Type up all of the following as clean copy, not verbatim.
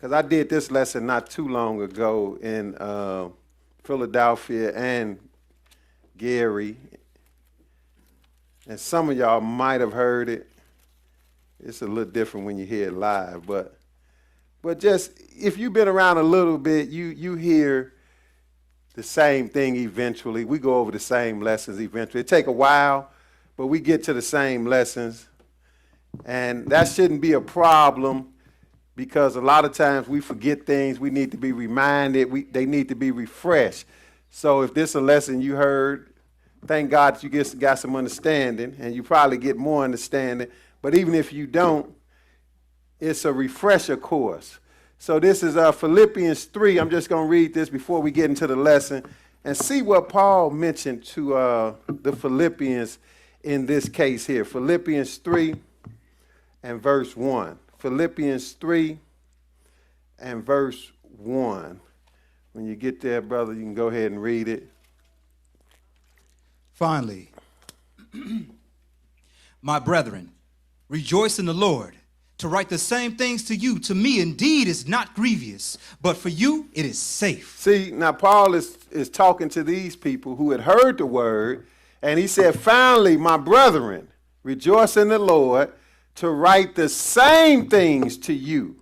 because I did this lesson not too long ago in Philadelphia and Gary, and some of y'all might have heard it. It's a little different when you hear it live, but just if you've been around a little bit, you hear the same thing eventually. We go over the same lessons eventually. It take a while, but we get to the same lessons, and that shouldn't be a problem because a lot of times we forget things. We need to be reminded. They need to be refreshed. So if this is a lesson you heard, thank God that you got some understanding, and you probably get more understanding. But even if you don't, it's a refresher course. So this is Philippians 3. I'm just going to read this before we get into the lesson and see what Paul mentioned to the Philippians in this case here. Philippians 3 and verse 1. Philippians 3 and verse 1. When you get there, brother, you can go ahead and read it. Finally, my brethren, rejoice in the Lord. To write the same things to you, to me indeed is not grievous, but for you it is safe. See, now Paul is talking to these people who had heard the word, and he said, finally, my brethren, rejoice in the Lord, to write the same things to you.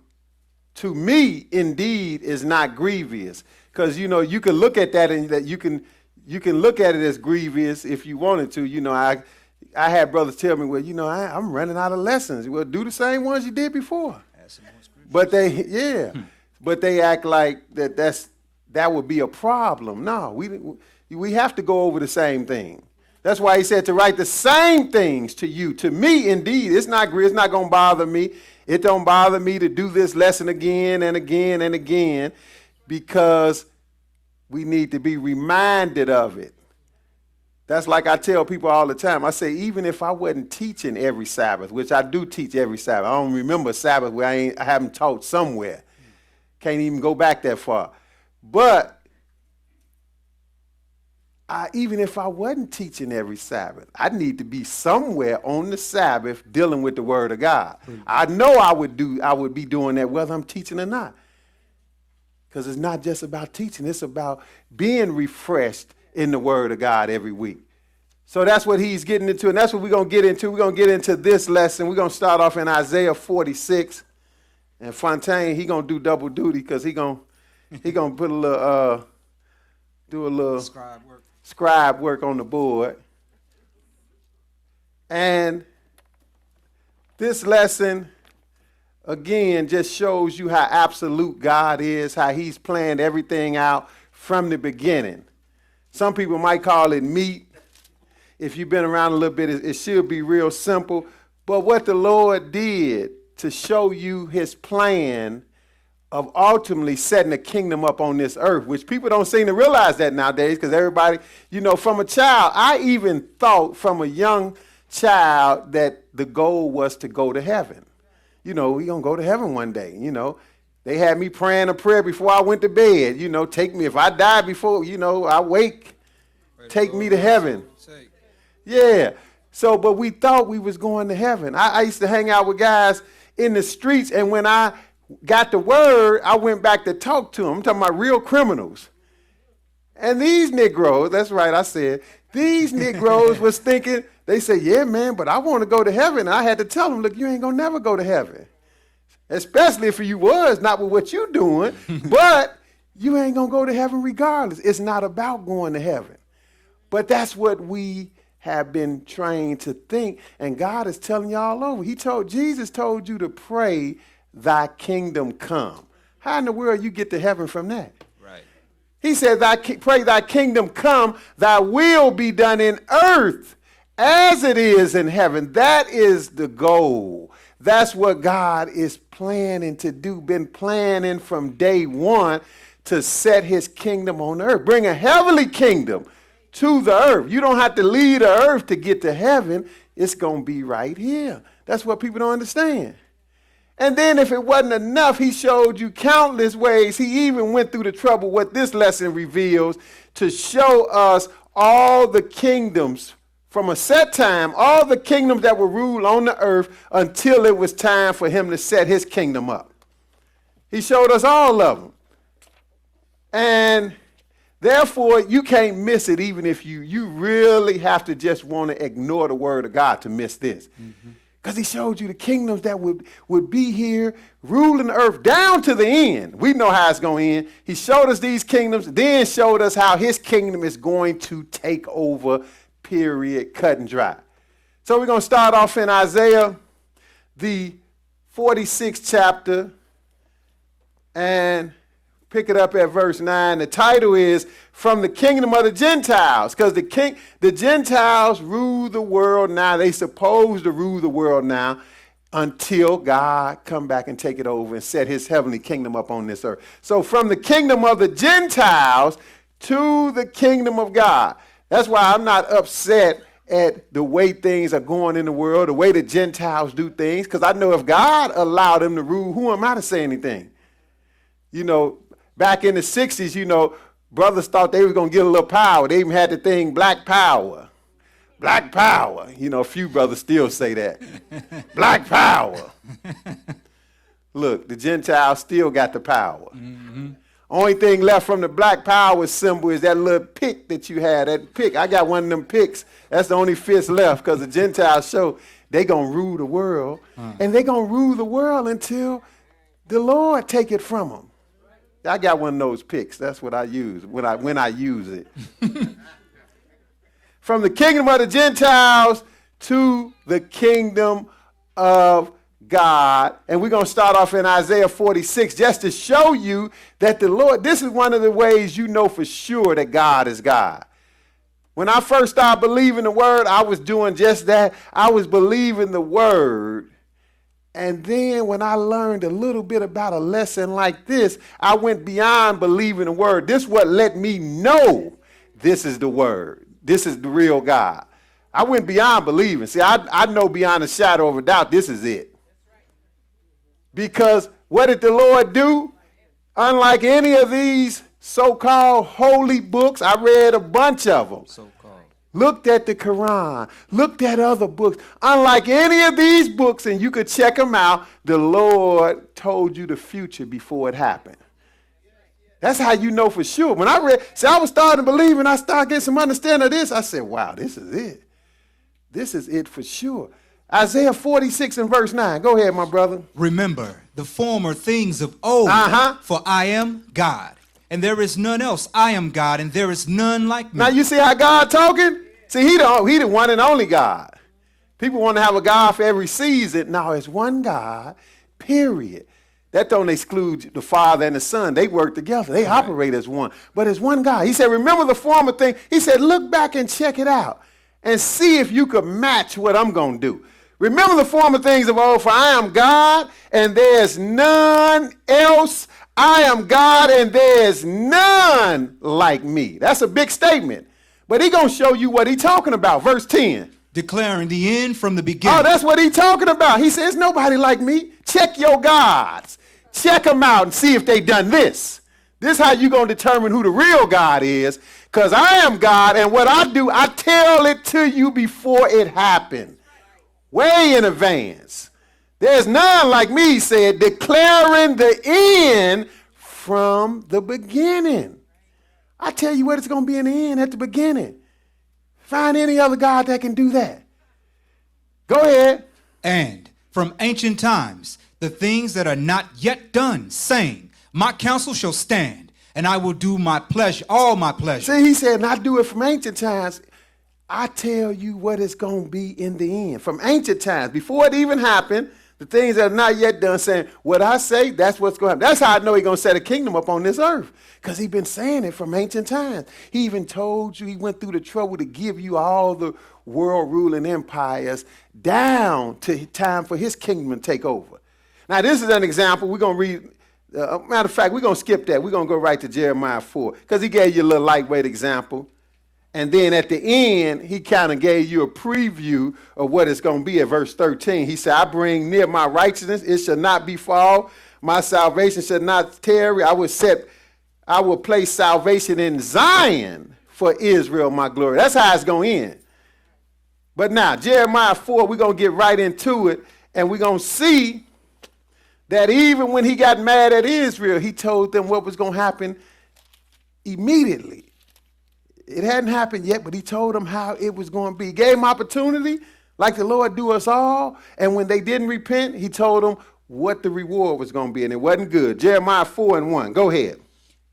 To me indeed is not grievous. Because, you can look at that and that you can look at it as grievous if you wanted to. I had brothers tell me, well, I'm running out of lessons. Well, do the same ones you did before. But they act like that would be a problem. No, we have to go over the same thing. That's why he said to write the same things to you. To me, indeed, it's not going to bother me. It don't bother me to do this lesson again and again and again because we need to be reminded of it. That's like I tell people all the time. I say, even if I wasn't teaching every Sabbath, which I do teach every Sabbath. I don't remember a Sabbath where I haven't taught somewhere. Can't even go back that far. But even if I wasn't teaching every Sabbath, I need to be somewhere on the Sabbath dealing with the Word of God. Mm-hmm. I know I would be doing that whether I'm teaching or not. Because it's not just about teaching. It's about being refreshed in the Word of God every week. So that's what he's getting into, and that's what we're going to get into. We're going to get into this lesson. We're going to start off in Isaiah 46. And Fontaine, he going to do double duty because he going to put do a little scribe work on the board. And this lesson, again, just shows you how absolute God is, how he's planned everything out from the beginning. Some people might call it meat. If you've been around a little bit, it should be real simple. But what the Lord did to show you his plan of ultimately setting a kingdom up on this earth, which people don't seem to realize that nowadays because everybody, from a child, I even thought from a young child that the goal was to go to heaven. We're going to go to heaven one day, They had me praying a prayer before I went to bed. Take me, if I die before, I wake, take me to heaven. Yeah. So, but we thought we was going to heaven. I used to hang out with guys in the streets, and when I got the word, I went back to talk to them. I'm talking about real criminals. And these Negroes, that's right, I said, these Negroes was thinking, they said, yeah, man, but I want to go to heaven. And I had to tell them, look, you ain't going to never go to heaven. Especially if you was, not with what you doing, but you ain't going to go to heaven regardless. It's not about going to heaven. But that's what we have been trained to think, and God is telling you all over. Jesus told you to pray, thy kingdom come. How in the world you get to heaven from that? Right. He said, pray thy kingdom come, thy will be done in earth as it is in heaven. That is the goal. That's what God is planning to do, been planning from day one to set his kingdom on earth. Bring a heavenly kingdom to the earth. You don't have to leave the earth to get to heaven. It's going to be right here. That's what people don't understand. And then if it wasn't enough, he showed you countless ways. He even went through the trouble, what this lesson reveals, to show us all the kingdoms from a set time, all the kingdoms that would rule on the earth until it was time for him to set his kingdom up. He showed us all of them. And therefore, you can't miss it even if you really have to just want to ignore the word of God to miss this. Because he showed you the kingdoms that would be here, ruling the earth down to the end. We know how it's going to end. He showed us these kingdoms, then showed us how his kingdom is going to take over, period, cut and dry. So we're going to start off in Isaiah, the 46th chapter, and pick it up at verse 9. The title is From the Kingdom of the Gentiles, because the Gentiles rule the world now. They supposed to rule the world now until God come back and take it over and set his heavenly kingdom up on this earth. So from the kingdom of the Gentiles to the kingdom of God. That's why I'm not upset at the way things are going in the world, the way the Gentiles do things, because I know if God allowed them to rule, who am I to say anything? You know, back in the 60s, you know, brothers thought they were going to get a little power. They even had the thing, black power. Black power. You know, a few brothers still say that. Black power. Look, the Gentiles still got the power. Only thing left from the black power symbol is that little pick that you had. That pick. I got one of them picks. That's the only fist left because the Gentiles show they going to rule the world. And they going to rule the world until the Lord take it from them. I got one of those picks. That's what I use when I use it. From the kingdom of the Gentiles to the kingdom of God. And we're going to start off in Isaiah 46 just to show you that the Lord, this is one of the ways you know for sure that God is God. When I first started believing the word, I was doing just that. I was believing the word. And then when I learned a little bit about a lesson like this, I went beyond believing the word. This is what let me know this is the word. This is the real God. I went beyond believing. See, I know beyond a shadow of a doubt this is it. Because what did the Lord do? Unlike any of these so-called holy books, I read a bunch of them. Looked at the Quran, looked at other books. Unlike any of these books, and you could check them out, the Lord told you the future before it happened. That's how you know for sure. When I read, see, I was starting to believe and I started getting some understanding of this. I said, wow, this is it. This is it for sure. Isaiah 46 and verse 9. Go ahead, my brother. Remember the former things of old, for I am God, and there is none else. I am God, and there is none like me. Now you see how God talking? See, he the one and only God. People want to have a God for every season. No, it's one God, period. That don't exclude the Father and the Son. They work together. They operate as one. But it's one God. He said, remember the former thing. He said, look back and check it out and see if you could match what I'm going to do. Remember the former things of old, for I am God and there's none else. I am God and there's none like me. That's a big statement. But he's going to show you what he's talking about. Verse 10. Declaring the end from the beginning. Oh, that's what he's talking about. He says, nobody like me. Check your gods. Check them out and see if they done this. This is how you going to determine who the real God is. Because I am God, and what I do, I tell it to you before it happened. Way in advance. There's none like me, he said, declaring the end from the beginning. I tell you what it's going to be in the end at the beginning. Find any other God that can do that. Go ahead. And from ancient times, the things that are not yet done, saying, my counsel shall stand, and I will do my pleasure, all my pleasure. See, he said, not do it from ancient times. I tell you what it's going to be in the end. From ancient times, before it even happened, the things that are not yet done, saying, what I say, that's what's going to happen. That's how I know he's going to set a kingdom up on this earth. Because he's been saying it from ancient times. He even told you, he went through the trouble to give you all the world ruling empires down to time for his kingdom to take over. Now, this is an example. We're going to read, matter of fact, we're going to skip that. We're going to go right to Jeremiah 4, because he gave you a little lightweight example. And then at the end, he kind of gave you a preview of what it's going to be at verse 13. He said, I bring near my righteousness, it shall not befall. My salvation shall not tarry. I will place salvation in Zion for Israel, my glory. That's how it's going to end. But now, Jeremiah 4, we're going to get right into it, and we're going to see that even when he got mad at Israel, he told them what was going to happen immediately. It hadn't happened yet, but he told them how it was going to be. He gave them opportunity, like the Lord do us all. And when they didn't repent, he told them what the reward was going to be, and it wasn't good. Jeremiah 4:1. Go ahead.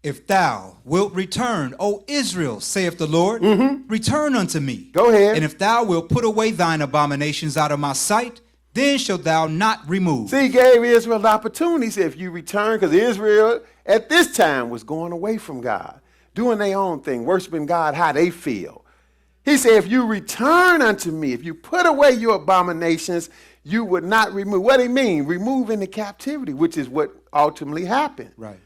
If thou wilt return, O Israel, saith the Lord, return unto me. Go ahead. And if thou wilt put away thine abominations out of my sight, then shalt thou not remove. See, he gave Israel the opportunity. He said, if you return, because Israel at this time was going away from God, doing their own thing, worshiping God how they feel. He said, if you return unto me, if you put away your abominations, you would not remove. What do he mean? Remove into captivity, which is what ultimately happened. Right.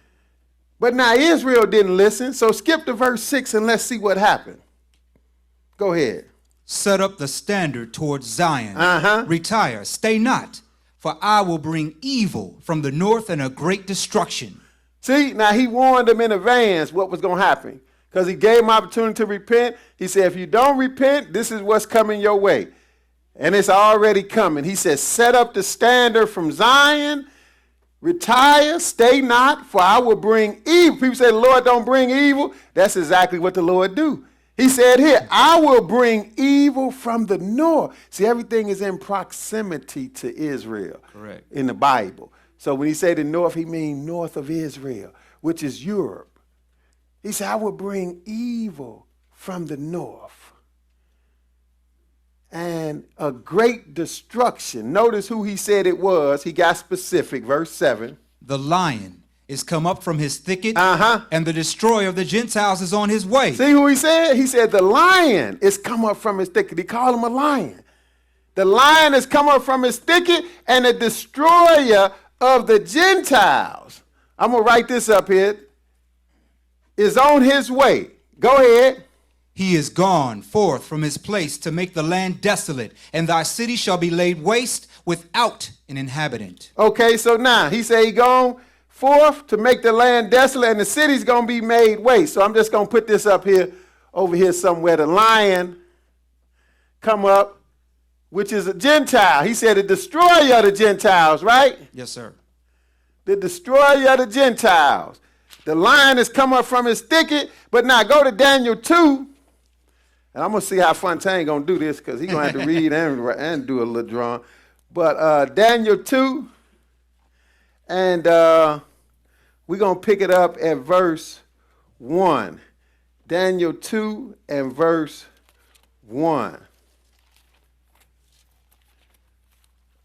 But now Israel didn't listen, so skip to verse 6 and let's see what happened. Go ahead. Set up the standard towards Zion. Retire, stay not, for I will bring evil from the north and a great destruction. See, now he warned them in advance what was going to happen, because he gave them opportunity to repent. He said, if you don't repent, this is what's coming your way. And it's already coming. He says, set up the standard from Zion, retire, stay not, for I will bring evil. People say the Lord don't bring evil. That's exactly what the Lord do. He said here, I will bring evil from the north. See, everything is in proximity to Israel. Correct. In the Bible. So when he said the north, he means north of Israel, which is Europe. He said, I will bring evil from the north. And a great destruction. Notice who he said it was. He got specific. Verse 7. The lion is come up from his thicket, and the destroyer of the Gentiles is on his way. See who he said? He said the lion is come up from his thicket. He called him a lion. The lion has come up from his thicket, and the destroyer of the Gentiles, I'm going to write this up here, is on his way. Go ahead. He is gone forth from his place to make the land desolate, and thy city shall be laid waste without an inhabitant. Okay, so now he said he gone forth to make the land desolate, and the city's going to be made waste. So I'm just going to put this up here, over here somewhere. The lion come up, which is a Gentile. He said the destroyer of the Gentiles, right? Yes, sir. The destroyer of the Gentiles. The lion has come up from his thicket. But now go to Daniel 2. And I'm going to see how Fontaine going to do this, because he's going to have to read and do a little drawing. But Daniel 2, and we're going to pick it up at verse 1. Daniel 2 and verse 1.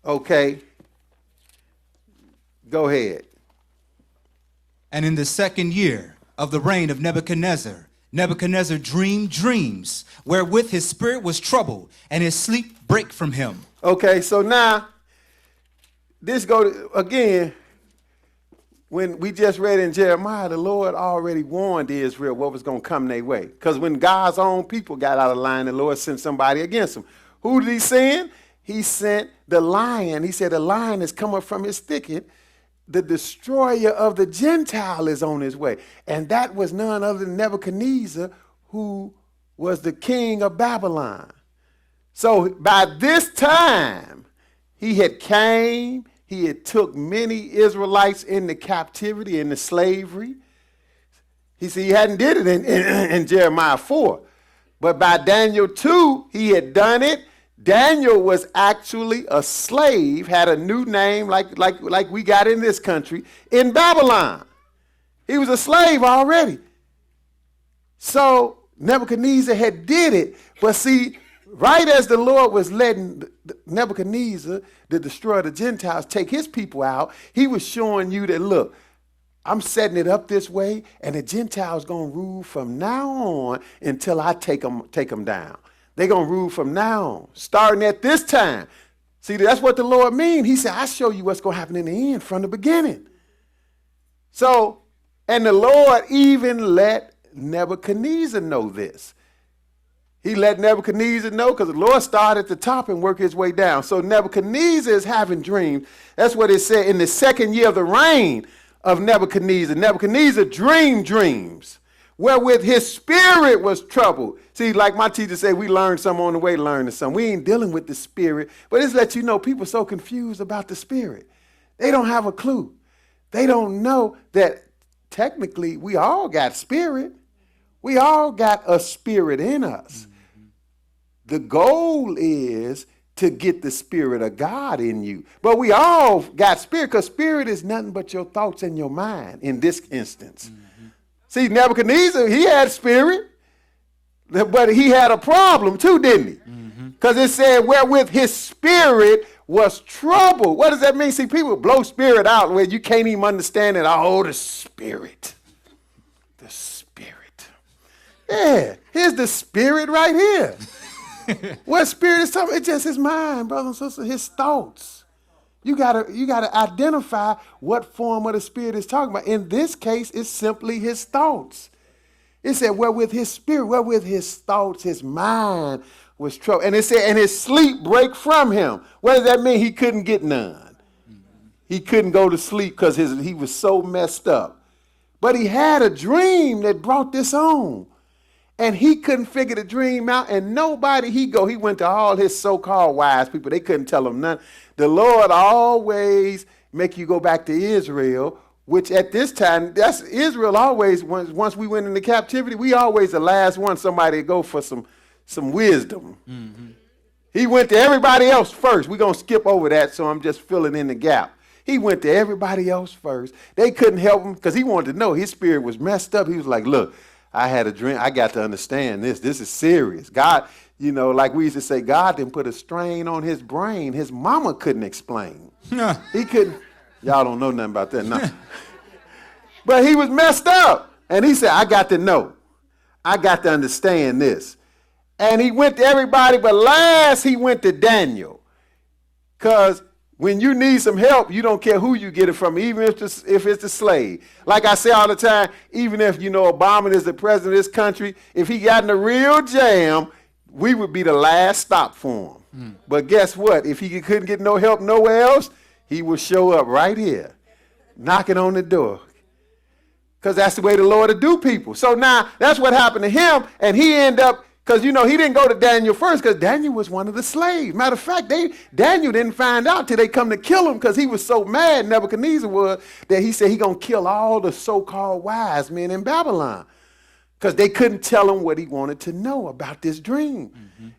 Okay. Go ahead. And in the second year of the reign of Nebuchadnezzar, Nebuchadnezzar dreamed dreams wherewith his spirit was troubled, and his sleep brake from him. Okay, so now, this go to, again, when we just read in Jeremiah, the Lord already warned Israel what was going to come their way. Because when God's own people got out of line, the Lord sent somebody against them. Who did he send? He sent the lion. He said the lion has come up from his thicket. The destroyer of the Gentile is on his way. And that was none other than Nebuchadnezzar, who was the king of Babylon. So by this time, he had came, he had took many Israelites into captivity, into slavery. He said he hadn't did it in Jeremiah 4. But by Daniel 2, he had done it. Daniel was actually a slave, had a new name like we got in this country, in Babylon. He was a slave already. So Nebuchadnezzar had did it. But see, right as the Lord was letting Nebuchadnezzar, the destroyer of the Gentiles, take his people out, he was showing you that, look, I'm setting it up this way, and the Gentiles going to rule from now on until I take them down. They're going to rule from now on, starting at this time. See, that's what the Lord means. He said, I show you what's going to happen in the end from the beginning. So, and the Lord even let Nebuchadnezzar know this. He let Nebuchadnezzar know, because the Lord started at the top and worked his way down. So Nebuchadnezzar is having dreams. That's what it said in the second year of the reign of Nebuchadnezzar. Nebuchadnezzar dreamed dreams, wherewith his spirit was troubled. See, like my teacher said, we learned some on the way, learning some. We ain't dealing with the spirit, but it's let you know people are so confused about the spirit. They don't have a clue. They don't know that technically we all got spirit. We all got a spirit in us. The goal is to get the spirit of God in you. But we all got spirit, because spirit is nothing but your thoughts and your mind in this instance. See, Nebuchadnezzar, he had spirit, but he had a problem too, didn't he? Because it said, wherewith his spirit was troubled. What does that mean? See, people blow spirit out where you can't even understand it. Oh, the spirit. The spirit. Yeah, here's the spirit right here. What spirit is talking? It's just his mind, brother and sister, his thoughts. You gotta identify what form of the spirit is talking about. In this case, it's simply his thoughts. It said, wherewith his spirit, wherewith his thoughts, his mind was troubled. And it said, and his sleep break from him. What does that mean? He couldn't get none. He couldn't go to sleep because he was so messed up. But he had a dream that brought this on. And he couldn't figure the dream out, and nobody he went to all his so-called wise people. They couldn't tell him nothing. The Lord always make you go back to Israel, which at this time, that's Israel always, once we went into captivity, we always the last one, somebody to go for some wisdom. He went to everybody else first. We're going to skip over that, so I'm just filling in the gap. He went to everybody else first. They couldn't help him because he wanted to know. His spirit was messed up. He was like, look, I had a dream. I got to understand this. This is serious. God, like we used to say, God didn't put a strain on his brain. His mama couldn't explain. He couldn't. Y'all don't know nothing about that. No. But he was messed up. And he said, I got to know. I got to understand this. And he went to everybody, but last he went to Daniel. Because when you need some help, you don't care who you get it from, even if it's the slave. Like I say all the time, even if, Obama is the president of this country, if he got in a real jam, we would be the last stop for him. But guess what? If he couldn't get no help nowhere else, he would show up right here, knocking on the door. Because that's the way the Lord will do people. So now that's what happened to him, and he ended up, because, he didn't go to Daniel first because Daniel was one of the slaves. Matter of fact, Daniel didn't find out till they come to kill him because he was so mad, Nebuchadnezzar was, that he said he going to kill all the so-called wise men in Babylon because they couldn't tell him what he wanted to know about this dream.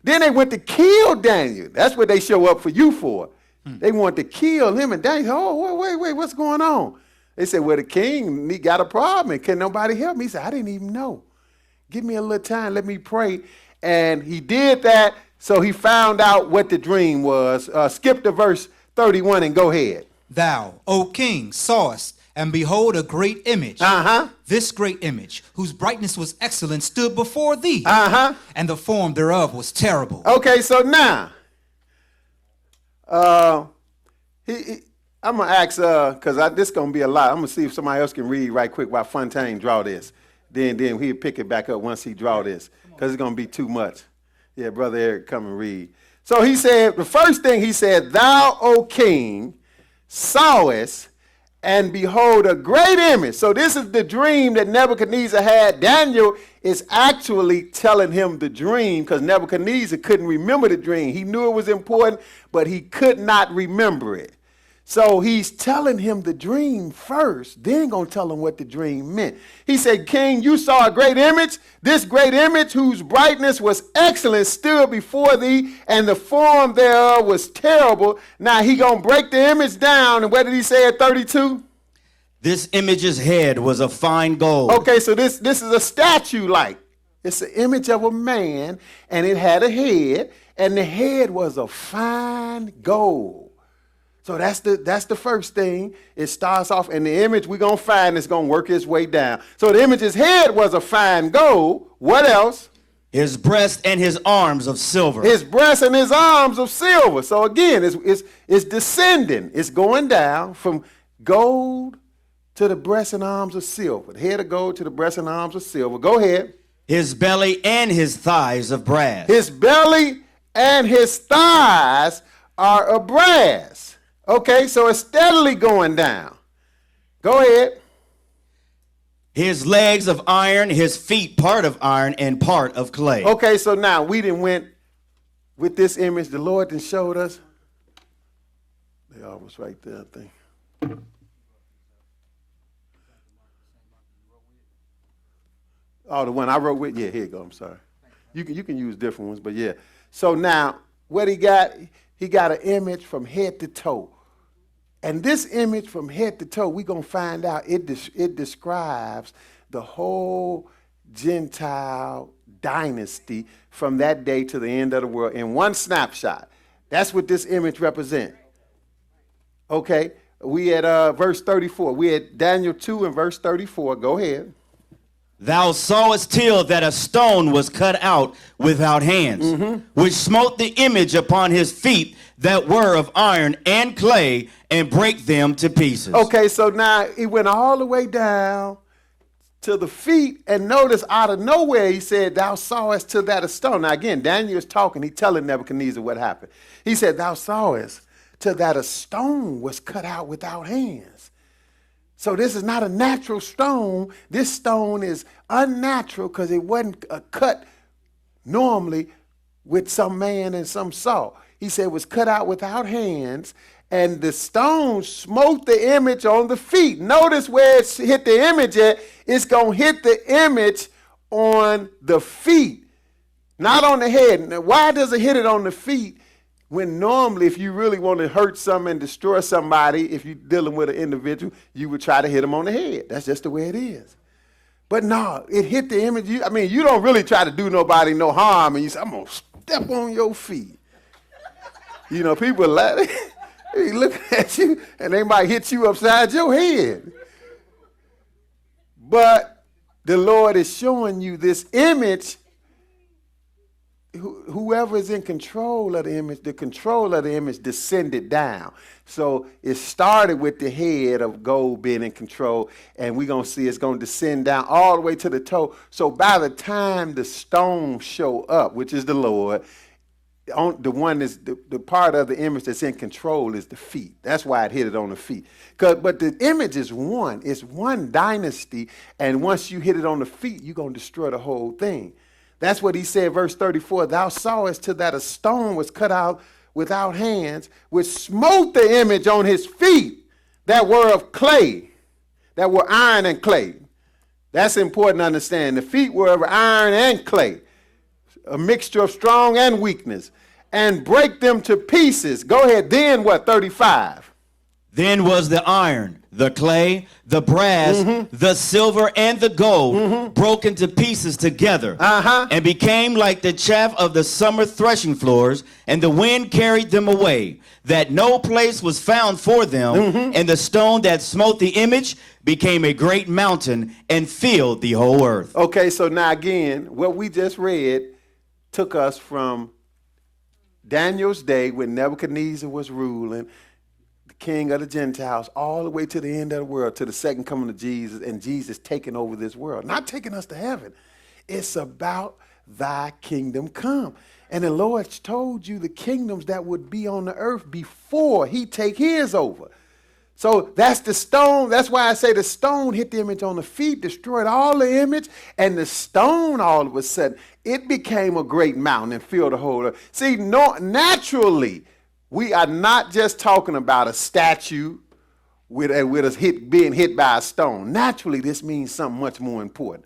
Then they went to kill Daniel. That's what they show up for you for. They wanted to kill him, and Daniel said, oh, wait, what's going on? They said, well, the king, he got a problem, and can nobody help me? He said, I didn't even know. Give me a little time. Let me pray. And he did that. So he found out what the dream was. Skip to verse 31 and go ahead. Thou, O king, sawest, and behold, a great image. This great image, whose brightness was excellent, stood before thee. And the form thereof was terrible. Okay, so now, I'm going to ask, because this going to be a lot. I'm going to see if somebody else can read right quick while Fontaine draw this. Then he'll pick it back up once he draw this, because it's going to be too much. Yeah, Brother Eric, come and read. So he said, the first thing he said, thou, O king, sawest, and behold, a great image. So this is the dream that Nebuchadnezzar had. Daniel is actually telling him the dream because Nebuchadnezzar couldn't remember the dream. He knew it was important, but he could not remember it. So he's telling him the dream first, then going to tell him what the dream meant. He said, King, you saw a great image. This great image, whose brightness was excellent, stood before thee, and the form thereof was terrible. Now he going to break the image down. And what did he say at 32? This image's head was of fine gold. Okay, so this is a statue like. It's an image of a man, and it had a head, and the head was of fine gold. So that's the first thing. It starts off, and the image we're going to find is going to work its way down. So the image's head was of fine gold. What else? His breast and his arms of silver. His breast and his arms of silver. So again, it's descending. It's going down from gold to the breast and arms of silver. The head of gold to the breast and arms of silver. Go ahead. His belly and his thighs of brass. His belly and his thighs are of brass. Okay, so it's steadily going down. Go ahead. His legs of iron, his feet part of iron and part of clay. Okay, so now we done went with this image the Lord done showed us. They almost right there, I think. Oh, the one I wrote with? Yeah, here you go. I'm sorry. You can use different ones, but yeah. So now, what he got an image from head to toe. And this image from head to toe, we're going to find out it describes the whole Gentile dynasty from that day to the end of the world in one snapshot. That's what this image represents. Okay, we at verse 34. We at Daniel 2 and verse 34. Go ahead. Thou sawest till that a stone was cut out without hands, which smote the image upon his feet that were of iron and clay, and brake them to pieces. Okay, so now he went all the way down to the feet, and notice out of nowhere he said, thou sawest till that a stone. Now again, Daniel is talking, he telling Nebuchadnezzar what happened. He said, thou sawest till that a stone was cut out without hands. So this is not a natural stone. This stone is unnatural because it wasn't cut normally with some man and some saw. He said it was cut out without hands, and the stone smote the image on the feet. Notice where it's hit the image at. It's going to hit the image on the feet, not on the head. Now, why does it hit it on the feet? When normally, if you really want to hurt something and destroy somebody, if you're dealing with an individual, you would try to hit them on the head. That's just the way it is. But no, it hit the image. You don't really try to do nobody no harm, and you say, I'm going to step on your feet. You know, people laugh. They look at you, and they might hit you upside your head. But the Lord is showing you this image. Whoever is in control of the image, the control of the image descended down. So it started with the head of gold being in control, and we're going to see it's going to descend down all the way to the toe. So by the time the stone show up, which is the Lord, the one is the part of the image that's in control is the feet. That's why it hit it on the feet. But the image is one. It's one dynasty, and once you hit it on the feet, you're going to destroy the whole thing. That's what he said, verse 34, thou sawest till that a stone was cut out without hands, which smote the image on his feet that were of clay, that were iron and clay. That's important to understand. The feet were of iron and clay, a mixture of strong and weakness, and break them to pieces. Go ahead, then what, 35? Then was the iron, the clay, the brass, the silver, and the gold broken to pieces together, and became like the chaff of the summer threshing floors, and the wind carried them away, that no place was found for them, and the stone that smote the image became a great mountain and filled the whole earth. Okay, so now again, what we just read took us from Daniel's day when Nebuchadnezzar was ruling, king of the Gentiles, all the way to the end of the world, to the second coming of Jesus, and Jesus taking over this world. Not taking us to heaven. It's about thy kingdom come. And the Lord told you the kingdoms that would be on the earth before he take his over. So that's the stone. That's why I say the stone hit the image on the feet, destroyed all the image, and the stone all of a sudden, it became a great mountain and filled the whole earth. See, naturally, we are not just talking about a statue with us being hit by a stone. Naturally, this means something much more important.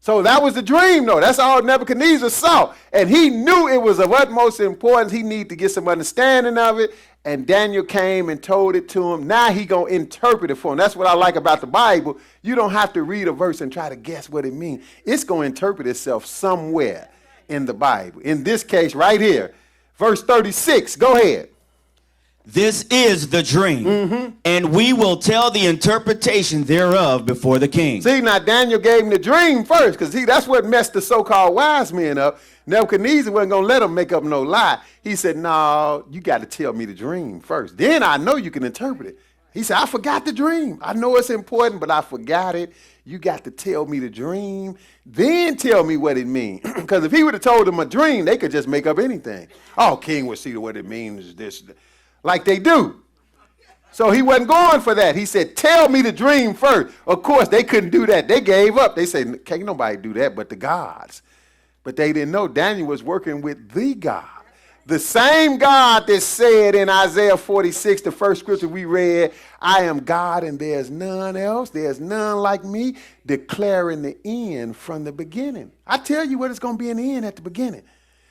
So that was the dream, though. That's all Nebuchadnezzar saw. And he knew it was of utmost importance. He needed to get some understanding of it. And Daniel came and told it to him. Now he going to interpret it for him. That's what I like about the Bible. You don't have to read a verse and try to guess what it means. It's going to interpret itself somewhere in the Bible. In this case, right here. Verse 36, go ahead. This is the dream, and we will tell the interpretation thereof before the king. See, now Daniel gave him the dream first, because that's what messed the so-called wise men up. Nebuchadnezzar wasn't going to let him make up no lie. He said, no, you got to tell me the dream first. Then I know you can interpret it. He said, I forgot the dream. I know it's important, but I forgot it. You got to tell me the dream, then tell me what it means. Because if he would have told them a dream, they could just make up anything. Oh, king would see what it means, this, like they do. So he wasn't going for that. He said, tell me the dream first. Of course, they couldn't do that. They gave up. They said, can't nobody do that but the gods. But they didn't know Daniel was working with the God. The same God that said in Isaiah 46, the first scripture we read, I am God and there's none else, there's none like me, declaring the end from the beginning. I tell you what it's going to be in the end at the beginning.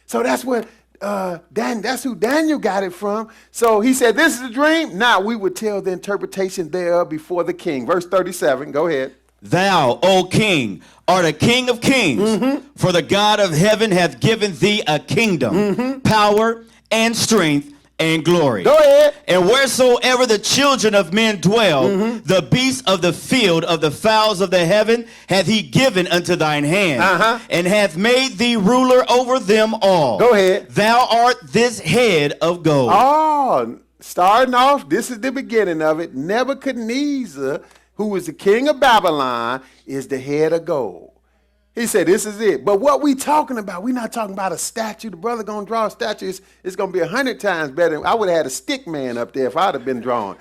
So that's what that's who Daniel got it from. So he said, this is a dream. Now we would tell the interpretation thereof before the king. Verse 37, go ahead. Thou, O king, art a king of kings, for the God of heaven hath given thee a kingdom, power, and strength, and glory. Go ahead. And wheresoever the children of men dwell, the beasts of the field, of the fowls of the heaven, hath he given unto thine hand, and hath made thee ruler over them all. Go ahead. Thou art this head of gold. Oh, starting off, this is the beginning of it. Nebuchadnezzar, who was the king of Babylon, is the head of gold. He said, this is it. But what we talking about, we're not talking about a statue. The brother going to draw a statue. It's going to be 100 times better. I would have had a stick man up there if I'd have been drawing.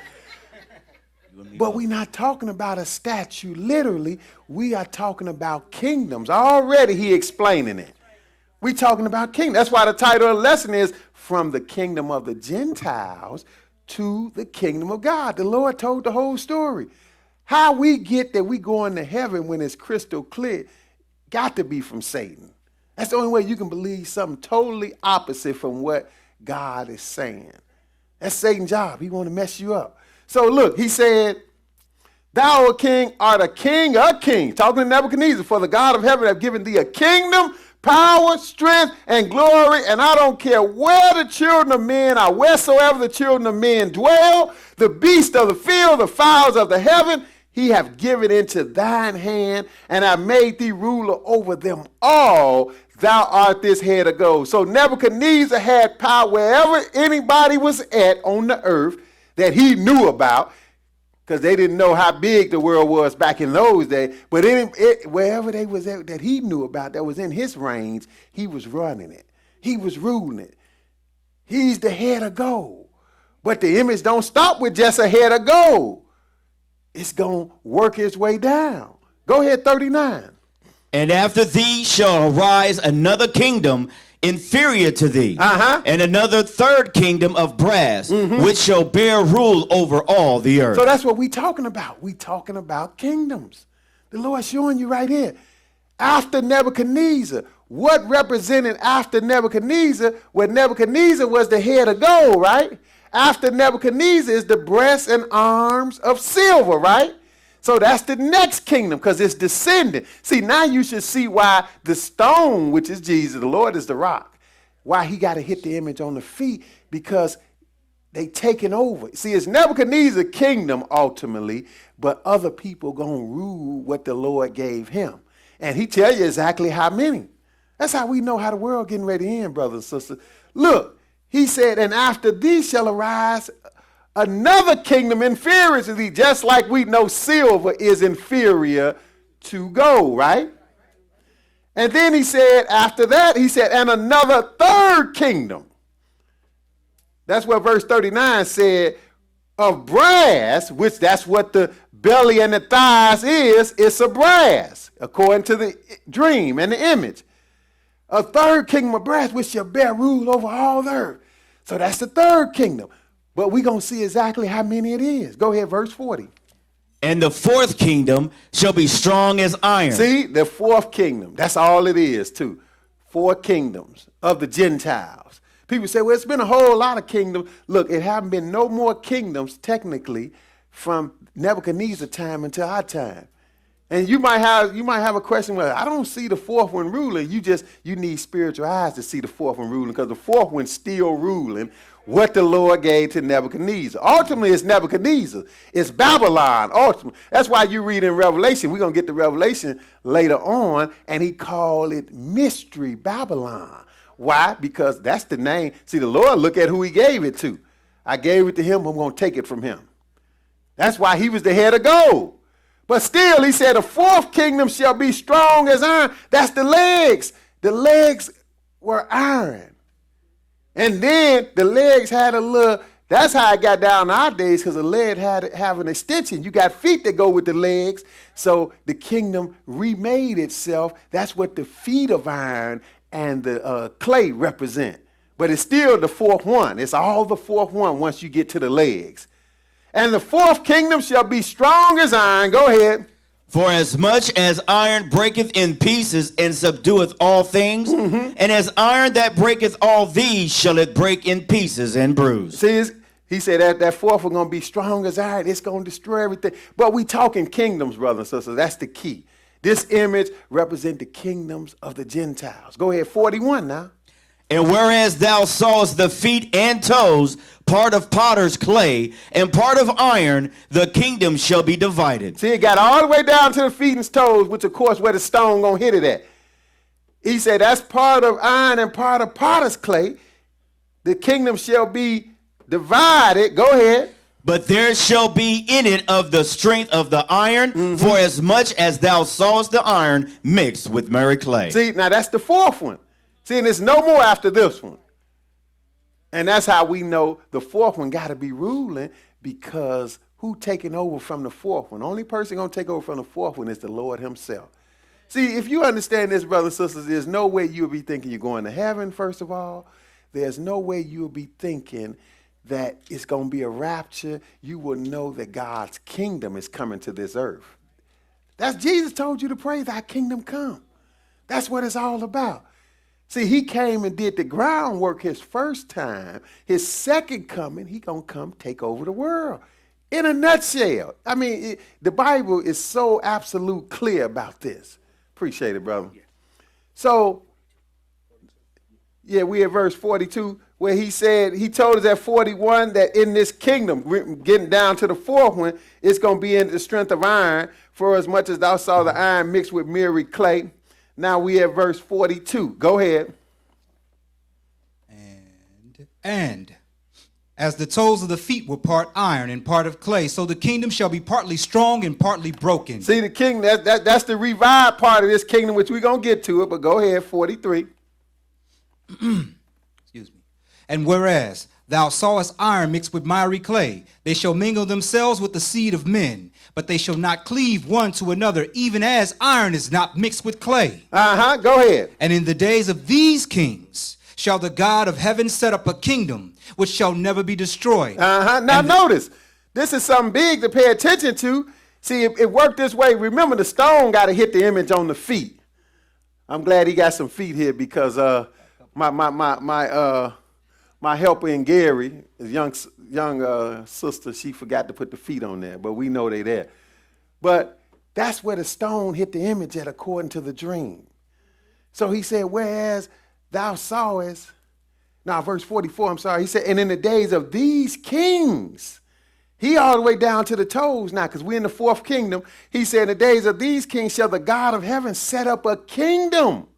But we're not talking about a statue. Literally, we are talking about kingdoms. Already he explaining it. We talking about kingdoms. That's why the title of the lesson is From the Kingdom of the Gentiles to the Kingdom of God. The Lord told the whole story. How we get that we going to heaven when it's crystal clear got to be from Satan. That's the only way you can believe something totally opposite from what God is saying. That's Satan's job. He want to mess you up. So look, he said, thou, O king, art a king of kings. Talking to Nebuchadnezzar, for the God of heaven hath given thee a kingdom, power, strength, and glory. And I don't care where the children of men are, wheresoever the children of men dwell, the beasts of the field, the fowls of the heaven, he hath given into thine hand, and I made thee ruler over them all. Thou art this head of gold. So Nebuchadnezzar had power wherever anybody was at on the earth that he knew about, because they didn't know how big the world was back in those days. But wherever they was at, that he knew about, that was in his range, he was running it. He was ruling it. He's the head of gold. But the image don't stop with just a head of gold. It's going to work its way down. Go ahead, 39. And after thee shall arise another kingdom inferior to thee, and another third kingdom of brass, which shall bear rule over all the earth. So that's what we talking about. We talking about kingdoms. The Lord's showing you right here. After Nebuchadnezzar, what represented after Nebuchadnezzar? Well, Nebuchadnezzar was the head of gold, right? After Nebuchadnezzar is the breast and arms of silver, right? So that's the next kingdom because it's descending. See, now you should see why the stone, which is Jesus, the Lord is the rock, why he got to hit the image on the feet, because they taking over. See, it's Nebuchadnezzar's kingdom ultimately, but other people going to rule what the Lord gave him. And he tell you exactly how many. That's how we know how the world getting ready to end, brothers and sisters. Look. He said, and after thee shall arise another kingdom inferior to thee, just like we know silver is inferior to gold, right? And then he said, after that, he said, and another third kingdom. That's what verse 39 said, of brass, which that's what the belly and the thighs is, it's a brass, according to the dream and the image. A third kingdom of brass, which shall bear rule over all the earth. So that's the third kingdom. But we're going to see exactly how many it is. Go ahead, verse 40. And the fourth kingdom shall be strong as iron. See, the fourth kingdom. That's all it is, too. 4 kingdoms of the Gentiles. People say, well, it's been a whole lot of kingdoms. Look, it haven't been no more kingdoms, technically, from Nebuchadnezzar's time until our time. And you might have a question, well, I don't see the fourth one ruling. You need spiritual eyes to see the fourth one ruling, because the fourth one's still ruling what the Lord gave to Nebuchadnezzar. Ultimately, it's Nebuchadnezzar. It's Babylon, ultimately. That's why you read in Revelation, we're going to get to Revelation later on, and he called it Mystery Babylon. Why? Because that's the name. See, the Lord, look at who he gave it to. I gave it to him, I'm going to take it from him. That's why he was the head of gold. But still, he said, the fourth kingdom shall be strong as iron. That's the legs. The legs were iron. And then the legs had a little, that's how it got down nowadays, because the leg had have an extension. You got feet that go with the legs. So the kingdom remade itself. That's what the feet of iron and the clay represent. But it's still the fourth one. It's all the fourth one once you get to the legs. And the fourth kingdom shall be strong as iron. Go ahead. For as much as iron breaketh in pieces and subdueth all things, and as iron that breaketh all these shall it break in pieces and bruise. See, he said that fourth one going to be strong as iron. It's going to destroy everything. But we talking kingdoms, brothers and sisters. That's the key. This image represents the kingdoms of the Gentiles. Go ahead, 41 now. And whereas thou sawest the feet and toes, part of potter's clay, and part of iron, the kingdom shall be divided. See, it got all the way down to the feet and toes, which of course where the stone gonna hit it at. He said that's part of iron and part of potter's clay. The kingdom shall be divided. Go ahead. But there shall be in it of the strength of the iron, for as much as thou sawest the iron mixed with merry clay. See, now that's the fourth one. See, and there's no more after this one. And that's how we know the fourth one got to be ruling, because who taking over from the fourth one? The only person going to take over from the fourth one is the Lord himself. See, if you understand this, brothers and sisters, there's no way you'll be thinking you're going to heaven, first of all. There's no way you'll be thinking that it's going to be a rapture. You will know that God's kingdom is coming to this earth. That's Jesus told you to pray, thy kingdom come. That's what it's all about. See, he came and did the groundwork his first time. His second coming, he going to come take over the world. In a nutshell. I mean, the Bible is so absolute clear about this. Appreciate it, brother. So, yeah, we at verse 42, where he said, he told us at 41 that in this kingdom, getting down to the fourth one, it's going to be in the strength of iron, for as much as thou saw the iron mixed with merry clay. Now we at verse 42. Go ahead. And as the toes of the feet were part iron and part of clay, so the kingdom shall be partly strong and partly broken. See, the kingdom, that's the revived part of this kingdom, which we're going to get to it, but go ahead, 43. Excuse me. And whereas thou sawest iron mixed with miry clay, they shall mingle themselves with the seed of men, but they shall not cleave one to another, even as iron is not mixed with clay. Go ahead. And in the days of these kings shall the God of heaven set up a kingdom which shall never be destroyed. Now notice, this is something big to pay attention to. See, it worked this way. Remember, the stone got to hit the image on the feet. I'm glad he got some feet here, because my helper in Gary, his young sister, she forgot to put the feet on there, but we know they there. But that's where the stone hit the image at, according to the dream. So he said, whereas thou sawest, now verse 44, I'm sorry, he said, and in the days of these kings, he all the way down to the toes now, because we're in the fourth kingdom. He said, in the days of these kings shall the God of heaven set up a kingdom,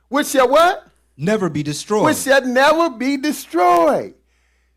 which shall what? Never be destroyed. Which shall never be destroyed.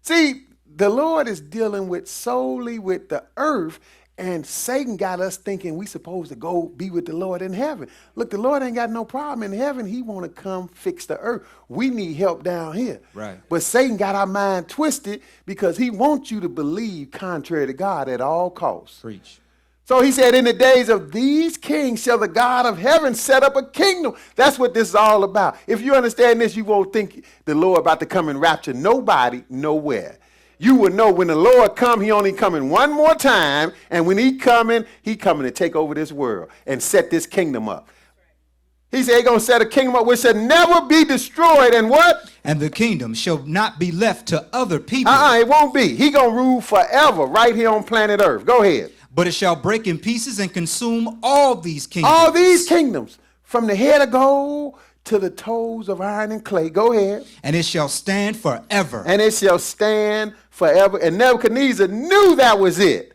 See, the Lord is dealing with solely with the earth, and Satan got us thinking we supposed to go be with the Lord in heaven. Look, the Lord ain't got no problem in heaven. He want to come fix the earth. We need help down here. Right. But Satan got our mind twisted, because he wants you to believe contrary to God at all costs. Preach. So he said, in the days of these kings shall the God of heaven set up a kingdom. That's what this is all about. If you understand this, you won't think the Lord about to come and rapture nobody, nowhere. You will know when the Lord come, he only coming one more time. And when he coming to take over this world and set this kingdom up. He said he's going to set a kingdom up which shall never be destroyed. And what? And the kingdom shall not be left to other people. It won't be. He going to rule forever right here on planet earth. Go ahead. But it shall break in pieces and consume all these kingdoms. All these kingdoms, from the head of gold to the toes of iron and clay. Go ahead. And it shall stand forever. And it shall stand forever. And Nebuchadnezzar knew that was it.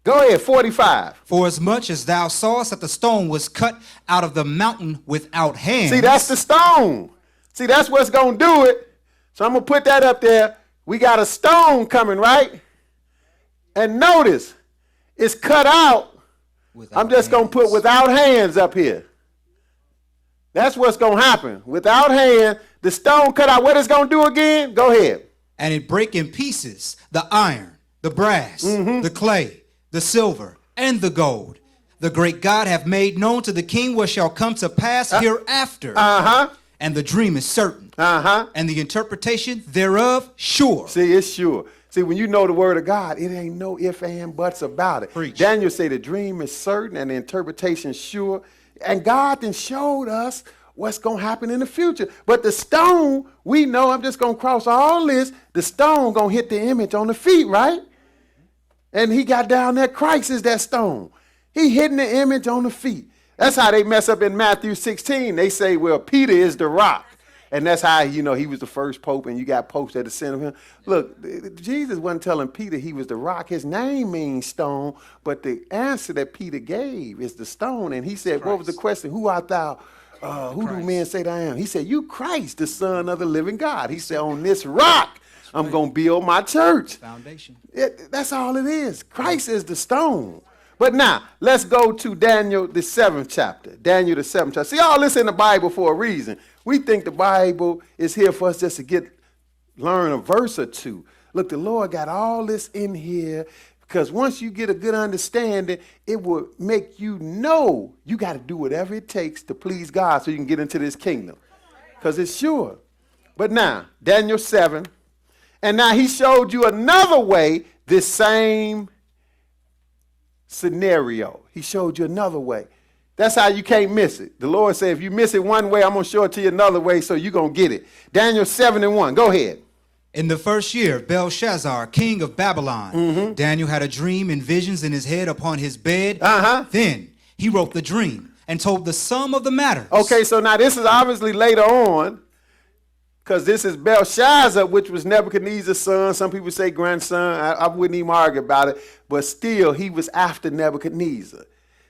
Go ahead, 45. For as much as thou sawest that the stone was cut out of the mountain without hands. See, that's the stone. See, that's what's going to do it. So I'm going to put that up there. We got a stone coming, right? And notice, it's cut out. I'm just going to put without hands up here. That's what's going to happen. Without hand, the stone cut out. What it's going to do again? Go ahead. And it break in pieces the iron, the brass, the clay, the silver, and the gold. The great God hath made known to the king what shall come to pass hereafter. And the dream is certain. and the interpretation thereof sure. See, it's sure. See, when you know the word of God, it ain't no ifs, and buts about it. Preach. Daniel say the dream is certain and the interpretation sure. And God then showed us what's going to happen in the future. But the stone, we know, I'm just going to cross all this, the stone going to hit the image on the feet, right? And he got down there, Christ is that stone. He hitting the image on the feet. That's how they mess up in Matthew 16. They say, well, Peter is the rock. And that's how, he was the first pope and you got popes at the center of him. Look, Jesus wasn't telling Peter he was the rock. His name means stone, but the answer that Peter gave is the stone. And he said, What was the question? Who art thou? Who do men say that I am? He said, you Christ, the Son of the living God. He said, on this rock, I'm going to build my church. Foundation. That's all it is. Christ is the stone. But now, let's go to Daniel, the 7th chapter. Daniel, the 7th chapter. See, all this in the Bible for a reason. We think the Bible is here for us just to learn a verse or two. Look, the Lord got all this in here because once you get a good understanding, it will make you know you got to do whatever it takes to please God so you can get into this kingdom. Because it's sure. But now, Daniel 7. And now he showed you another way, this same scenario. He showed you another way. That's how you can't miss it. The Lord said, if you miss it one way, I'm going to show it to you another way so you're going to get it. Daniel 7:1. Go ahead. In the first year of Belshazzar, king of Babylon, Daniel had a dream and visions in his head upon his bed. Then he wrote the dream and told the sum of the matter. Okay, so now this is obviously later on, because this is Belshazzar, which was Nebuchadnezzar's son. Some people say grandson. I wouldn't even argue about it. But still, he was after Nebuchadnezzar.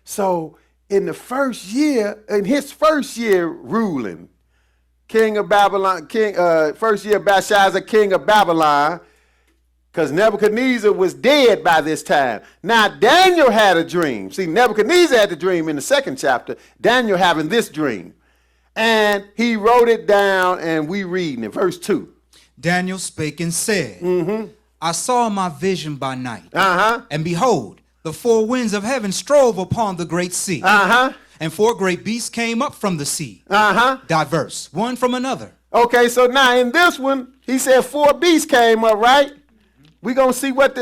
So in his first year ruling, king of Babylon, first year Belshazzar, king of Babylon, because Nebuchadnezzar was dead by this time. Now, Daniel had a dream. See, Nebuchadnezzar had the dream in the 2nd chapter. Daniel having this dream. And he wrote it down, and we reading it. Verse 2. Daniel spake and said, I saw my vision by night, and behold, the 4 winds of heaven strove upon the great sea. And 4 great beasts came up from the sea, diverse, one from another. Okay, so now in this one, he said 4 beasts came up, right? We're going to see what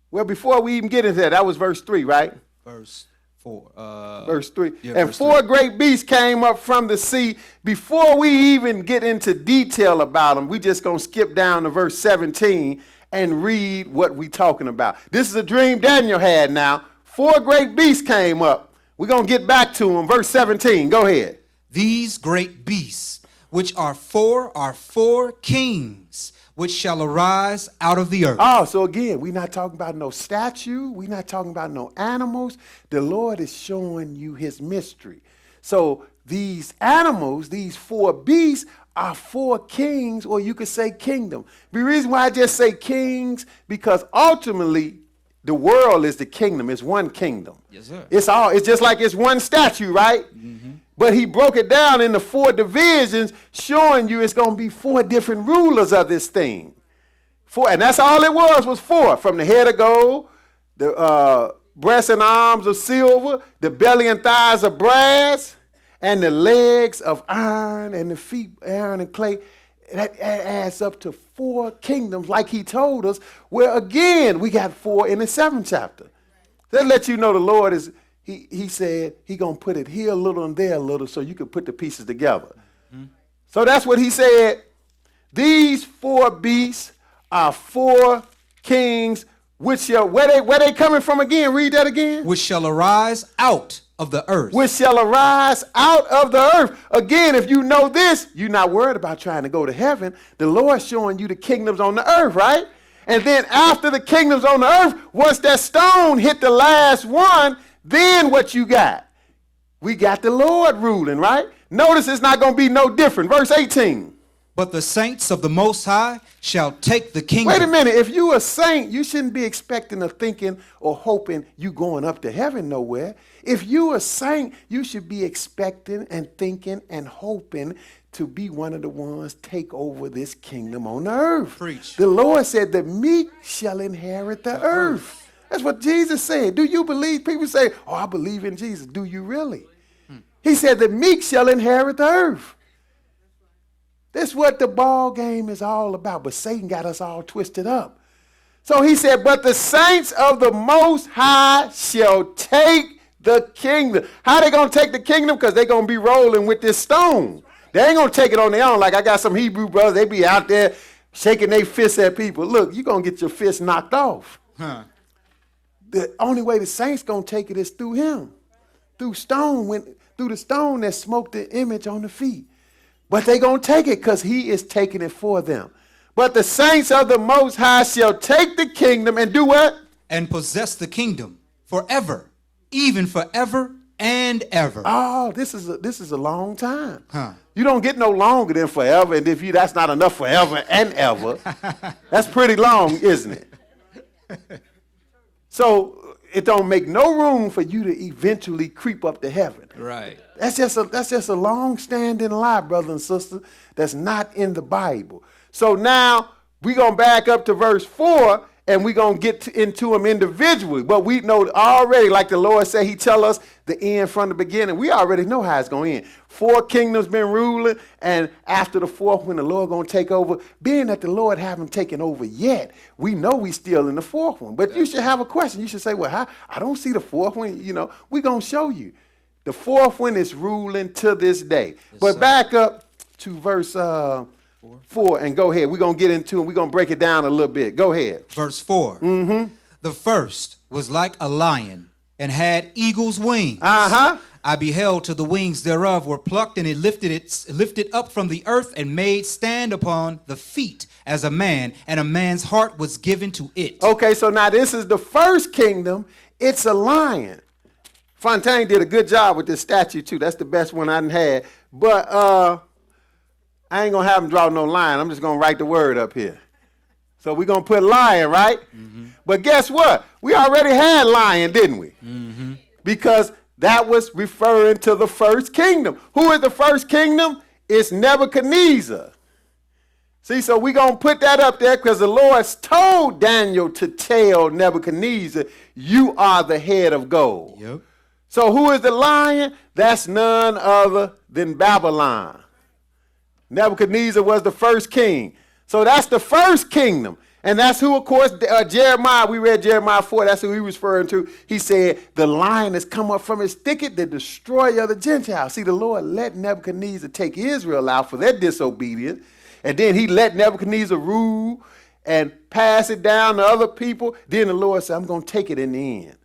well, before we even get into that was verse 3, right? Verse 4. Verse 3. Yeah, and verse 4 3. great beasts came up from the sea. Before we even get into detail about them, we just going to skip down to verse 17 and read what we talking about. This is a dream Daniel had now. 4 great beasts came up. We're going to get back to them. Verse 17. Go ahead. These great beasts, which are 4 kings, which shall arise out of the earth. Oh, so again, we're not talking about no statue. We're not talking about no animals. The Lord is showing you his mystery. So these animals, these 4 beasts, are 4 kings, or you could say kingdom. The reason why I just say kings, because ultimately the world is the kingdom. It's one kingdom. Yes, sir. It's just like it's one statue, right? But he broke it down into 4 divisions, showing you it's going to be 4 different rulers of this thing. 4, and that's all it was 4. From the head of gold, the breasts and arms of silver, the belly and thighs of brass, and the legs of iron, and the feet iron and clay. That adds up to 4 kingdoms, like he told us, where again we got 4 in the 7th chapter. That let you know the Lord is, he said he going to put it here a little and there a little so you can put the pieces together. So that's what he said. These 4 beasts are 4 kings, which shall, where they coming from again? Read that again. Which shall arise out of the earth. Which shall arise out of the earth. Again, if you know this, you're not worried about trying to go to heaven. The Lord's showing you the kingdoms on the earth, right? And then after the kingdoms on the earth, once that stone hit the last one, then what you got? We got the Lord ruling, right? Notice it's not going to be no different. Verse 18. But the saints of the Most High shall take the kingdom. Wait a minute. If you a saint, you shouldn't be expecting or thinking or hoping you going up to heaven nowhere. If you a saint, you should be expecting and thinking and hoping to be one of the ones take over this kingdom on the earth. Preach. The Lord said the meek shall inherit the earth. That's what Jesus said. Do you believe? People say, oh, I believe in Jesus. Do you really? He said the meek shall inherit the earth. This is what the ball game is all about. But Satan got us all twisted up. So he said, but the saints of the Most High shall take the kingdom. How they going to take the kingdom? Because they're going to be rolling with this stone. They ain't going to take it on their own. Like I got some Hebrew brothers, they be out there shaking their fists at people. Look, you're going to get your fist knocked off. Huh. The only way the saints going to take it is through him. Through the stone that smoked the image on the feet. But they going to take it because he is taking it for them. But the saints of the Most High shall take the kingdom and do what? And possess the kingdom forever, even forever and ever. Oh, this is a long time. Huh. You don't get no longer than forever, and if that's not enough forever and ever, that's pretty long, isn't it? So it don't make no room for you to eventually creep up to heaven. Right. That's just a long-standing lie, brother and sister, that's not in the Bible. So now we're going to back up to verse 4, and we're going to get into them individually. But we know already, like the Lord said, he tell us the end from the beginning. We already know how it's going to end. 4 kingdoms been ruling, and after the 4th, when the Lord going to take over, being that the Lord haven't taken over yet, we know we still in the 4th one. But you should have a question. You should say, well, I don't see the 4th one. You know, we're going to show you. The 4th one is ruling to this day. Yes, but sir. Back up to verse 4 and go ahead. We're going to get into it. We're going to break it down a little bit. Go ahead. Verse 4. Mm-hmm. The first was like a lion and had eagle's wings. Uh-huh. I beheld till the wings thereof were plucked, and it lifted up from the earth and made stand upon the feet as a man, and a man's heart was given to it. Okay, so now this is the first kingdom. It's a lion. Fontaine did a good job with this statue too. That's the best one I done had. But I ain't gonna have him draw no line. I'm just gonna write the word up here. So we're gonna put lion, right? Mm-hmm. But guess what? We already had lion, didn't we? Mm-hmm. Because that was referring to the first kingdom. Who is the first kingdom? It's Nebuchadnezzar. See, so we're going to put that up there because the Lord told Daniel to tell Nebuchadnezzar, you are the head of gold. Yep. So who is the lion? That's none other than Babylon. Nebuchadnezzar was the first king. So that's the first kingdom. And that's who, of course, Jeremiah, we read Jeremiah 4, that's who he was referring to. He said, the lion has come up from his thicket, the destroyer of the Gentiles. See, the Lord let Nebuchadnezzar take Israel out for their disobedience. And then he let Nebuchadnezzar rule and pass it down to other people. Then the Lord said, I'm going to take it in the end.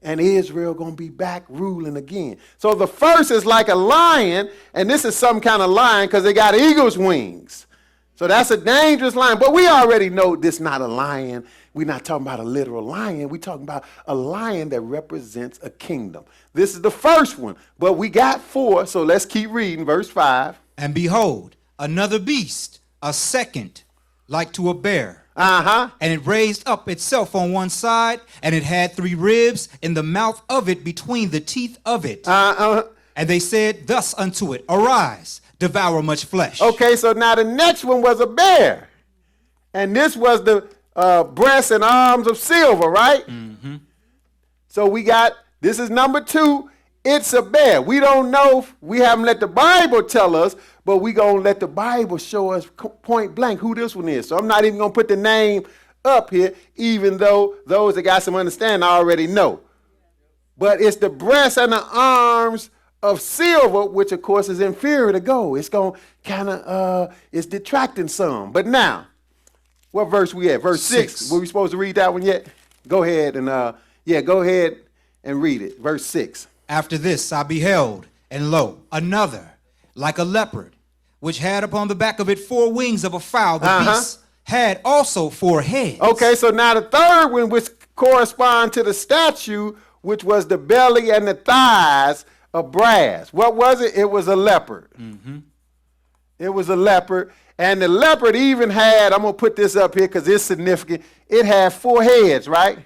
And Israel going to be back ruling again. So the first is like a lion, and this is some kind of lion because they got eagle's wings. So that's a dangerous lion. But we already know this is not a lion. We're not talking about a literal lion. We're talking about a lion that represents a kingdom. This is the first one. But we got 4, so let's keep reading. Verse 5. And behold, another beast, a second, like to a bear. Uh-huh. And it raised up itself on one side, and it had 3 ribs in the mouth of it between the teeth of it. And they said thus unto it, arise, devour much flesh. Okay, so now the next one was a bear. And this was the breasts and arms of silver, right? Mm-hmm. So we got, this is number 2. It's a bear. We don't know, we haven't let the Bible tell us, but we going to let the Bible show us point blank who this one is. So I'm not even going to put the name up here, even though those that got some understanding already know. But it's the breasts and the arms of silver, which of course is inferior to gold. It's going to kind of, it's detracting some. But now, what verse we at? Verse 6. Were we supposed to read that one yet? Go ahead and, go ahead and read it. Verse 6. After this I beheld, and lo, another, like a leopard, which had upon the back of it 4 wings of a fowl. The beast had also 4 heads. Okay, so now the third one, which correspond to the statue, which was the belly and the thighs of brass. What was it? It was a leopard. Mm-hmm. It was a leopard. And the leopard even had, I'm going to put this up here because it's significant, it had 4 heads, right?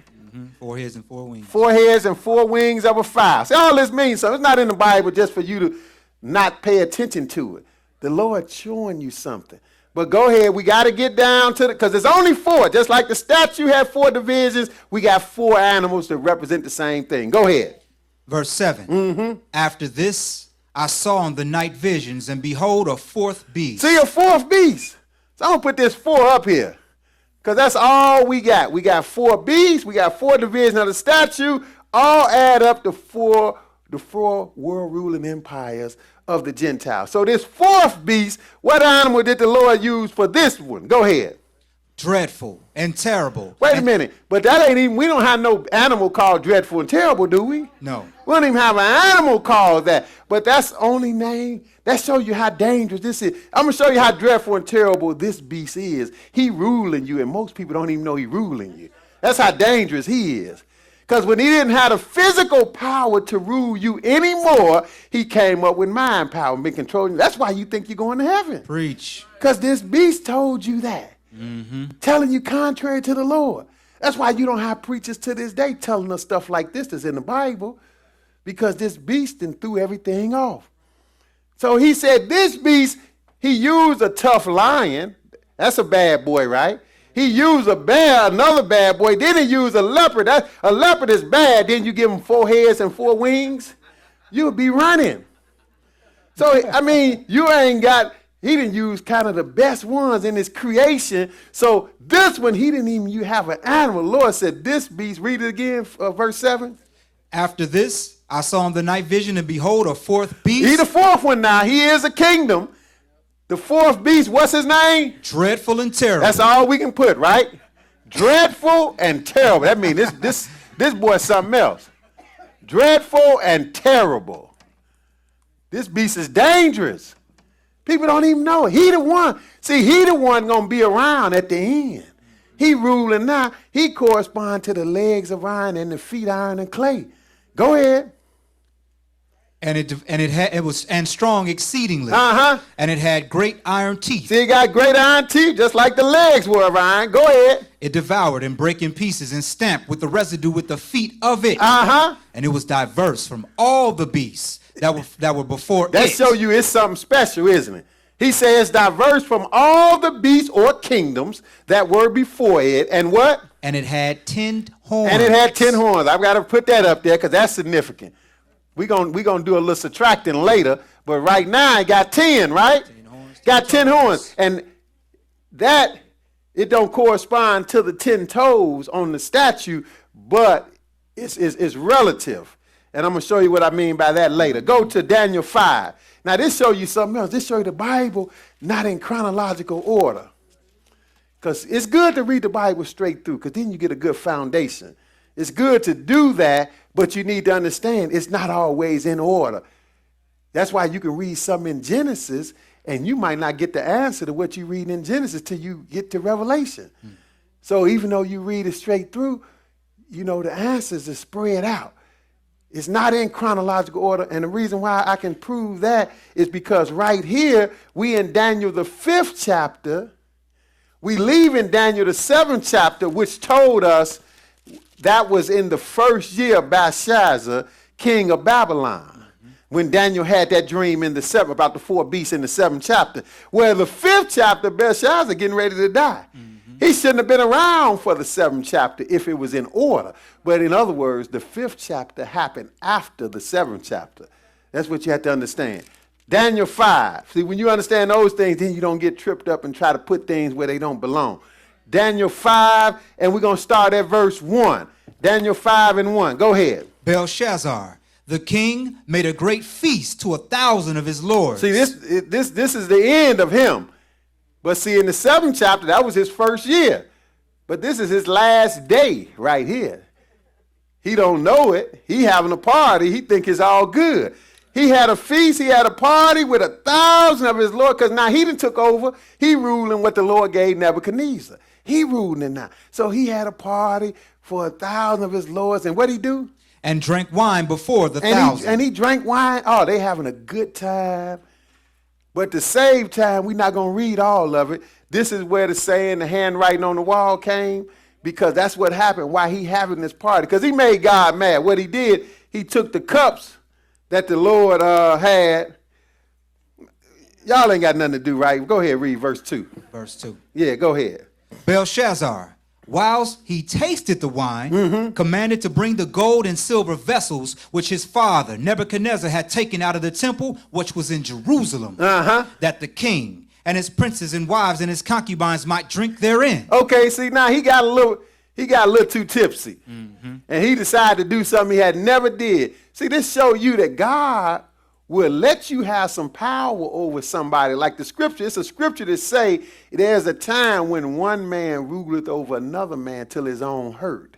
4 heads and 4 wings. 4 heads and 4 wings of a fowl. See, all this means something. It's not in the Bible just for you to not pay attention to it. The Lord showing you something. But go ahead. We got to get down to because there's only 4. Just like the statue had 4 divisions, we got 4 animals that represent the same thing. Go ahead. Verse 7. Mm-hmm. After this I saw in the night visions, and behold, a fourth beast. See, a fourth beast. So I'm going to put this 4 up here. Because that's all we got. We got 4 beasts. We got 4 divisions of the statue. All add up to the four world ruling empires of the Gentiles. So this fourth beast, what animal did the Lord use for this one? Go ahead. Dreadful and terrible. Wait a minute. But that ain't even, we don't have no animal called dreadful and terrible, do we? No. We don't even have an animal called that. But that's the only name. That shows you how dangerous this is. I'm going to show you how dreadful and terrible this beast is. He ruling you, and most people don't even know he ruling you. That's how dangerous he is. Because when he didn't have the physical power to rule you anymore, he came up with mind power and been controlling you. That's why you think you're going to heaven. Preach. Because this beast told you that. Telling you contrary to the Lord. That's why you don't have preachers to this day telling us stuff like this that's in the Bible. Because this beast then threw everything off. So he said this beast, he used a tough lion. That's a bad boy, right? He used a bear, another bad boy. Then he used a leopard. A leopard is bad. Then you give him 4 heads and 4 wings. You'll be running. So, I mean, you ain't got, he didn't use kind of the best ones in his creation. So this one, he didn't even have an animal. The Lord said this beast, read it again, verse 7. After this, I saw in the night vision, and behold, a fourth beast. He the fourth one now. He is a kingdom. The fourth beast, what's his name? Dreadful and terrible. That's all we can put, right? Dreadful and terrible. That means this boy's something else. Dreadful and terrible. This beast is dangerous. People don't even know it. He the one. See, he the one going to be around at the end. He ruling now. He corresponds to the legs of iron and the feet iron and clay. Go ahead. And it was strong exceedingly. And it had great iron teeth. See, it got great iron teeth, just like the legs were of iron. Go ahead. It devoured and brake in pieces and stamped with the residue with the feet of it. And it was diverse from all the beasts that were before it. That show you it's something special, isn't it? He says diverse from all the beasts or kingdoms that were before it. And what? And it had 10 horns. And it had 10 horns. I've got to put that up there because that's significant. We're gonna do a little subtracting later, but right now it got 10, right? 10 horns, got 10 horns. And that, it don't correspond to the 10 toes on the statue, but it's relative. And I'm going to show you what I mean by that later. Go to Daniel 5. Now this show you something else. This show you the Bible not in chronological order. Because it's good to read the Bible straight through, because then you get a good foundation. It's good to do that, but you need to understand it's not always in order. That's why you can read something in Genesis, and you might not get the answer to what you read in Genesis till you get to Revelation. So even though you read it straight through, you know the answers are spread out. It's not in chronological order, and the reason why I can prove that is because right here, we in Daniel the 5th chapter, we leave in Daniel the 7th chapter, which told us that was in the first year of Belshazzar, king of Babylon, when Daniel had that dream in the 7th, about the 4 beasts in the 7th chapter. Where the 5th chapter, Belshazzar getting ready to die. He shouldn't have been around for the 7th chapter if it was in order. But in other words, the 5th chapter happened after the 7th chapter. That's what you have to understand. Daniel 5. See, when you understand those things, then you don't get tripped up and try to put things where they don't belong. Daniel 5, and we're going to start at verse 1. Daniel 5 and 1. Go ahead. Belshazzar, the king, made a great feast to 1,000 of his lords. See, this is the end of him. But see, in the 7th chapter, that was his first year. But this is his last day right here. He don't know it. He having a party. He think it's all good. He had a feast. He had a party with 1,000 of his lords, because now he done took over. He ruling what the Lord gave Nebuchadnezzar. He ruling now. So he had a party for 1,000 of his lords. And what'd he do? And drank wine before the 1,000. And he drank wine. Oh, they having a good time. But to save time, we're not going to read all of it. This is where the saying, the handwriting on the wall came, because that's what happened, why he having this party. Because he made God mad. What he did, he took the cups that the Lord had. Y'all ain't got nothing to do, right? Go ahead, read verse 2. Verse 2. Yeah, go ahead. Belshazzar, whilst he tasted the wine, commanded to bring the gold and silver vessels which his father Nebuchadnezzar had taken out of the temple which was in Jerusalem, that the king and his princes and wives and his concubines might drink therein. Okay, see, now he got a little too tipsy. And he decided to do something he had never did. See, this shows you that God will let you have some power over somebody. Like the scripture, it's a scripture that say there's a time when one man ruleth over another man till his own hurt.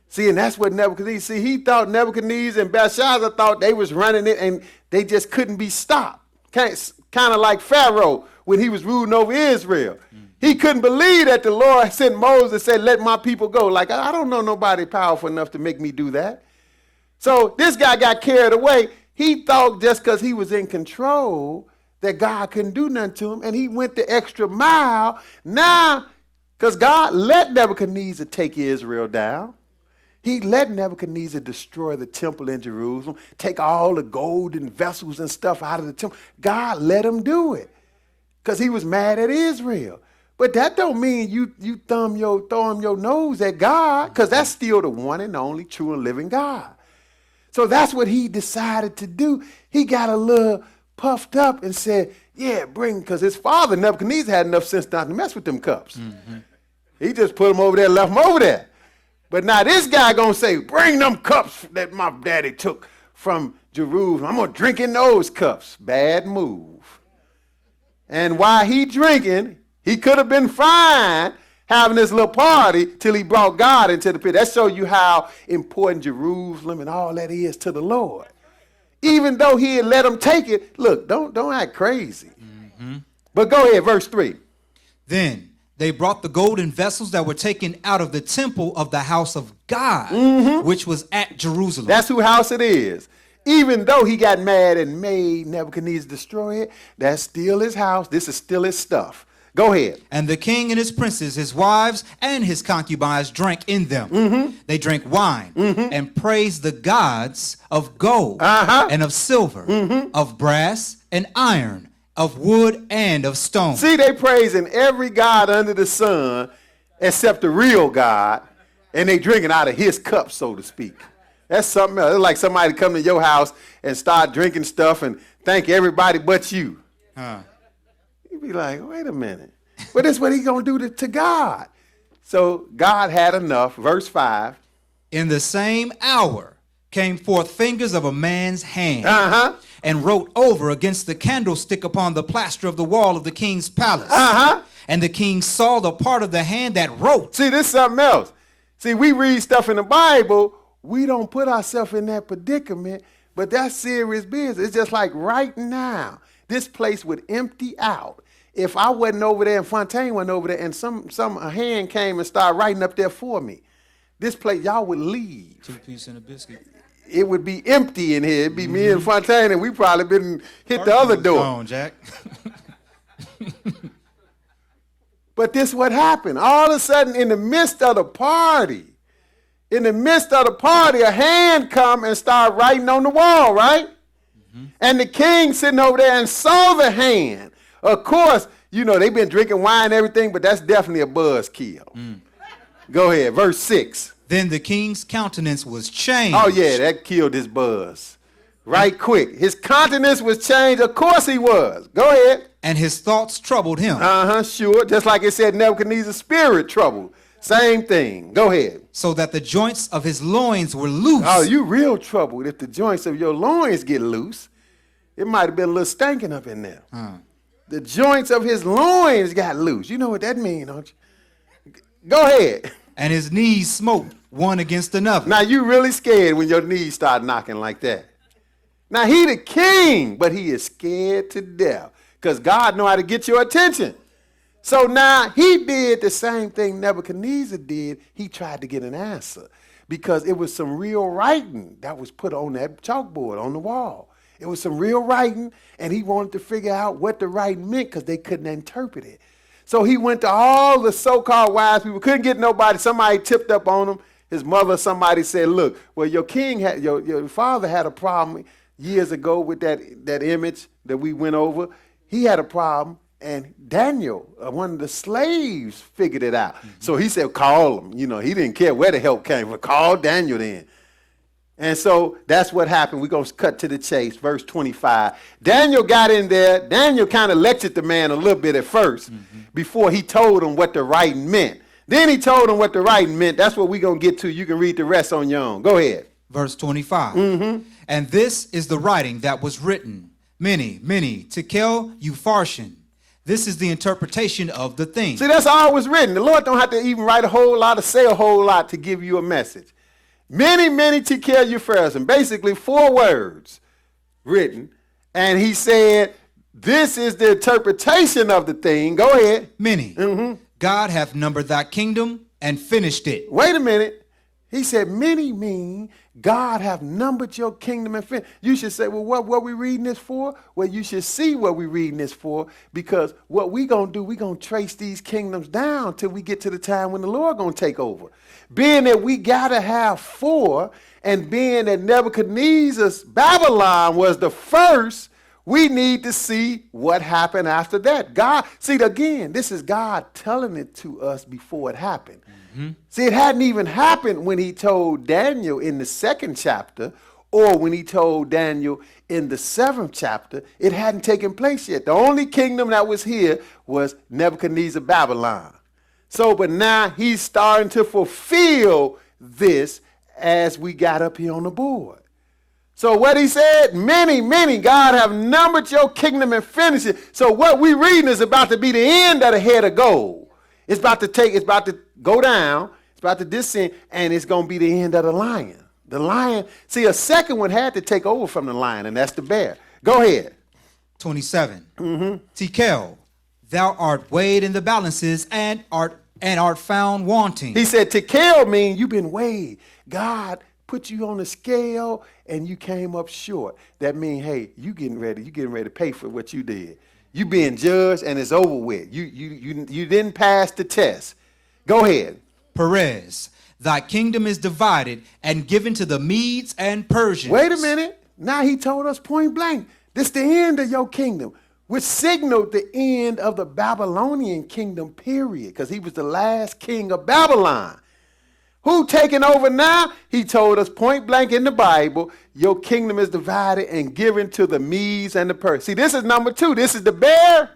See, and that's what Nebuchadnezzar, see, he thought Nebuchadnezzar and Belshazzar thought they was running it and they just couldn't be stopped. Kind of like Pharaoh when he was ruling over Israel. He couldn't believe that the Lord sent Moses and said, let my people go. Like, I don't know nobody powerful enough to make me do that. So this guy got carried away. He thought just because he was in control that God couldn't do nothing to him, and he went the extra mile. Now, because God let Nebuchadnezzar take Israel down. He let Nebuchadnezzar destroy the temple in Jerusalem, take all the golden vessels and stuff out of the temple. God let him do it because he was mad at Israel. But that don't mean you throw him your nose at God, because that's still the one and only true and living God. So that's what he decided to do. He got a little puffed up and said, yeah, because his father, Nebuchadnezzar, had enough sense not to mess with them cups. He just put them over there, left them over there. But now this guy going to say, bring them cups that my daddy took from Jerusalem. I'm going to drink in those cups. Bad move. And while he drinking, he could have been fine having this little party till he brought God into the pit. That shows you how important Jerusalem and all that is to the Lord. Even though he had let him take it, look, don't act crazy. But go ahead, verse 3. Then they brought the golden vessels that were taken out of the temple of the house of God, which was at Jerusalem. That's whose house it is. Even though he got mad and made Nebuchadnezzar destroy it, that's still his house. This is still his stuff. Go ahead. And the king and his princes, his wives, and his concubines drank in them. They drank wine and praised the gods of gold and of silver, of brass and iron, of wood and of stone. See, they praising every god under the sun except the real God, and they drinking out of his cup, so to speak. That's something else. It's like somebody come to your house and start drinking stuff and thank everybody but you. You'd be like, wait a minute. But that's what he's going to do to God. So God had enough. Verse 5. In the same hour came forth fingers of a man's hand and wrote over against the candlestick upon the plaster of the wall of the king's palace. And the king saw the part of the hand that wrote. See, this is something else. See, we read stuff in the Bible. We don't put ourselves in that predicament, but that's serious business. It's just like right now, this place would empty out. If I wasn't over there and Fontaine wasn't over there and a hand came and started writing up there for me, this place, y'all would leave. 2 pieces and a biscuit. It would be empty in here. It'd be me and Fontaine, and we probably been hit the other door. Gone, Jack. But this what happened. All of a sudden, in the midst of the party, a hand come and start writing on the wall, right? And the king sitting over there and saw the hand. Of course, you know, they've been drinking wine and everything, but that's definitely a buzzkill. Go ahead, verse 6. Then the king's countenance was changed. Oh, yeah, that killed his buzz. Right quick. His countenance was changed. Of course he was. Go ahead. And his thoughts troubled him. Sure. Just like it said Nebuchadnezzar's spirit troubled. Same thing. Go ahead. So that the joints of his loins were loose. Oh, you real troubled. If the joints of your loins get loose, it might have been a little stanking up in there. The joints of his loins got loose. You know what that means, don't you? Go ahead. And his knees smote one against another. Now, you really scared when your knees start knocking like that. Now, he the king, but he is scared to death because God know how to get your attention. So now he did the same thing Nebuchadnezzar did. He tried to get an answer because it was some real writing that was put on that chalkboard on the wall. It was some real writing, and he wanted to figure out what the writing meant because they couldn't interpret it. So he went to all the so-called wise people, couldn't get nobody. Somebody tipped up on him. His mother, somebody said, look, well, your king had, your father had a problem years ago with that image that we went over. He had a problem. And Daniel, one of the slaves, figured it out. So he said, call him. You know, he didn't care where the help came from. Call Daniel then. And so that's what happened. We're going to cut to the chase. Verse 25. Daniel got in there. Daniel kind of lectured the man a little bit at first before he told him what the writing meant. Then he told him what the writing meant. That's what we're going to get to. You can read the rest on your own. Go ahead. Verse 25. And this is the writing that was written. Many, many, tekel upharshin. This is the interpretation of the thing. See, that's all it was written. The Lord don't have to even write a whole lot or say a whole lot to give you a message. Many, many tekel upharshin. Basically 4 words written. And he said, this is the interpretation of the thing. Go ahead. Many. God hath numbered thy kingdom and finished it. Wait a minute. He said, many mean God have numbered your kingdom and finished. You should say, well, what we reading this for? Well, you should see what we reading this for, because what we going to do, we going to trace these kingdoms down till we get to the time when the Lord going to take over. Being that we got to have 4, and being that Nebuchadnezzar's Babylon was the first, we need to see what happened after that. God, see, again, this is God telling it to us before it happened. See, it hadn't even happened when he told Daniel in the 2nd chapter, or when he told Daniel in the 7th chapter. It hadn't taken place yet. The only kingdom that was here was Nebuchadnezzar, Babylon. So, but now he's starting to fulfill this as we got up here on the board. So what he said, many, many, God have numbered your kingdom and finished it. So what we reading is about to be the end of the head of gold. It's about to go down, it's about to descend, and it's going to be the end of the lion. The lion, see, a second one had to take over from the lion, and that's the bear. Go ahead. 27. Tekel, thou art weighed in the balances and art found wanting. He said, tekel means you've been weighed. God put you on a scale, and you came up short. That means, hey, you getting ready to pay for what you did. You being judged, and it's over with. You didn't pass the test. Go ahead. Perez, thy kingdom is divided and given to the Medes and Persians. Wait a minute. Now he told us point blank, this is the end of your kingdom, which signaled the end of the Babylonian kingdom, period, because he was the last king of Babylon. Who taking over now? He told us point blank in the Bible, your kingdom is divided and given to the Medes and the Persians. See, this is number 2. This is the bear,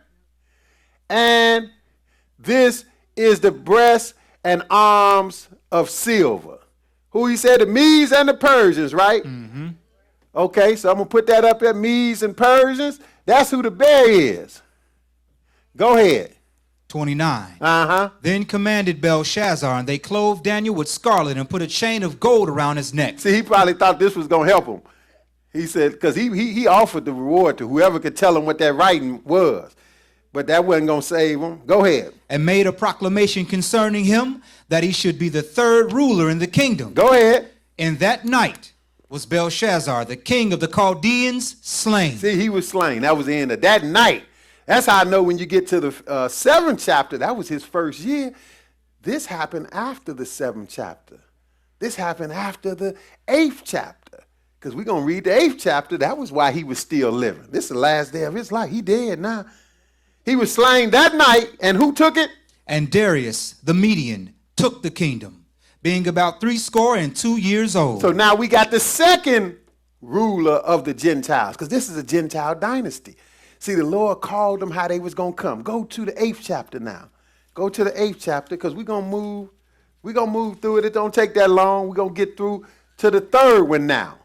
and this is the breast and arms of silver. Who he said? The Medes and the Persians, right? Okay, so I'm going to put that up there, Medes and Persians. That's who the bear is. Go ahead. 29. Uh-huh. Then commanded Belshazzar, and they clothed Daniel with scarlet and put a chain of gold around his neck. See, he probably thought this was going to help him. He said, because he offered the reward to whoever could tell him what that writing was. But that wasn't going to save him. Go ahead. And made a proclamation concerning him that he should be the 3rd ruler in the kingdom. Go ahead. In that night was Belshazzar, the king of the Chaldeans, slain. See, he was slain. That was the end of that night. That's how I know when you get to the 7th chapter, that was his first year. This happened after the 7th chapter. This happened after the 8th chapter. Because we're going to read the 8th chapter. That was why he was still living. This is the last day of his life. He dead now. He was slain that night. And who took it? And Darius, the Median, took the kingdom, being about 62 years old. So now we got the 2nd ruler of the Gentiles, because this is a Gentile dynasty. See, the Lord called them how they was going to come. Go to the 8th chapter now. Go to the 8th chapter, because we're going to move through it. It don't take that long. We're going to get through to the 3rd one now.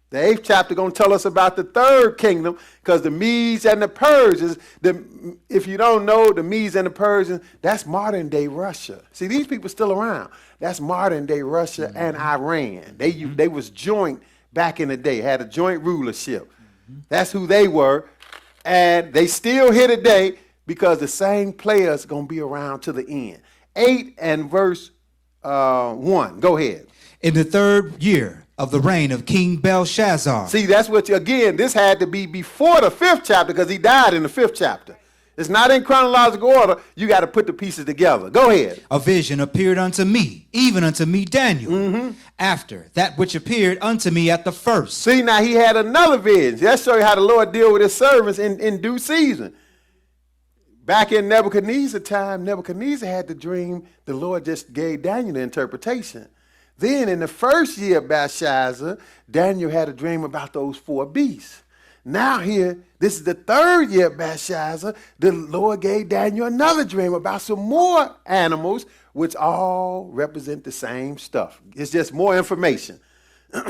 The 8th chapter going to tell us about the 3rd kingdom, because the Medes and the Persians, if you don't know, the Medes and the Persians, that's modern day Russia. See, these people still around. That's modern day Russia and Iran. They was joint back in the day, had a joint rulership. That's who they were. And they still here today, because the same players going to be around to the end. 8 and verse 1. Go ahead. In the 3rd year of the reign of King Belshazzar. See, that's what, again, this had to be before the 5th chapter, because he died in the 5th chapter. It's not in chronological order. You got to put the pieces together. Go ahead. A vision appeared unto me, even unto me Daniel, after that which appeared unto me at the first. See, now he had another vision. Let's show you how the Lord deal with his servants in due season. Back in Nebuchadnezzar's time, Nebuchadnezzar had the dream. The Lord just gave Daniel the interpretation. Then in the first year of Belshazzar, Daniel had a dream about those 4 beasts. Now here, this is the 3rd year of Belshazzar, the Lord gave Daniel another dream about some more animals, which all represent the same stuff. It's just more information.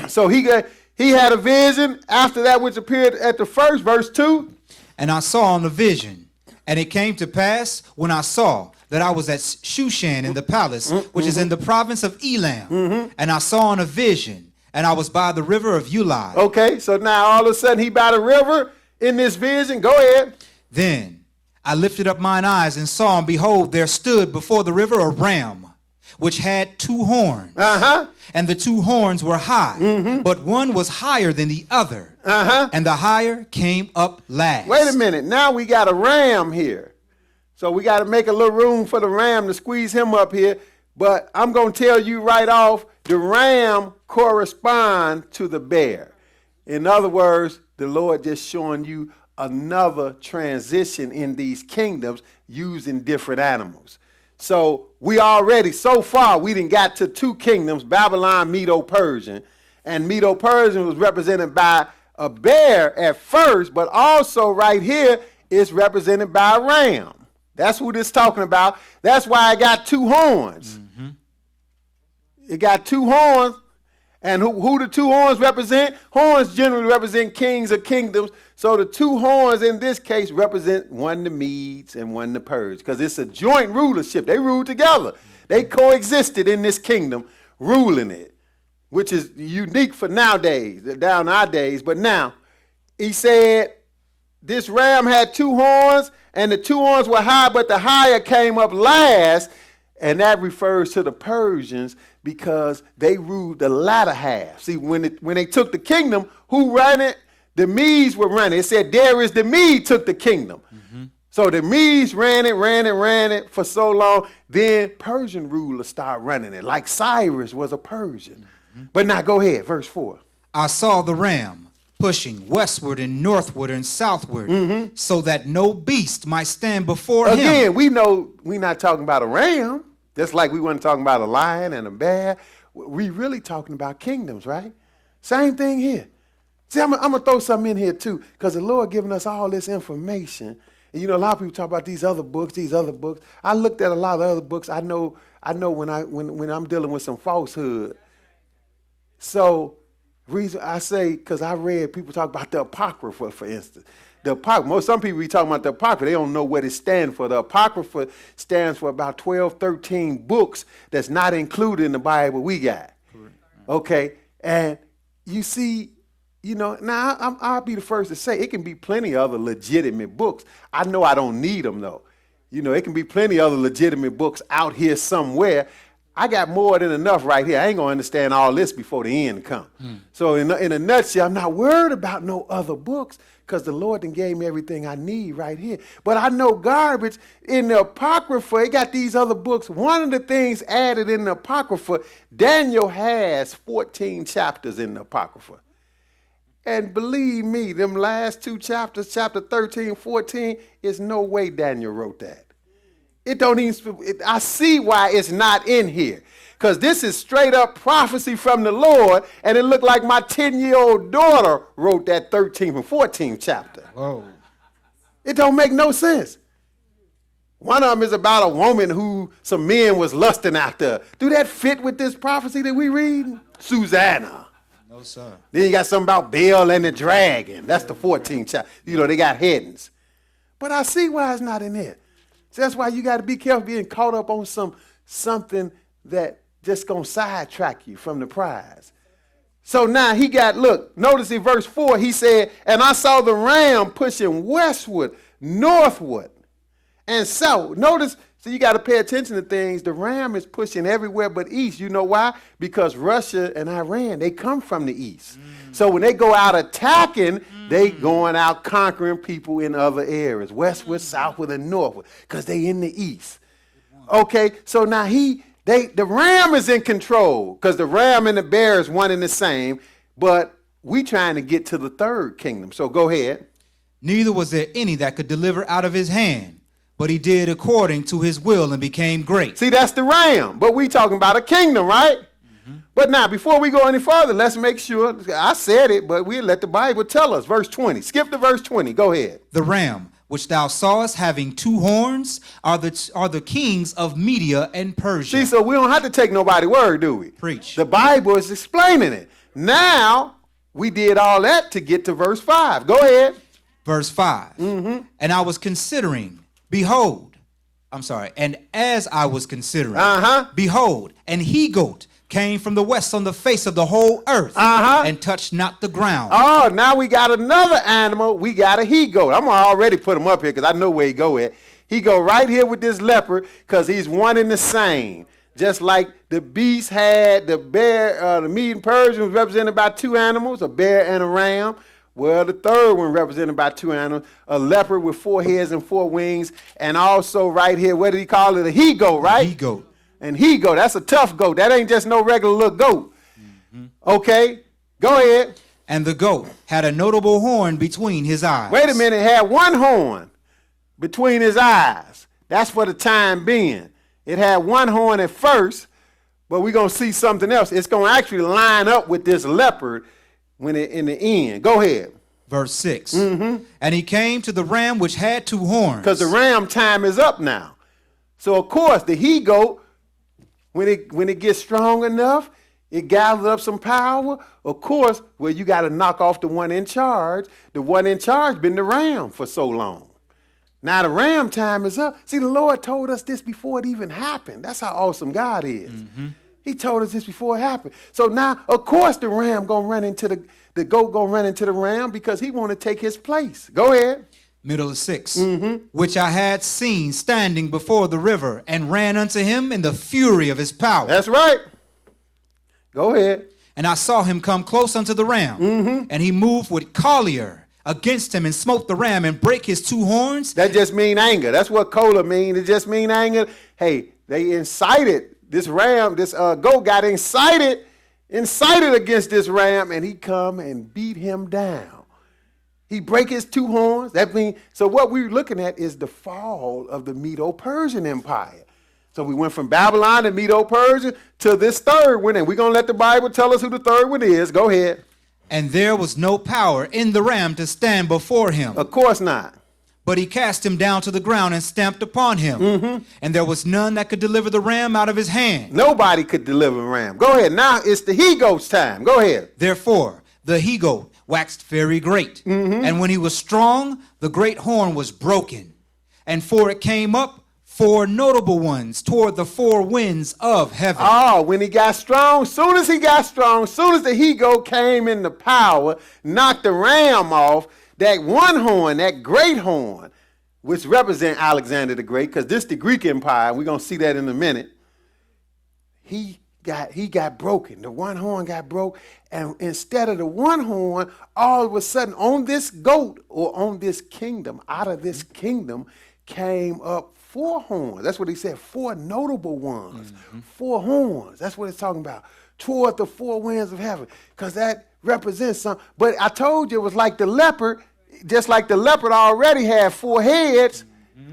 So he had a vision after that which appeared at the first, verse 2. And I saw in the vision, and it came to pass when I saw that I was at Shushan in the palace, which is in the province of Elam. And I saw in a vision, and I was by the river of Ulai. Okay, so now all of a sudden he by the river in this vision. Go ahead. Then I lifted up mine eyes and saw, and behold, there stood before the river a ram, which had 2 horns. And the 2 horns were high, but one was higher than the other. And the higher came up last. Wait a minute. Now we got a ram here. So we got to make a little room for the ram to squeeze him up here. But I'm going to tell you right off, the ram corresponds to the bear. In other words, the Lord just showing you another transition in these kingdoms using different animals. So we already, so far, we done got to 2 kingdoms, Babylon, Medo-Persian. And Medo-Persian was represented by a bear at first, but also right here is represented by a ram. That's who this is talking about. That's why I got 2 horns. It got 2 horns. And who the 2 horns represent? Horns generally represent kings or kingdoms. So the 2 horns in this case represent one the Medes and one the Persians, because it's a joint rulership. They ruled together. They coexisted in this kingdom, ruling it, which is unique for nowadays, down our days. But now, he said this ram had 2 horns, and the 2 horns were high, but the higher came up last. And that refers to the Persians because they ruled the latter half. See, when they took the kingdom, who ran it? The Medes were running. It said Darius the Mede took the kingdom. So the Medes ran it for so long. Then Persian rulers started running it, like Cyrus was a Persian. But now go ahead, verse 4. I saw the ram pushing westward and northward and southward, so that no beast might stand before him. Again, we know we're not talking about a ram, just like we weren't talking about a lion and a bear. We really talking about kingdoms, right? Same thing here. See, I'm going to throw something in here too, because the Lord giving us all this information. And you know, a lot of people talk about these other books. I looked at a lot of other books. I know when I'm dealing with some falsehood. So reason I say, because I read people talk about the Apocrypha, for instance. The Apocrypha, some people be talking about the Apocrypha. They don't know what it stands for. The Apocrypha stands for about 12, 13 books that's not included in the Bible we got. Okay, and you see, you know, now I'll be the first to say it can be plenty of other legitimate books. I know I don't need them, though. You know, it can be plenty of other legitimate books out here somewhere. I got more than enough right here. I ain't going to understand all this before the end comes. So in a nutshell, I'm not worried about no other books because the Lord done gave me everything I need right here. But I know garbage in the Apocrypha. It got these other books. One of the things added in the Apocrypha, Daniel has 14 chapters in the Apocrypha. And believe me, them last 2 chapters, chapter 13, 14, is no way Daniel wrote that. It don't even, I see why it's not in here. Because this is straight up prophecy from the Lord, and it looked like my 10-year-old daughter wrote that 13th and 14th chapter. Whoa. It don't make no sense. One of them is about a woman who some men was lusting after. Do that fit with this prophecy that we read? Susanna. No, sir. Then you got something about Baal and the dragon. That's the 14th chapter. You know, they got headings. But I see why it's not in there. So that's why you got to be careful being caught up on something that just going to sidetrack you from the prize. So now he got, look, notice in verse 4, he said, and I saw the ram pushing westward, northward, and south. Notice, so you got to pay attention to things. The ram is pushing everywhere but east. You know why? Because Russia and Iran, they come from the east. So when they go out attacking, they going out conquering people in other areas, westward, southward, and northward, because they in the east. Okay, so now the ram is in control, because the ram and the bear is one and the same, but we trying to get to the 3rd kingdom. So go ahead. Neither was there any that could deliver out of his hand, But he did according to his will and became great. See, that's the ram, but we talking about a kingdom, right? But now, before we go any further, let's make sure, I said it, but we'll let the Bible tell us. Verse 20, skip to verse 20, go ahead. The ram, which thou sawest having 2 horns, are the kings of Media and Persia. See, so we don't have to take nobody's word, do we? Preach. The Bible is explaining it. Now, we did all that to get to verse 5. Go ahead. Verse 5. And I was considering, and as I was considering, behold, an he-goat came from the west on the face of the whole earth, and touched not the ground. Oh, now we got another animal. We got a he-goat. I'm going to already put him up here because I know where he go at. He go right here with this leopard because he's one and the same. Just like the beast had the bear, the Mede and Persian was represented by 2 animals, a bear and a ram. Well, the third one represented by 2 animals, a leopard with 4 heads and 4 wings. And also right here, what did he call it? A he-goat, right? He-goat. And he-goat, that's a tough goat. That ain't just no regular little goat. Okay, go ahead. And the goat had a notable horn between his eyes. Wait a minute, it had 1 horn between his eyes. That's for the time being. It had 1 horn at first, but we're going to see something else. It's going to actually line up with this leopard when it in the end. Go ahead. Verse 6. And he came to the ram which had 2 horns. Because the ram time is up now. So, of course, the he-goat, when it gets strong enough, it gathers up some power. Of course, well, you got to knock off the one in charge. The one in charge been the ram for so long. Now the ram time is up. See, the Lord told us this before it even happened. That's how awesome God is. He told us this before it happened. So now, of course, the ram gonna run into the goat gonna run into the ram because he want to take his place. Go ahead. Middle of 6. Which I had seen standing before the river, and ran unto him in the fury of his power. That's right. Go ahead. And I saw him come close unto the ram, and he moved with collier against him, and smote the ram, and brake his 2 horns. That just mean anger. That's what cola mean. It just mean anger. Hey, they incited this ram. This goat got incited against this ram, and he come and beat him down. He break his 2 horns. That means, so what we're looking at is the fall of the Medo-Persian Empire. So we went from Babylon and Medo-Persian to this third one, and we're going to let the Bible tell us who the third one is. Go ahead. And there was no power in the ram to stand before him. Of course not. But he cast him down to the ground and stamped upon him. And there was none that could deliver the ram out of his hand. Nobody could deliver a ram. Go ahead. Now it's the he-goat's time. Go ahead. Therefore, the he-goat waxed very great. And when he was strong, the great horn was broken. And for it came up 4 notable ones toward the 4 winds of heaven. Oh, when he got strong, soon as the he-goat came into power, knocked the ram off, that 1 horn, that great horn, which represent Alexander the Great, because this is the Greek Empire, we're going to see that in a minute, he got broken. The 1 horn got broke, and instead of the 1 horn, all of a sudden on this goat or on this kingdom, out of this kingdom came up 4 horns. That's what he said, 4 notable ones. 4 horns. That's what it's talking about. Toward the 4 winds of heaven. Because that represents something. But I told you it was like the leopard. Just like the leopard already had 4 heads,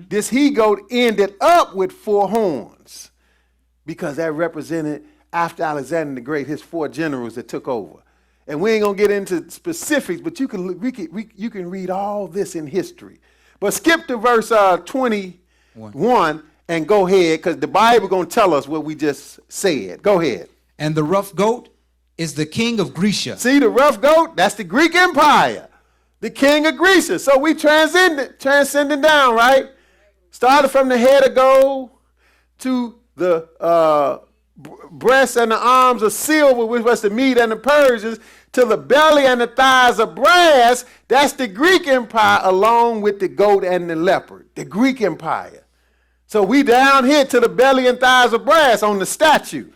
this he-goat ended up with 4 horns. Because that represented, after Alexander the Great, his 4 generals that took over. And we ain't going to get into specifics, but you can read all this in history. But skip to verse 21 and go ahead, because the Bible going to tell us what we just said. Go ahead. And the rough goat is the king of Grecia. See, the rough goat, that's the Greek Empire. The king of Grecia. So we transcending down, right? Started from the head of gold to the breasts and the arms of silver, which was the Mede and the Persians, to the belly and the thighs of brass. That's the Greek Empire, along with the goat and the leopard. The Greek Empire. So we down here to the belly and thighs of brass on the statue.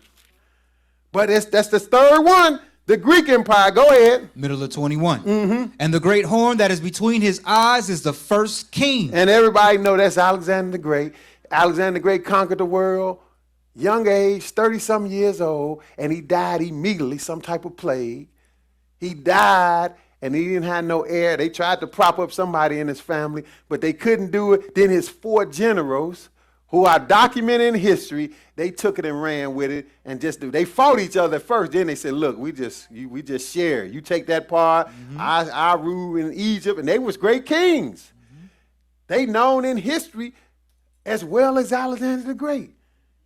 But that's the third one, the Greek Empire. Go ahead. Middle of 21. And the great horn that is between his eyes is the first king. And everybody know that's Alexander the Great. Alexander the Great conquered the world, young age, 30-some years old, and he died immediately, some type of plague. He died, and he didn't have no heir. They tried to prop up somebody in his family, but they couldn't do it. Then his 4 generals, who are documented in history, they took it and ran with it and they fought each other at first. Then they said, look, we just share. You take that part, I rule in Egypt, and they was great kings. They known in history as well as Alexander the Great.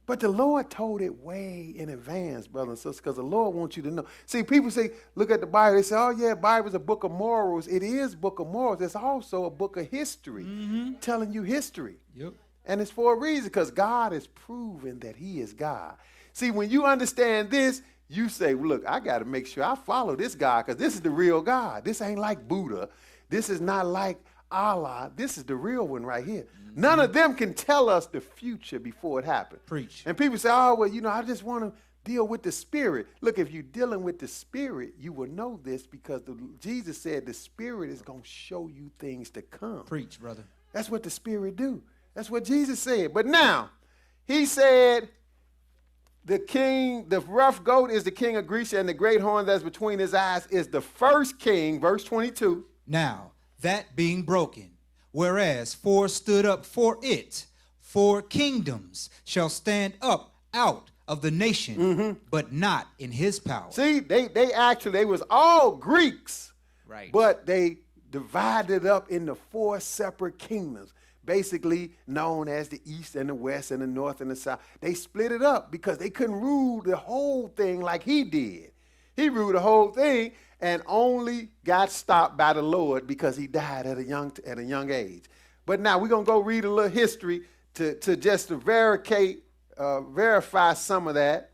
But the Lord told it way in advance, brothers and sisters, because the Lord wants you to know. See, people say, look at the Bible. They say, oh, yeah, Bible's a book of morals. It is a book of morals. It's also a book of history, telling you history. Yep. And it's for a reason, because God has proven that he is God. See, when you understand this, you say, well, look, I got to make sure I follow this God, because this is the real God. This ain't like Buddha. This is not like Allah. This is the real one right here. None of them can tell us the future before it happens. Preach. And people say, oh, well, I just want to deal with the spirit. Look, if you're dealing with the spirit, you will know this, because Jesus said the spirit is going to show you things to come. Preach, brother. That's what the spirit do. That's what Jesus said. But now, he said the rough goat is the king of Greece, and the great horn that's between his eyes is the first king, verse 22. Now, that being broken, whereas 4 stood up for it, 4 kingdoms shall stand up out of the nation, but not in his power. See, they was all Greeks, Right. but they divided up into 4 separate kingdoms, basically known as the East and the West and the North and the South. They split it up because they couldn't rule the whole thing like he did. He ruled the whole thing and only got stopped by the Lord because he died at a young age. But now we're going to go read a little history to verify some of that,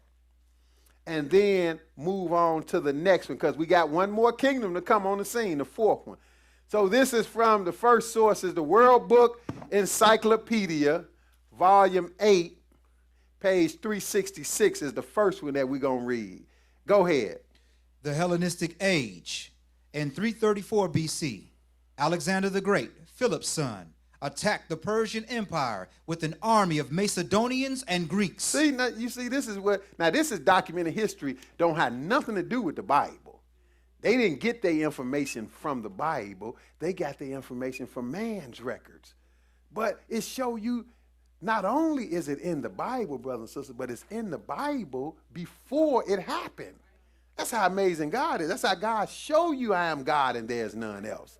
and then move on to the next one, because we got one more kingdom to come on the scene, the 4th one. So this is from the first source, is the World Book Encyclopedia, volume 8, page 366 is the first one that we're going to read. Go ahead. The Hellenistic age. In 334 BC, Alexander the Great, Philip's son, attacked the Persian Empire with an army of Macedonians and Greeks. See, now, this is documented history, don't have nothing to do with the Bible. They didn't get their information from the Bible. They got their information from man's records. But it show you, not only is it in the Bible, brothers and sisters, but it's in the Bible before it happened. That's how amazing God is. That's how God showed you I am God and there's none else.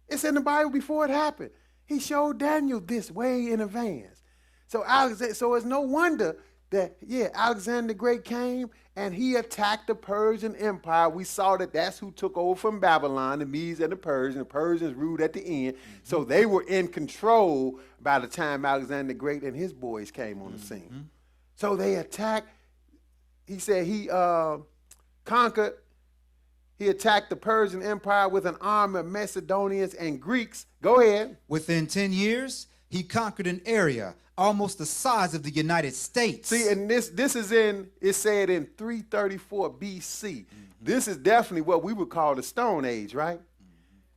It's in the Bible before it happened. He showed Daniel this way in advance. So it's no wonder that, Alexander the Great came and he attacked the Persian Empire. We saw that's who took over from Babylon, the Medes and the Persians. The Persians ruled at the end. So they were in control by the time Alexander the Great and his boys came on the scene. So they attacked. He said he attacked the Persian Empire with an army of Macedonians and Greeks. Go ahead. Within 10 years, he conquered an area almost the size of the United States. See, and it's said in 334 BC. This is definitely what we would call the Stone Age, right?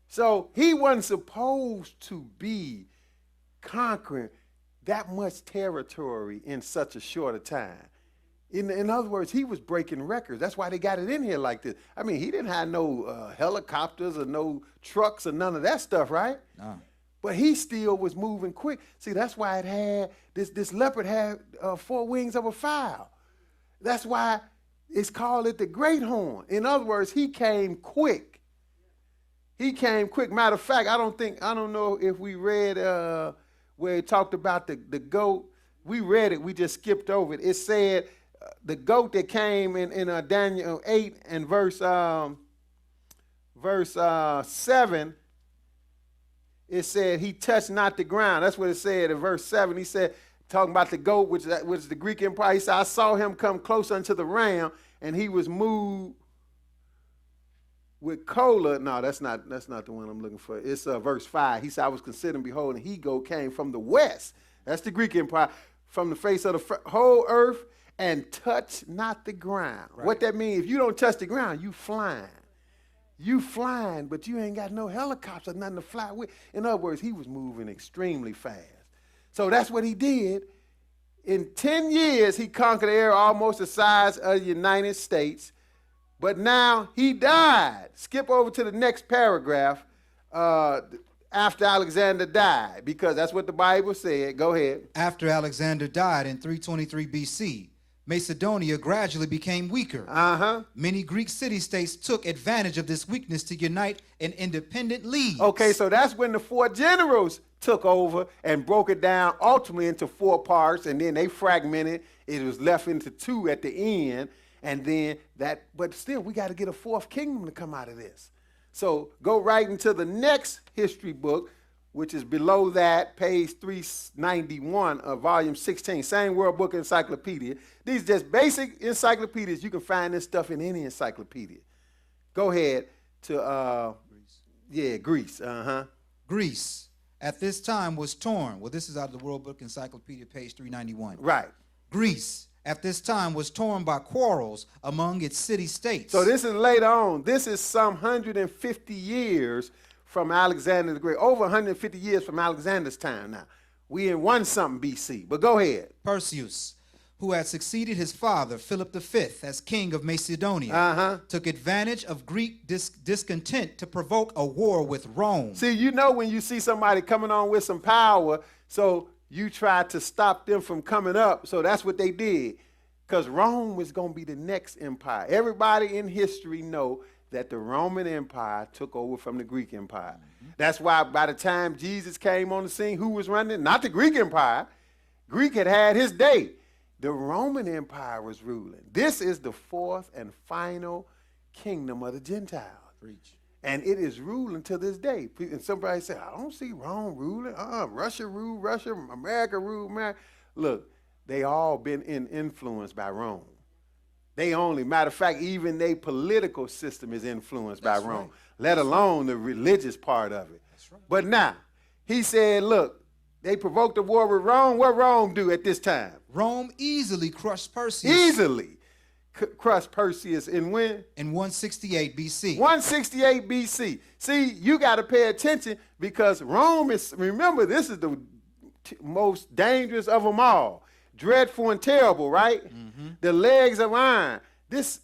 So he wasn't supposed to be conquering that much territory in such a short a time. In other words, he was breaking records. That's why they got it in here like this. I mean, he didn't have no helicopters or no trucks or none of that stuff, right? No. But he still was moving quick. See, that's why it had, this leopard had 4 wings of a fowl. That's why it's called it the great horn. In other words, he came quick. He came quick. Matter of fact, I don't know if we read where it talked about the goat. We read it, we just skipped over it. It said the goat that came in Daniel 8 and verse 7, it said he touched not the ground. That's what it said in verse 7. He said, talking about the goat, which is the Greek empire, he said, I saw him come close unto the ram, and he was moved with choler. No, that's not the one I'm looking for. It's verse 5. He said, I was considering, behold, and he goat came from the west. That's the Greek empire, from the face of the whole earth, and touched not the ground. Right. What that means, if you don't touch the ground, you flying. You flying, but you ain't got no helicopter, nothing to fly with. In other words, he was moving extremely fast. So that's what he did. In 10 years, he conquered an area almost the size of the United States. But now he died. Skip over to the next paragraph after Alexander died, because that's what the Bible said. Go ahead. After Alexander died in 323 BC, Macedonia gradually became weaker. Many Greek city-states took advantage of this weakness to unite in independent leagues. Okay, so that's when the four generals took over and broke it down ultimately into four parts, and then they fragmented. It was left into two at the end, and then that, but still, we got to get a fourth kingdom to come out of this. So go right into the next history book, which is below that, page 391 of volume 16, same World Book Encyclopedia. These just basic encyclopedias. You can find this stuff in any encyclopedia. Go ahead to, Greece. Greece at this time was torn. Well, this is out of the World Book Encyclopedia, page 391. Right. Greece at this time was torn by quarrels among its city-states. So this is later on. This is some 150 years from Alexander the Great. Over 150 years from Alexander's time now. We in 1-something BC. But go ahead. Perseus, who had succeeded his father, Philip V, as king of Macedonia, took advantage of Greek discontent to provoke a war with Rome. See, you know when you see somebody coming on with some power, so you try to stop them from coming up. So that's what they did, because Rome was going to be the next empire. Everybody in history know that the Roman Empire took over from the Greek Empire. That's why by the time Jesus came on the scene, who was running? Not the Greek Empire. Greek had had his day. The Roman Empire was ruling. This is the fourth and final kingdom of the Gentiles. Preach. And it is ruling to this day. And somebody say, I don't see Rome ruling. Russia rule Russia, America rule America. Look, they all been influenced by Rome. They only, matter of fact, even their political system is influenced by Rome, let alone the religious part of it. That's right. But now, he said, look, they provoked a war with Rome. What Rome do at this time? Rome easily crushed Perseus. Easily crushed Perseus in when? In 168 BC. 168 BC. See, you got to pay attention, because Rome is, remember, this is the most dangerous of them all. Dreadful and terrible, right? The legs of iron.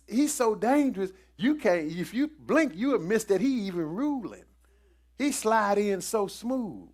He's so dangerous, you can't, if you blink, you would miss that he even ruling. He slide in so smooth.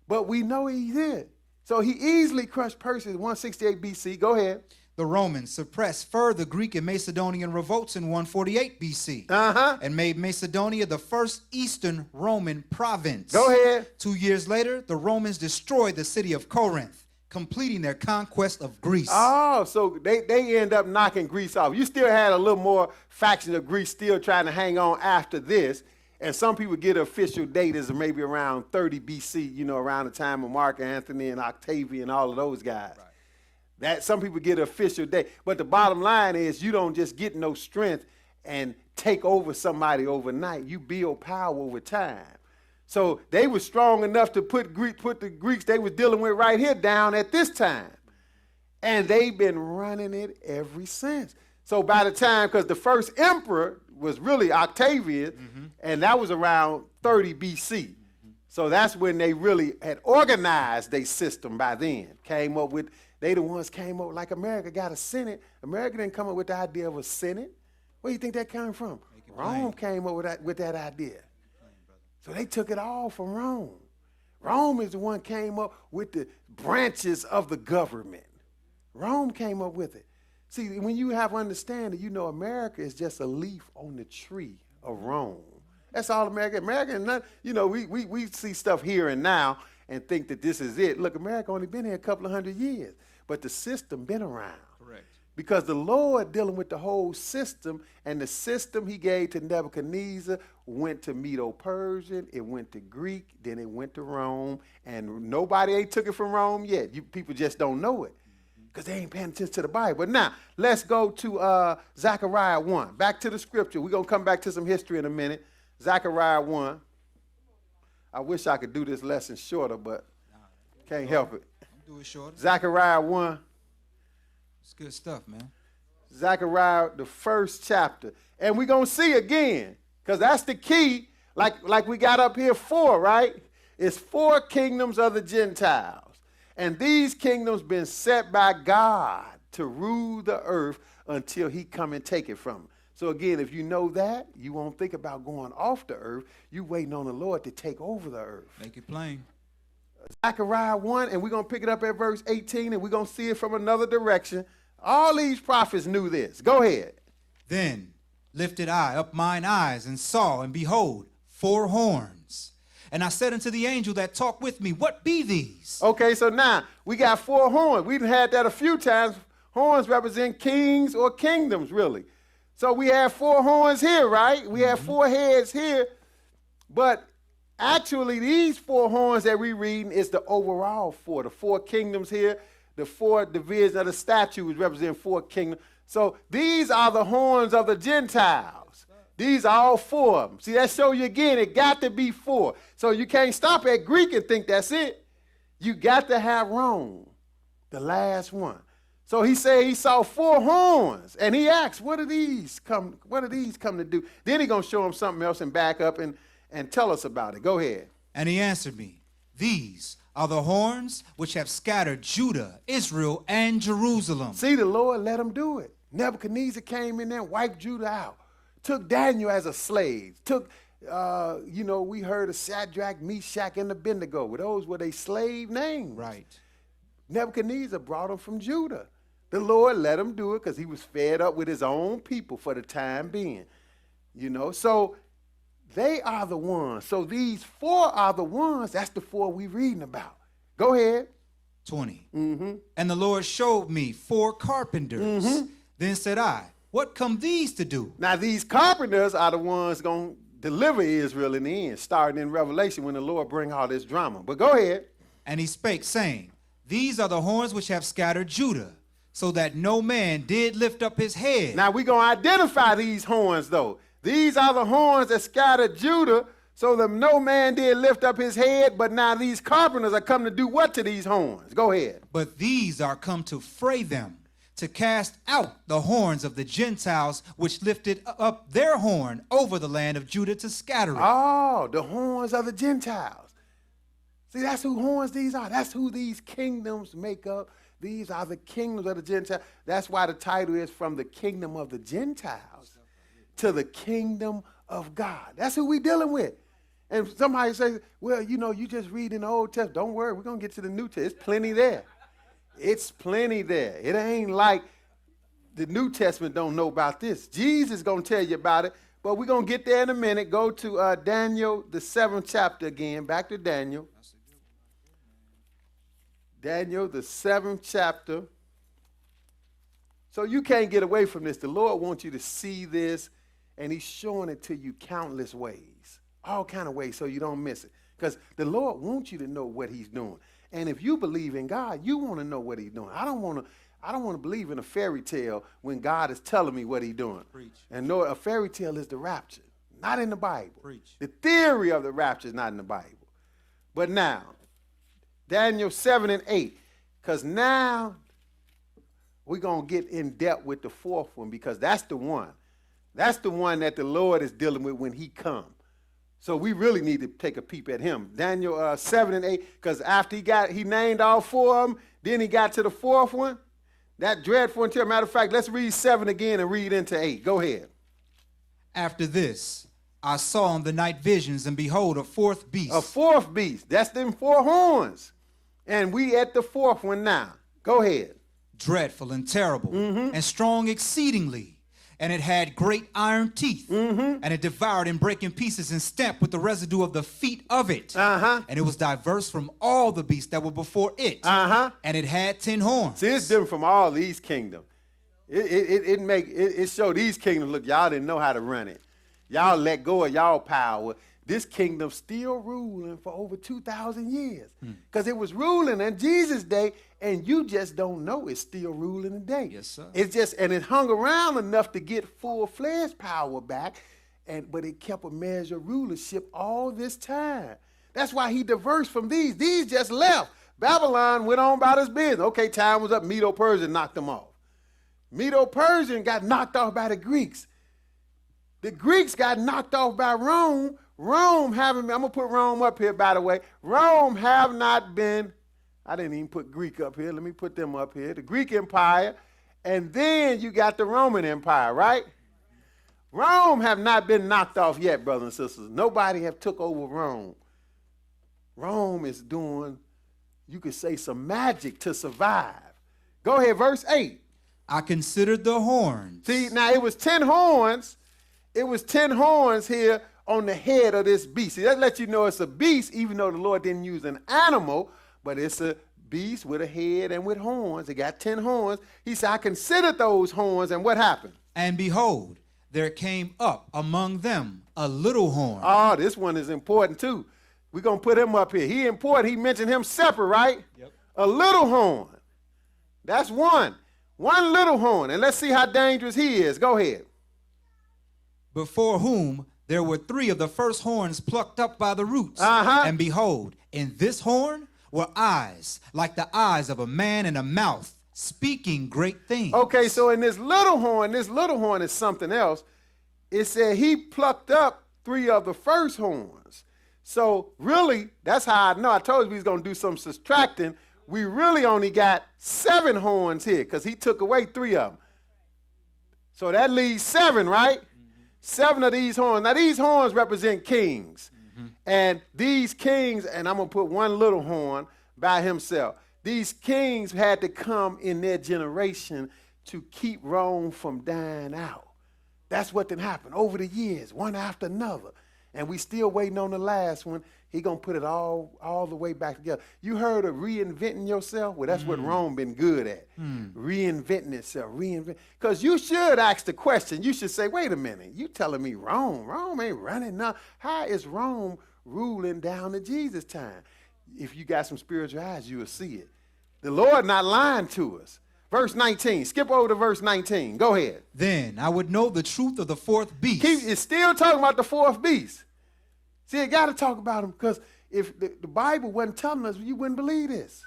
But we know he did. So he easily crushed Perseus in 168 BC. Go ahead. The Romans suppressed further Greek and Macedonian revolts in 148 BC and made Macedonia the first Eastern Roman province. Go ahead. 2 years later, the Romans destroyed the city of Corinth, completing their conquest of Greece. Oh, so they end up knocking Greece off. You still had a little more faction of Greece still trying to hang on after this. And some people get an official date as maybe around 30 BC, you know, around the time of Mark Antony and Octavian and all of those guys. Right. That some people get an official date. But the bottom line is, you don't just get no strength and take over somebody overnight. You build power over time. So they were strong enough to put the Greeks they was dealing with right here down at this time. And they've been running it ever since. So by the time, because the first emperor was really Octavian, and that was around 30 BC. So that's when they really had organized their system by then. Came up with, they the ones came up, like America got a Senate. America didn't come up with the idea of a Senate. Where do you think that came from? Rome came up with that idea. So they took it all from Rome. Rome is the one came up with the branches of the government. Rome came up with it. See, when you have understanding, you know America is just a leaf on the tree of Rome. That's all America. America is not, you know, we see stuff here and now and think that this is it. Look, America only been here a couple of 100 years, but the system been around. Correct. Because the Lord dealing with the whole system, and the system he gave to Nebuchadnezzar went to Medo-Persian, it went to Greek, then it went to Rome, and nobody ain't took it from Rome yet. You people just don't know it, because they ain't paying attention to the Bible. But now, let's go to Zechariah 1. Back to the scripture. We're going to come back to some history in a minute. Zechariah 1. I wish I could do this lesson shorter, but can't help it. Do it shorter. Zechariah 1. It's good stuff, man. Zechariah, the first chapter. And we're going to see again, because that's the key, like we got up here 4, right? It's 4 kingdoms of the Gentiles. And these kingdoms been set by God to rule the earth until he come and take it from them. So again, if you know that, you won't think about going off the earth. You waiting on the Lord to take over the earth. Make it plain. Zechariah 1, and we're going to pick it up at verse 18, and we're going to see it from another direction. All these prophets knew this. Go ahead. Then lifted I up mine eyes and saw, and behold, 4 horns. And I said unto the angel that talked with me, what be these? Okay, so now we got 4 horns. We've had that a few times. Horns represent kings or kingdoms, really. So we have 4 horns here, right? We have 4 heads here. But actually, these 4 horns that we're reading is the overall 4. The 4 kingdoms here, the 4 divisions of the statues represent 4 kingdoms. So these are the horns of the Gentiles. These are all 4 of them. See, that shows you again, it got to be 4. So you can't stop at Greek and think that's it. You got to have Rome, the last one. So he said he saw 4 horns, and he asked, what do these come to do? Then he's going to show him something else and back up and tell us about it. Go ahead. And he answered me, these are the horns which have scattered Judah, Israel, and Jerusalem. See, the Lord let him do it. Nebuchadnezzar came in there and wiped Judah out. Took Daniel as a slave. Took, we heard of Shadrach, Meshach, and Abednego. Well, those were their slave names. Right. Nebuchadnezzar brought them from Judah. The Lord let him do it because he was fed up with his own people for the time being. So they are the ones. So these 4 are the ones. That's the 4 we're reading about. Go ahead. 20. And the Lord showed me 4 carpenters. Then said I, what come these to do? Now these carpenters are the ones going to deliver Israel in the end, starting in Revelation when the Lord bring all this drama. But go ahead. And he spake, saying, these are the horns which have scattered Judah, so that no man did lift up his head. Now we're going to identify these horns, though. These are the horns that scattered Judah, so that no man did lift up his head. But now these carpenters are come to do what to these horns? Go ahead. But these are come to fray them, to cast out the horns of the Gentiles, which lifted up their horn over the land of Judah to scatter it. Oh, the horns of the Gentiles. See, that's who horns these are. That's who these kingdoms make up. These are the kingdoms of the Gentiles. That's why the title is From the Kingdom of the Gentiles to the Kingdom of God. That's who we dealing with. And somebody says, well, you just read in the Old Testament. Don't worry, we're going to get to the New Testament. It's plenty there. It's plenty there. It ain't like the New Testament don't know about this. Jesus is going to tell you about it, but we're going to get there in a minute. Go to Daniel, the 7th chapter again. Back to Daniel. Daniel, the 7th chapter. So you can't get away from this. The Lord wants you to see this, and he's showing it to you countless ways, all kind of ways, so you don't miss it. Because the Lord wants you to know what he's doing. And if you believe in God, you want to know what he's doing. I don't want to believe in a fairy tale when God is telling me what he's doing. Preach. And no, a fairy tale is the rapture, not in the Bible. Preach. The theory of the rapture is not in the Bible. But now, Daniel 7 and 8, because now we're going to get in depth with the 4th one, because that's the one. That's the one that the Lord is dealing with when he comes. So we really need to take a peep at him. Daniel 7 and 8, because after he named all 4 of them, then he got to the 4th one. That dreadful until, matter of fact, let's read 7 again and read into 8. Go ahead. After this, I saw in the night visions, and behold, a 4th beast. A 4th beast. That's them 4 horns. And we at the 4th one now. Go ahead. Dreadful and terrible, and strong exceedingly. And it had great iron teeth, and it devoured and brake in pieces and stamped with the residue of the feet of it. And it was diverse from all the beasts that were before it. And it had 10 horns. See, it's different from all these kingdoms. It showed these kingdoms, look, y'all didn't know how to run it. Y'all let go of y'all power. This kingdom still ruling for over 2,000 years. Because it was ruling in Jesus' day, and you just don't know it's still ruling today. Yes, sir. And it hung around enough to get full-fledged power back, but it kept a measure of rulership all this time. That's why he diverged from these. These just left. Babylon went on about its business. Okay, time was up. Medo-Persian knocked them off. Medo-Persian got knocked off by the Greeks. The Greeks got knocked off by Rome. I'm going to put Rome up here, by the way. Rome have not been, I didn't even put Greek up here. Let me put them up here. The Greek Empire. And then you got the Roman Empire, right? Rome have not been knocked off yet, brothers and sisters. Nobody have took over Rome. Rome is doing, you could say, some magic to survive. Go ahead, verse 8. I considered the horns. See, now it was 10 horns. It was 10 horns here on the head of this beast. See, that lets you know it's a beast, even though the Lord didn't use an animal, but it's a beast with a head and with horns. It got 10 horns. He said, I considered those horns, and what happened? And behold, there came up among them a little horn. Oh, this one is important too. We're going to put him up here. He important. He mentioned him separate, right? Yep. A little horn. That's one. One little horn. And let's see how dangerous he is. Go ahead. Before whom there were 3 of the first horns plucked up by the roots. Uh-huh. And behold, in this horn were eyes like the eyes of a man, and a mouth speaking great things. Okay, so in this little horn is something else. It said he plucked up 3 of the first horns. So really, that's how I know. I told you we was going to do some subtracting. We really only got 7 horns here because he took away 3 of them. So that leaves 7, right? 7 of these horns. Now, these horns represent kings. And these kings, and I'm going to put one little horn by himself. These kings had to come in their generation to keep Rome from dying out. That's what did happen over the years, one after another. And we still waiting on the last one. He going to put it all the way back together. You heard of reinventing yourself? Well, that's what Rome been good at. Reinventing itself, Because you should ask the question. You should say, wait a minute, you telling me Rome? Rome ain't running now. How is Rome ruling down to Jesus' time? If you got some spiritual eyes, you will see it. The Lord not lying to us. Verse 19. Skip over to verse 19. Go ahead. Then I would know the truth of the 4th beast. It's still talking about the 4th beast. See, you got to talk about him because if the Bible wasn't telling us, you wouldn't believe this.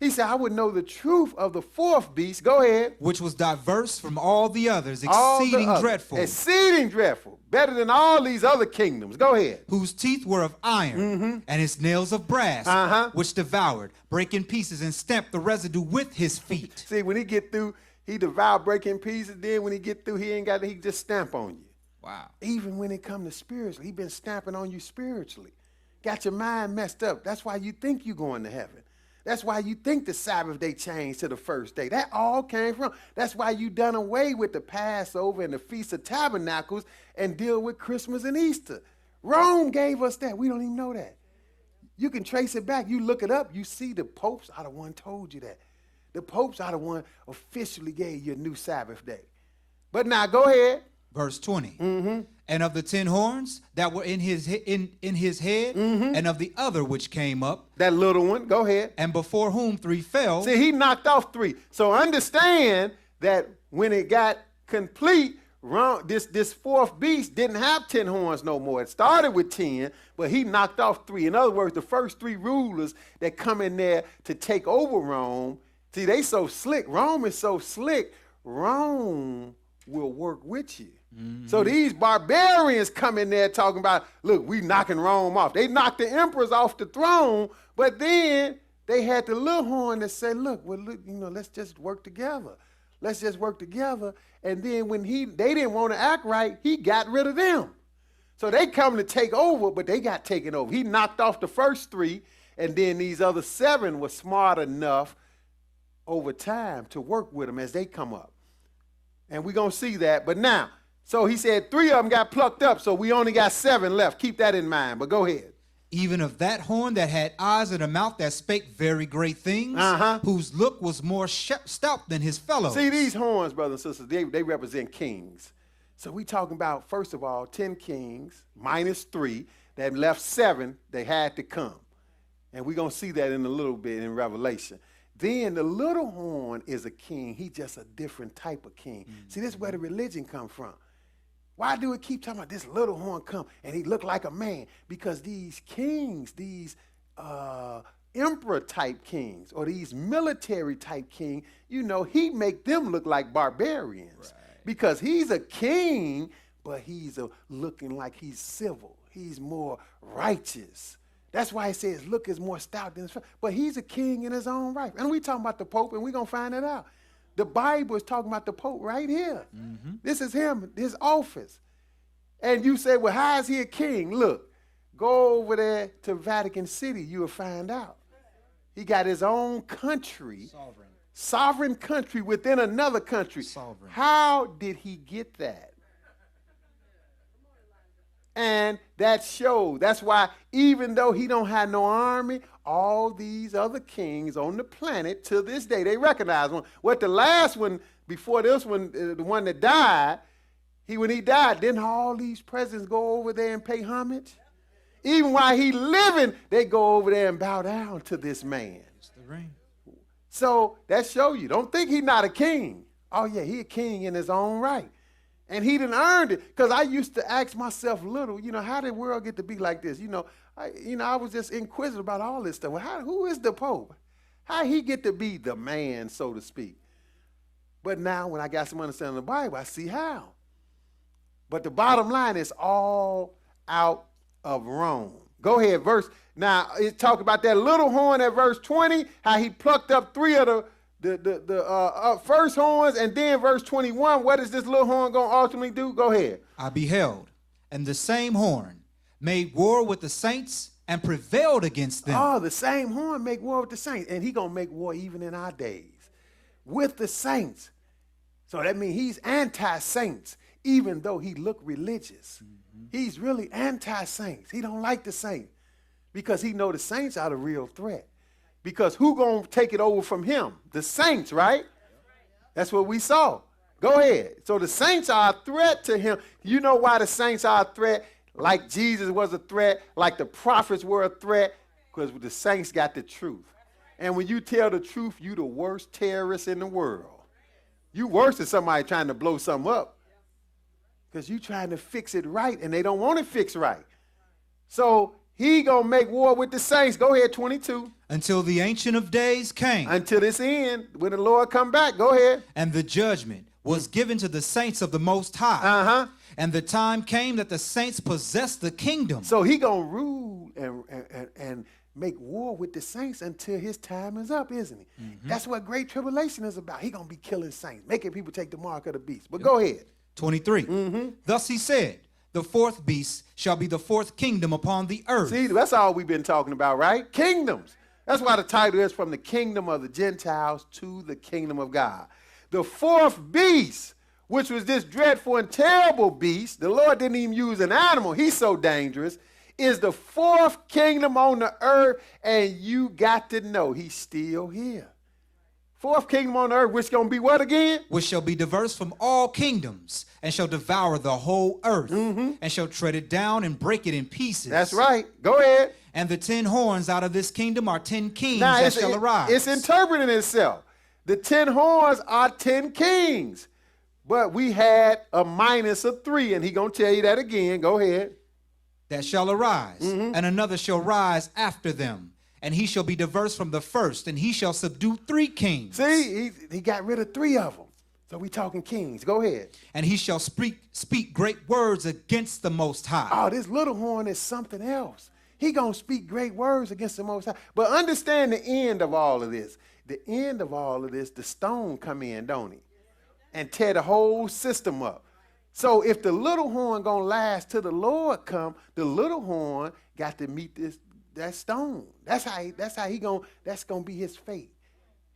He said, I would know the truth of the 4th beast. Go ahead. Which was diverse from all the others, All the exceeding others. dreadful. Exceeding dreadful. Better than all these other kingdoms. Go ahead. Whose teeth were of iron, and his nails of brass, which devoured, break in pieces, and stamped the residue with his feet. See, when he get through, he devour, break in pieces. Then when he get through, he just stamp on you. Wow. Even when it come to spiritually, he been stamping on you spiritually. Got your mind messed up. That's why you think you going to heaven. That's why you think the Sabbath day changed to the first day. That all came from. That's why you done away with the Passover and the Feast of Tabernacles and deal with Christmas and Easter. Rome gave us that. We don't even know that. You can trace it back. You look it up. You see the popes are the one told you that. The popes are the one officially gave you a new Sabbath day. But now go ahead. Verse 20. And of the 10 horns that were in his head, and of the other which came up, That little one. Go ahead. and before whom 3 fell, See, he knocked off 3. So understand that when it got complete, this 4th beast didn't have 10 horns no more. It started with 10, but he knocked off 3. In other words, the first 3 rulers that come in there to take over Rome, see, they so slick. Rome is so slick. Rome will work with you. So these barbarians come in there talking about, look, we knocking Rome off. They knocked the emperors off the throne, but then they had the little horn that said, look, let's just work together. Let's just work together. And then when they didn't want to act right, he got rid of them. So they come to take over, but they got taken over. He knocked off the first 3, and then these other 7 were smart enough over time to work with them as they come up. And we're going to see that. But now, so he said 3 of them got plucked up, so we only got 7 left. Keep that in mind, but go ahead. even of that horn that had eyes and a mouth that spake very great things, whose look was more stout than his fellows. See, these horns, brothers and sisters, they represent kings. So we talking about, first of all, 10 kings minus 3 that left 7, they had to come. And we're going to see that in a little bit in Revelation. Then the little horn is a king. He's just a different type of king. Mm-hmm. See, this is where the religion come from. Why do it keep talking about this little horn come and he look like a man? Because these kings, these emperor type kings or these military type king, you know, he make them look like barbarians. Right. Because he's a king, but he's looking like he's civil. He's more righteous. That's why it says look is more stout than his fellow. But he's a king in his own right. And we talking about the Pope, and we're going to find it out. The Bible is talking about the Pope right here. Mm-hmm. This is him, his office. And you say, well, how is he a king? Look, go over there to Vatican City, you'll find out. He got his own country, sovereign country within another country. Sovereign. How did he get that? And that showed. That's why even though he don't have no army, all these other kings on the planet to this day, they recognize one. What the last one, before this one, the one that died, when he died, didn't all these presidents go over there and pay homage? Even while he living, they go over there and bow down to this man. It's the ring. So that show you. Don't think he's not a king. Oh yeah, he a king in his own right. And he done earned it. Because I used to ask myself little, how did the world get to be like this? I was just inquisitive about all this stuff. Well, who is the Pope? How he get to be the man, so to speak? But now when I got some understanding of the Bible, I see how. But the bottom line is all out of Rome. Go ahead, verse. Now, it talk about that little horn at verse 20, how he plucked up 3 of the first horns, and then verse 21, what is this little horn going to ultimately do? Go ahead. I beheld, and the same horn made war with the saints and prevailed against them. Oh, the same horn make war with the saints, and he going to make war even in our days with the saints. So that means he's anti-saints, even though he look religious. He's really anti-saints. He don't like the saints because he know the saints are the real threat. Because who going to take it over from him? The saints, right? That's what we saw. Go ahead. So the saints are a threat to him. You know why the saints are a threat? Like Jesus was a threat, like the prophets were a threat, because the saints got the truth. And when you tell the truth, you the worst terrorist in the world. You worse than somebody trying to blow something up. Because you trying to fix it right, and they don't want it fixed right. So he going to make war with the saints. Go ahead, 22. Until the Ancient of Days came. Until this end, when the Lord come back. Go ahead. And the judgment was given to the saints of the Most High. Uh-huh. And the time came that the saints possessed the kingdom. So he going to rule and make war with the saints until his time is up, isn't he? Mm-hmm. That's what Great Tribulation is about. He going to be killing saints, making people take the mark of the beast. But go ahead. 23. Mm-hmm. Thus he said, the fourth beast shall be the fourth kingdom upon the earth. See, that's all we've been talking about, right? Kingdoms. That's why the title is From the Kingdom of the Gentiles to the Kingdom of God. The fourth beast, which was this dreadful and terrible beast, the Lord didn't even use an animal, he's so dangerous, is the fourth kingdom on the earth, and you got to know he's still here. Fourth kingdom on the earth, which going to be what again? Which shall be diverse from all kingdoms, and shall devour the whole earth, and shall tread it down and break it in pieces. That's right. Go ahead. And the 10 horns out of this kingdom are 10 kings that shall arise. It's interpreting itself. The 10 horns are 10 kings. But we had a minus of 3, and he going to tell you that again. Go ahead. That shall arise, and another shall rise after them. And he shall be diverse from the first, and he shall subdue 3 kings. See, he got rid of 3 of them. So we talking kings. Go ahead. And he shall speak great words against the Most High. Oh, this little horn is something else. He going to speak great words against the Most High. But understand the end of all of this. The end of all of this, the stone come in, don't he? And tear the whole system up. So if the little horn going to last till the Lord come, the little horn got to meet that stone. That's going to be his fate.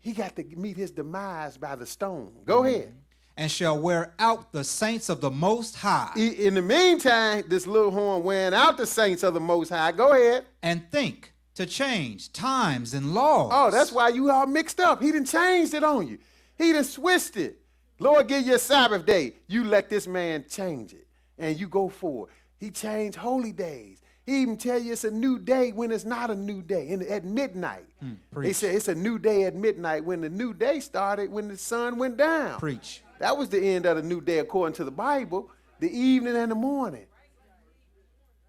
He got to meet his demise by the stone. Go ahead. And shall wear out the saints of the Most High. In the meantime, this little horn wearing out the saints of the Most High. Go ahead. And think to change times and laws. Oh, that's why you all mixed up. He done changed it on you. He done switched it. Lord, give you a Sabbath day. You let this man change it, and you go forward. He changed holy days. He even tell you it's a new day when it's not a new day, at midnight. They say it's a new day at midnight when the new day started when the sun went down. Preach. That was the end of the new day according to the Bible, the evening and the morning.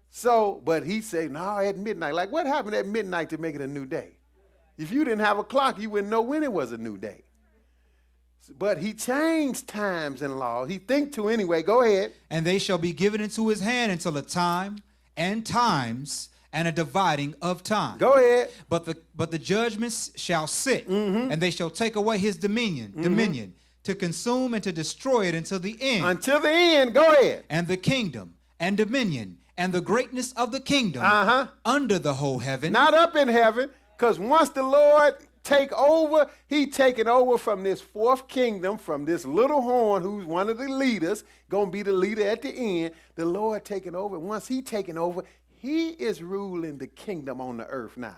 So, but he said, no, at midnight. Like, what happened at midnight to make it a new day? If you didn't have a clock, you wouldn't know when it was a new day. But he changed times and laws. He think to anyway. Go ahead. And they shall be given into his hand until a time and times and a dividing of time. Go ahead. But the judgments shall sit, and they shall take away his dominion, to consume and to destroy it until the end. Until the end. Go ahead. And the kingdom and dominion, and the greatness of the kingdom under the whole heaven. Not up in heaven, because once the Lord take over, he taking over from this fourth kingdom, from this little horn who's one of the leaders, going to be the leader at the end. The Lord taking over. Once he taking over, he is ruling the kingdom on the earth now.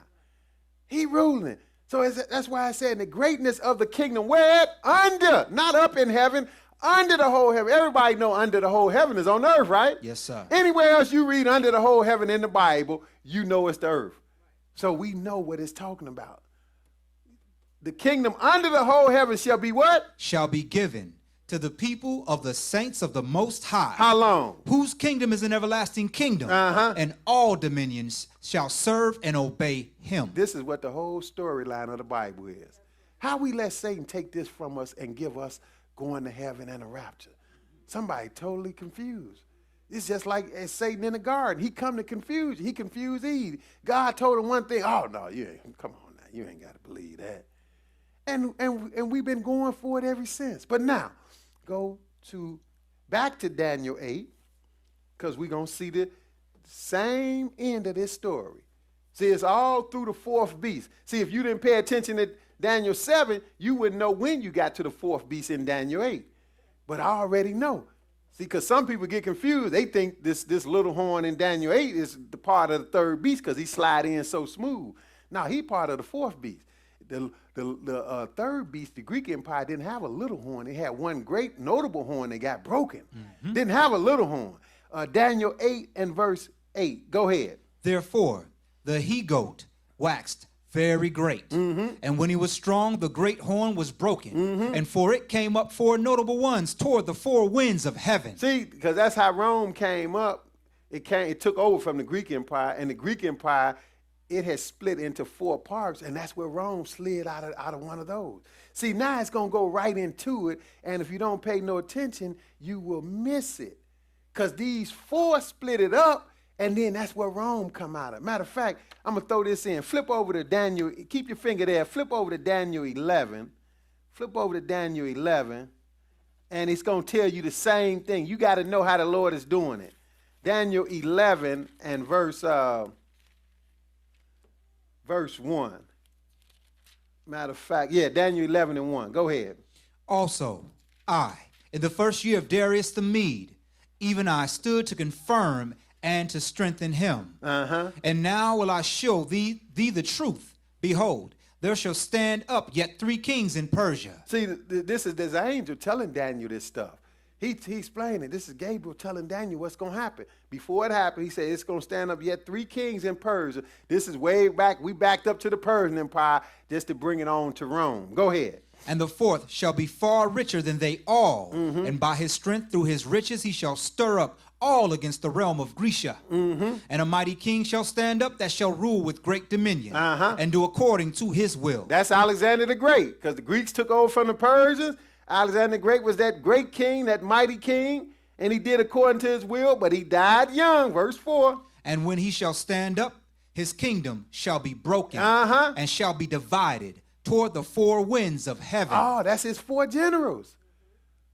He ruling. So that's why I said the greatness of the kingdom, where? Under, not up in heaven, under the whole heaven. Everybody know under the whole heaven is on the earth, right? Yes, sir. Anywhere else you read under the whole heaven in the Bible, you know it's the earth. So we know what it's talking about. The kingdom under the whole heaven shall be what? Shall be given to the people of the saints of the Most High. How long? Whose kingdom is an everlasting kingdom, and all dominions shall serve and obey him. This is what the whole storyline of the Bible is. How we let Satan take this from us and give us going to heaven and a rapture? Somebody totally confused. It's just like Satan in the garden. He come to confuse you. He confused Eve. God told him one thing. Oh, no, you ain't, come on now. You ain't got to believe that. And we've been going for it ever since. But now, go back to Daniel 8, because we're going to see the same end of this story. See, it's all through the fourth beast. See, if you didn't pay attention to Daniel 7, you wouldn't know when you got to the fourth beast in Daniel 8. But I already know. See, because some people get confused. They think this little horn in Daniel 8 is the part of the third beast because he slide in so smooth. Now, he part of the fourth beast. The third beast, the Greek Empire, didn't have a little horn. They had one great notable horn that got broken. Didn't have a little horn. Daniel 8 and verse 8. Go ahead. Therefore, the he-goat waxed very great. And when he was strong, the great horn was broken. And for it came up four notable ones toward the four winds of heaven. See, because that's how Rome came up. It took over from the Greek Empire, and the Greek Empire, it has split into four parts, and that's where Rome slid out of one of those. See, now it's going to go right into it, and if you don't pay no attention, you will miss it. Because these four split it up, and then that's where Rome come out of. Matter of fact, I'm going to throw this in. Flip over to Daniel. Keep your finger there. Flip over to Daniel 11. Flip over to Daniel 11, and it's going to tell you the same thing. You got to know how the Lord is doing it. Daniel 11 and verse 1. Matter of fact, Daniel 11 and 1. Go ahead. Also, I, in the first year of Darius the Mede, even I stood to confirm and to strengthen him. And now will I show thee the truth. Behold, there shall stand up yet 3 kings in Persia. See, this is this angel telling Daniel this stuff. He explaining. This is Gabriel telling Daniel what's going to happen. Before it happened, he said it's going to stand up yet 3 kings in Persia. This is way back. We backed up to the Persian Empire just to bring it on to Rome. Go ahead. And the fourth shall be far richer than they all. And by his strength through his riches he shall stir up all against the realm of Grecia. And a mighty king shall stand up that shall rule with great dominion and do according to his will. That's Alexander the Great, because the Greeks took over from the Persians. Alexander the Great was that great king, that mighty king, and he did according to his will, but he died young. Verse 4. And when he shall stand up, his kingdom shall be broken and shall be divided toward the 4 winds of heaven. Oh, that's his 4 generals,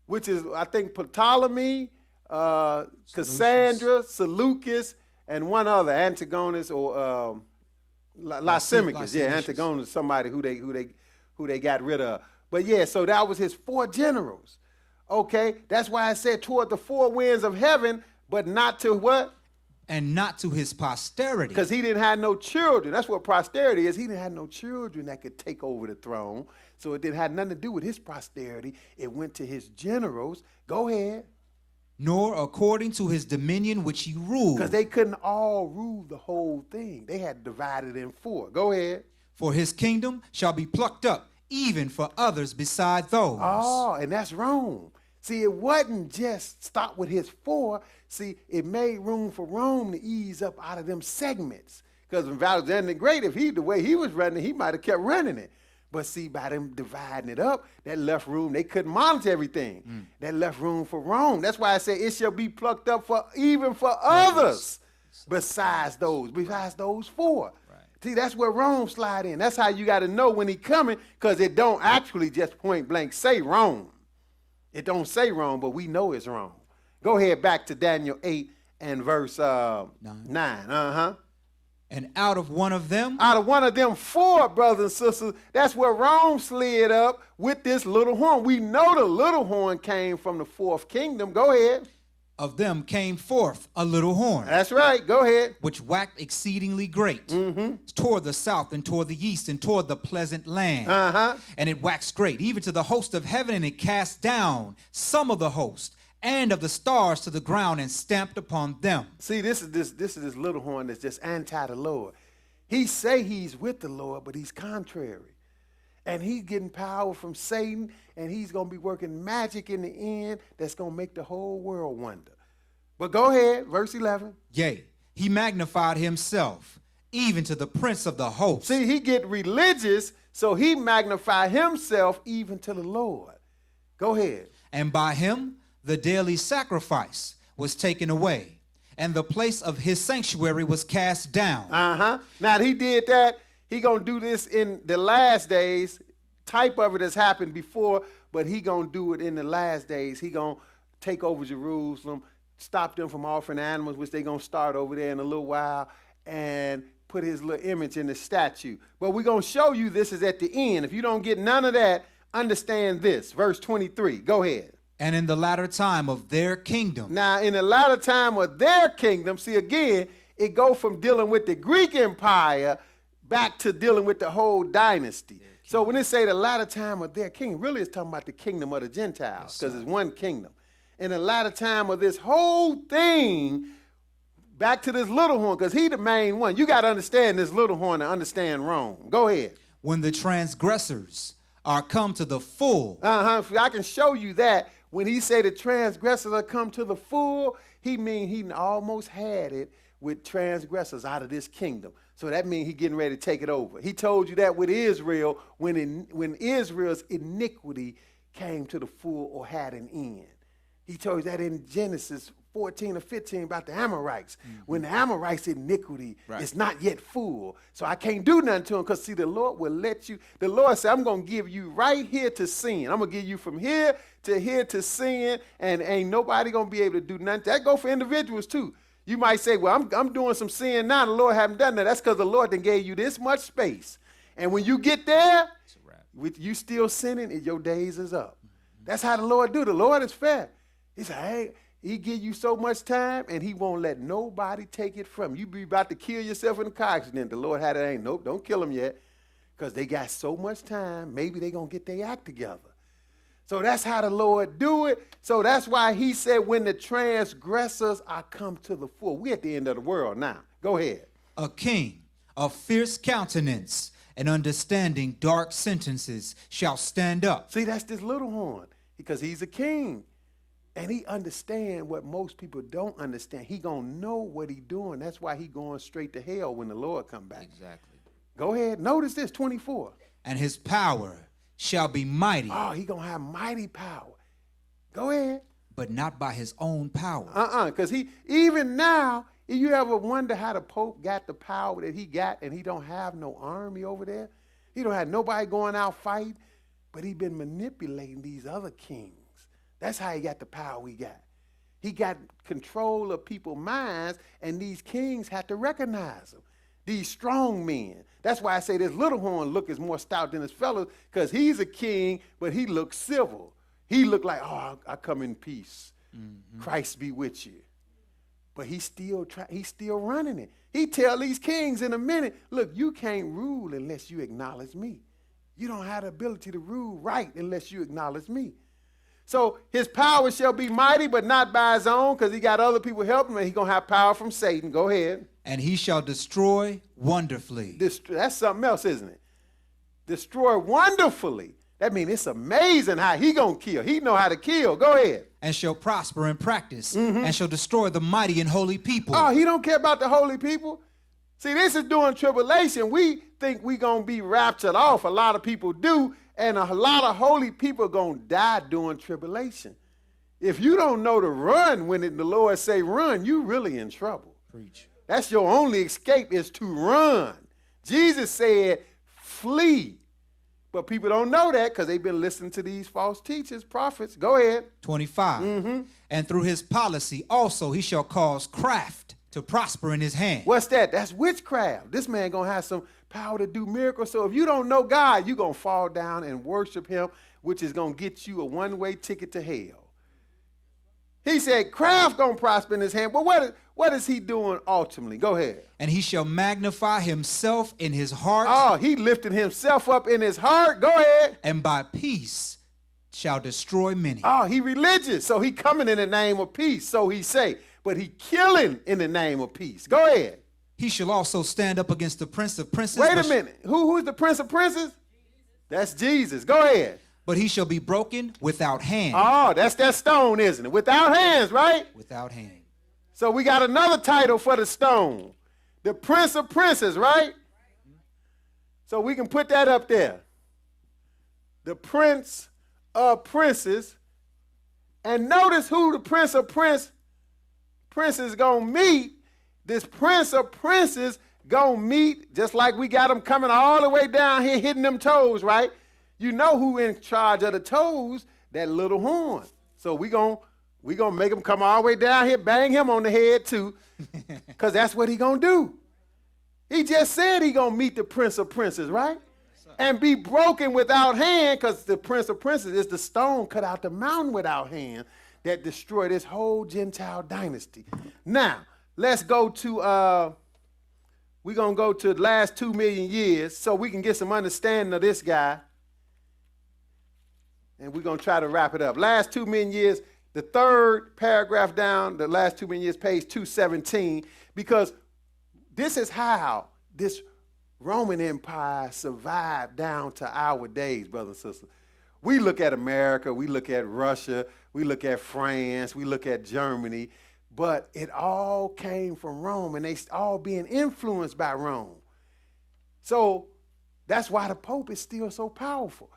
which is, I think, Ptolemy, Cassandra, Seleucus, and one other, Antigonus or Lysimachus. Yeah, Antigonus, somebody who they got rid of. But yeah, so that was his 4 generals. Okay, that's why I said toward the 4 winds of heaven, but not to what? And not to his posterity. Because he didn't have no children. That's what posterity is. He didn't have no children that could take over the throne. So it didn't have nothing to do with his posterity. It went to his generals. Go ahead. Nor according to his dominion which he ruled. Because they couldn't all rule the whole thing. They had divided in 4. Go ahead. For his kingdom shall be plucked up, even for others beside those. Oh, and that's Rome. See, it wasn't just stop with his 4. See, it made room for Rome to ease up out of them segments. Because when Alexander the Great, if the way he was running, he might have kept running it. But see, by them dividing it up, that left room. They couldn't monitor everything. That left room for Rome. That's why I say it shall be plucked up for even for others besides those 4. See, that's where Rome slide in. That's how you got to know when he coming, because it don't actually just point blank say Rome. It don't say Rome, but we know it's Rome. Go ahead back to Daniel 8 and verse 9. Uh-huh. And out of one of them, Out of one of them four, brothers and sisters, that's where Rome slid up with this little horn. We know the little horn came from the fourth kingdom. Go ahead. of them came forth a little horn, That's right. Go ahead. which waxed exceedingly great, toward the south and toward the east and toward the pleasant land. Uh-huh. And it waxed great, even to the host of heaven, and it cast down some of the host and of the stars to the ground and stamped upon them. See, this is this little horn that's just anti the Lord. He say he's with the Lord, but he's contrary. And he's getting power from Satan, and he's going to be working magic in the end that's going to make the whole world wonder. But go ahead, verse 11. Yea, he magnified himself, even to the prince of the host. See, he get religious, so he magnify himself even to the Lord. Go ahead. And by him the daily sacrifice was taken away, and the place of his sanctuary was cast down. Uh-huh. Now that he did that, he gonna do this in the last days. Type of it has happened before, but he gonna do it in the last days. He gonna take over Jerusalem, stop them from offering animals, which they gonna start over there in a little while, and put his little image in the statue. But we're gonna show you this is at the end. If you don't get none of that, understand this. Verse 23. Go ahead. And in the latter time of their kingdom, Now, in the latter time of their kingdom, see again, it go from dealing with the Greek Empire back to dealing with the whole dynasty. So when it say the latter time of their kingdom, really it's talking about the kingdom of the Gentiles, because it's one kingdom. In the latter time of this whole thing, back to this little horn, because he the main one. You got to understand this little horn to understand Rome. Go ahead. when the transgressors are come to the full, I can show you that. When he say the transgressors are come to the full, he mean he almost had it with transgressors out of this kingdom. So that means he getting ready to take it over. He told you that with Israel when Israel's iniquity came to the full or had an end. He told you that in Genesis 14 or 15 about the Amorites. When the Amorites' iniquity is not yet full. So I can't do nothing to them because, see, the Lord will let you. The Lord said, I'm going to give you right here to sin. I'm going to give you from here to sin, and ain't nobody going to be able to do nothing. That go for individuals, too. You might say, well, I'm doing some sin now. The Lord haven't done that. That's because the Lord then gave you this much space. And when you get there, with you still sinning, your days is up. That's how the Lord do. The Lord is fair. He said, hey, he give you so much time, and he won't let nobody take it from you. You be about to kill yourself in a car accident. The Lord had it, ain't, nope, don't kill them yet, because they got so much time. Maybe they going to get their act together. So that's how the Lord do it. So that's why he said when the transgressors are come to the full. We at the end of the world now. Go ahead. a king of fierce countenance and understanding dark sentences shall stand up. See, that's this little horn, because he's a king. And he understand what most people don't understand. He gonna know what he doing. That's why he going straight to hell when the Lord come back. Exactly. Go ahead. Notice this, 24. And his power shall be mighty, Oh, he gonna have mighty power. Go ahead. but not by his own power. Because he, even now, you ever wonder how the Pope got the power that he got and he don't have no army over there? He don't have nobody going out fighting, but he been manipulating these other kings. That's how he got the power he got. He got control of people's minds, and these kings had to recognize him. These strong men. That's why I say this little horn look is more stout than his fellows, because he's a king, but he looks civil. He looked like, oh, I come in peace. Christ be with you. But he's still running it. He tell these kings in a minute, look, you can't rule unless you acknowledge me. You don't have the ability to rule right unless you acknowledge me. So his power shall be mighty, but not by his own, because he got other people helping him, and he's going to have power from Satan. Go ahead. And he shall destroy wonderfully. That's something else, isn't it? Destroy wonderfully. That means it's amazing how he going to kill. He know how to kill. Go ahead. And shall prosper in practice, and shall destroy the mighty and holy people. Oh, he don't care about the holy people. See, this is during tribulation. We think we going to be raptured off. A lot of people do. And a lot of holy people are going to die during tribulation. If you don't know to run when the Lord say run, you really in trouble. Preach. That's your only escape, is to run. Jesus said flee. But people don't know that because they've been listening to these false teachers, prophets. Go ahead. 25. And through his policy also he shall cause craft to prosper in his hand. What's that? That's witchcraft. This man going to have some power to do miracles. So if you don't know God, you're going to fall down and worship him, which is going to get you a one-way ticket to hell. He said craft going to prosper in his hand. But what is he doing ultimately? Go ahead. And he shall magnify himself in his heart. Oh, he lifted himself up in his heart. Go ahead. And by peace shall destroy many. Oh, he religious. So he coming in the name of peace. So he say, but he killing in the name of peace. Go ahead. He shall also stand up against the prince of princes. Wait a minute. Who's the prince of princes? That's Jesus. Go ahead. But he shall be broken without hand. Oh, that's that stone, isn't it? Without hands, right? Without hand. So we got another title for the stone. The prince of princes, right? So we can put that up there. The prince of princes. And notice who the prince of princes gonna meet. This prince of princes gonna meet, just like we got them coming all the way down here hitting them toes, right? You know who in charge of the toes? That little horn. So we gonna make him come all the way down here, bang him on the head too, because that's what he gonna do. He just said he gonna meet the prince of princes, right? And be broken without hand, because the prince of princes is the stone cut out the mountain without hand that destroyed this whole Gentile dynasty. Now, let's go to, we're going to go to the last 2 million years so we can get some understanding of this guy. And we're going to try to wrap it up. Last 2 million years, the third paragraph down, the last 2 million years, page 217, because this is how this Roman Empire survived down to our days, brothers and sisters. We look at America, we look at Russia, we look at France, we look at Germany, but it all came from Rome, and they all being influenced by Rome. So that's why the Pope is still so powerful.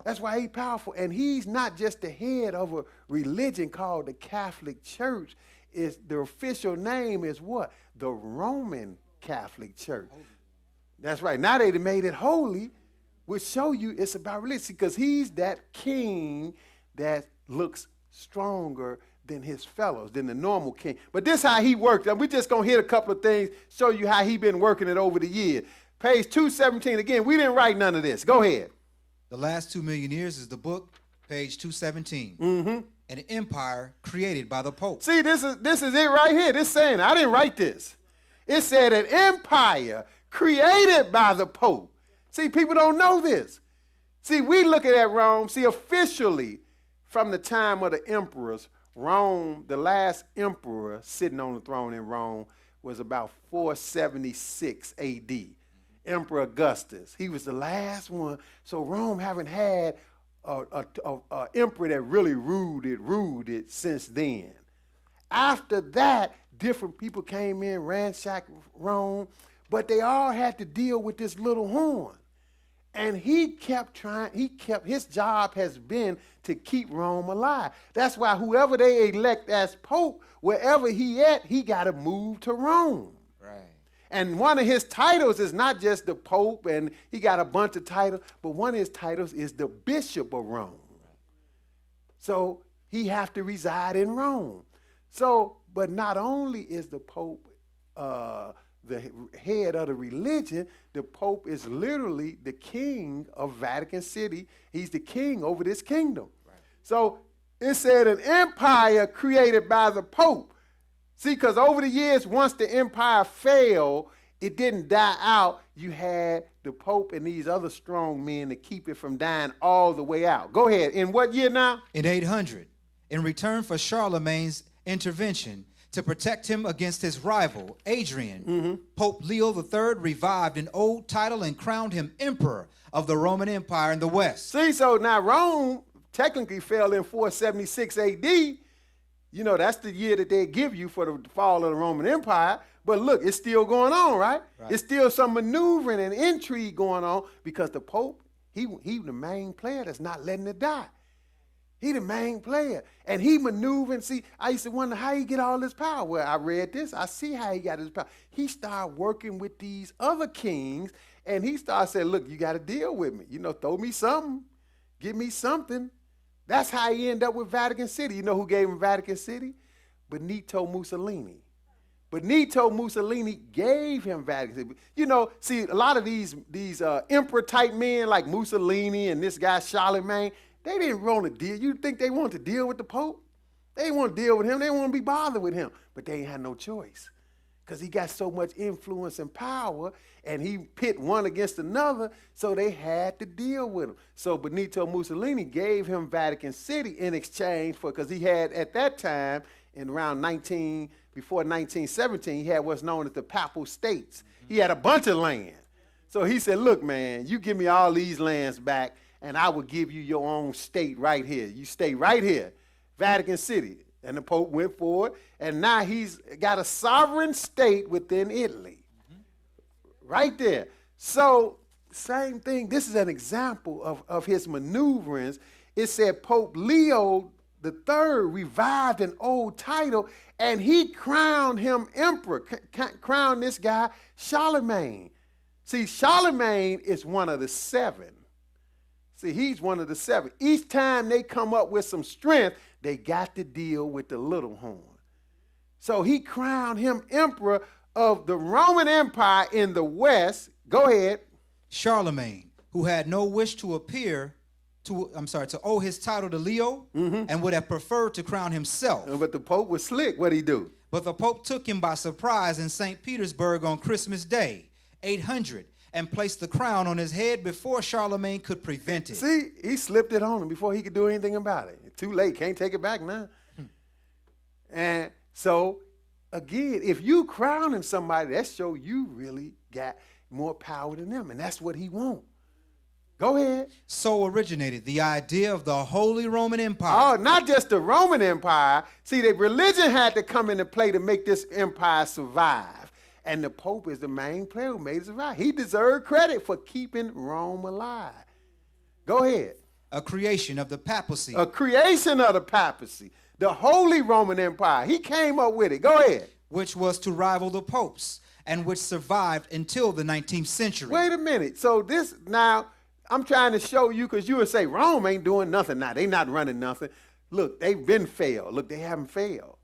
That's why he's powerful. And he's not just the head of a religion called the Catholic Church. The official name is what? The Roman Catholic Church. That's right. Now they made it holy, which show you it's about religion, because he's that king that looks stronger than his fellows, than the normal king. But this is how he worked. And we're just going to hit a couple of things, show you how he been working it over the years. Page 217. Again, we didn't write none of this. Go ahead. The last 2 million years is the book, page 217. Mm-hmm. An empire created by the Pope. See, this is it right here. This saying, I didn't write this. It said an empire created by the Pope. See, people don't know this. See, we look at Rome. See, officially, from the time of the emperors, Rome, the last emperor sitting on the throne in Rome was about 476 AD. Emperor Augustus. He was the last one. So Rome haven't had an emperor that really ruled it since then. After that, different people came in, ransacked Rome, but they all had to deal with this little horn. And he kept trying, his job has been to keep Rome alive. That's why whoever they elect as Pope, wherever he at, he got to move to Rome. Right. And one of his titles is not just the Pope, and he got a bunch of titles, but one of his titles is the Bishop of Rome. So he have to reside in Rome. So, but not only is the Pope the head of the religion, the Pope is literally the king of Vatican City. He's the king over this kingdom. Right. So it said an empire created by the Pope. See, because over the years, once the empire fell, it didn't die out. You had the Pope and these other strong men to keep it from dying all the way out. Go ahead. In what year now? In 800, in return for Charlemagne's intervention to protect him against his rival, Adrian, Pope Leo III revived an old title and crowned him emperor of the Roman Empire in the West. See, so now Rome technically fell in 476 AD. You know, that's the year that they give you for the fall of the Roman Empire. But look, it's still going on, right? It's still some maneuvering and intrigue going on because the Pope, he the main player that's not letting it die. He the main player. And he maneuvering. See, I used to wonder how he get all this power. Well, I read this. I see how he got his power. He started working with these other kings, and he started saying, look, you got to deal with me. You know, throw me something. Give me something. That's how he ended up with Vatican City. You know who gave him Vatican City? Benito Mussolini. Benito Mussolini gave him Vatican City. You know, see, a lot of these emperor type men like Mussolini and this guy Charlemagne, they didn't want to deal. You think they want to deal with the Pope? They didn't want to deal with him. They didn't want to be bothered with him. But they ain't had no choice because he got so much influence and power, and he pit one against another, so they had to deal with him. So Benito Mussolini gave him Vatican City in exchange for, because he had at that time, in around before 1917, he had what's known as the Papal States. He had a bunch of land. So he said, look, man, you give me all these lands back, and I will give you your own state right here. You stay right here, Vatican City. And the Pope went forward, and now he's got a sovereign state within Italy. Right there. So, same thing. This is an example of his maneuverings. It said Pope Leo III revived an old title, and he crowned him emperor, crowned this guy Charlemagne. See, Charlemagne is one of the seven. See, he's one of the seven. Each time they come up with some strength, they got to deal with the little horn. So he crowned him emperor of the Roman Empire in the West. Go ahead. Charlemagne, who had no wish to to owe his title to Leo, and would have preferred to crown himself. But the Pope was slick. What'd he do? But the Pope took him by surprise in St. Petersburg on Christmas Day, 800, and placed the crown on his head before Charlemagne could prevent it. See, he slipped it on him before he could do anything about it. Too late. Can't take it back now. And so, again, if you crowning somebody, that shows you really got more power than them, and that's what he wants. Go ahead. So originated the idea of the Holy Roman Empire. Oh, not just the Roman Empire. See, the religion had to come into play to make this empire survive. And the Pope is the main player who made it survive. He deserved credit for keeping Rome alive. Go ahead. A creation of the papacy. A creation of the papacy. The Holy Roman Empire. He came up with it. Go ahead. Which was to rival the popes, and which survived until the 19th century. Wait a minute. So this, now, I'm trying to show you, because you would say Rome ain't doing nothing now. They not running nothing. Look, they've been failed. Look, they haven't failed.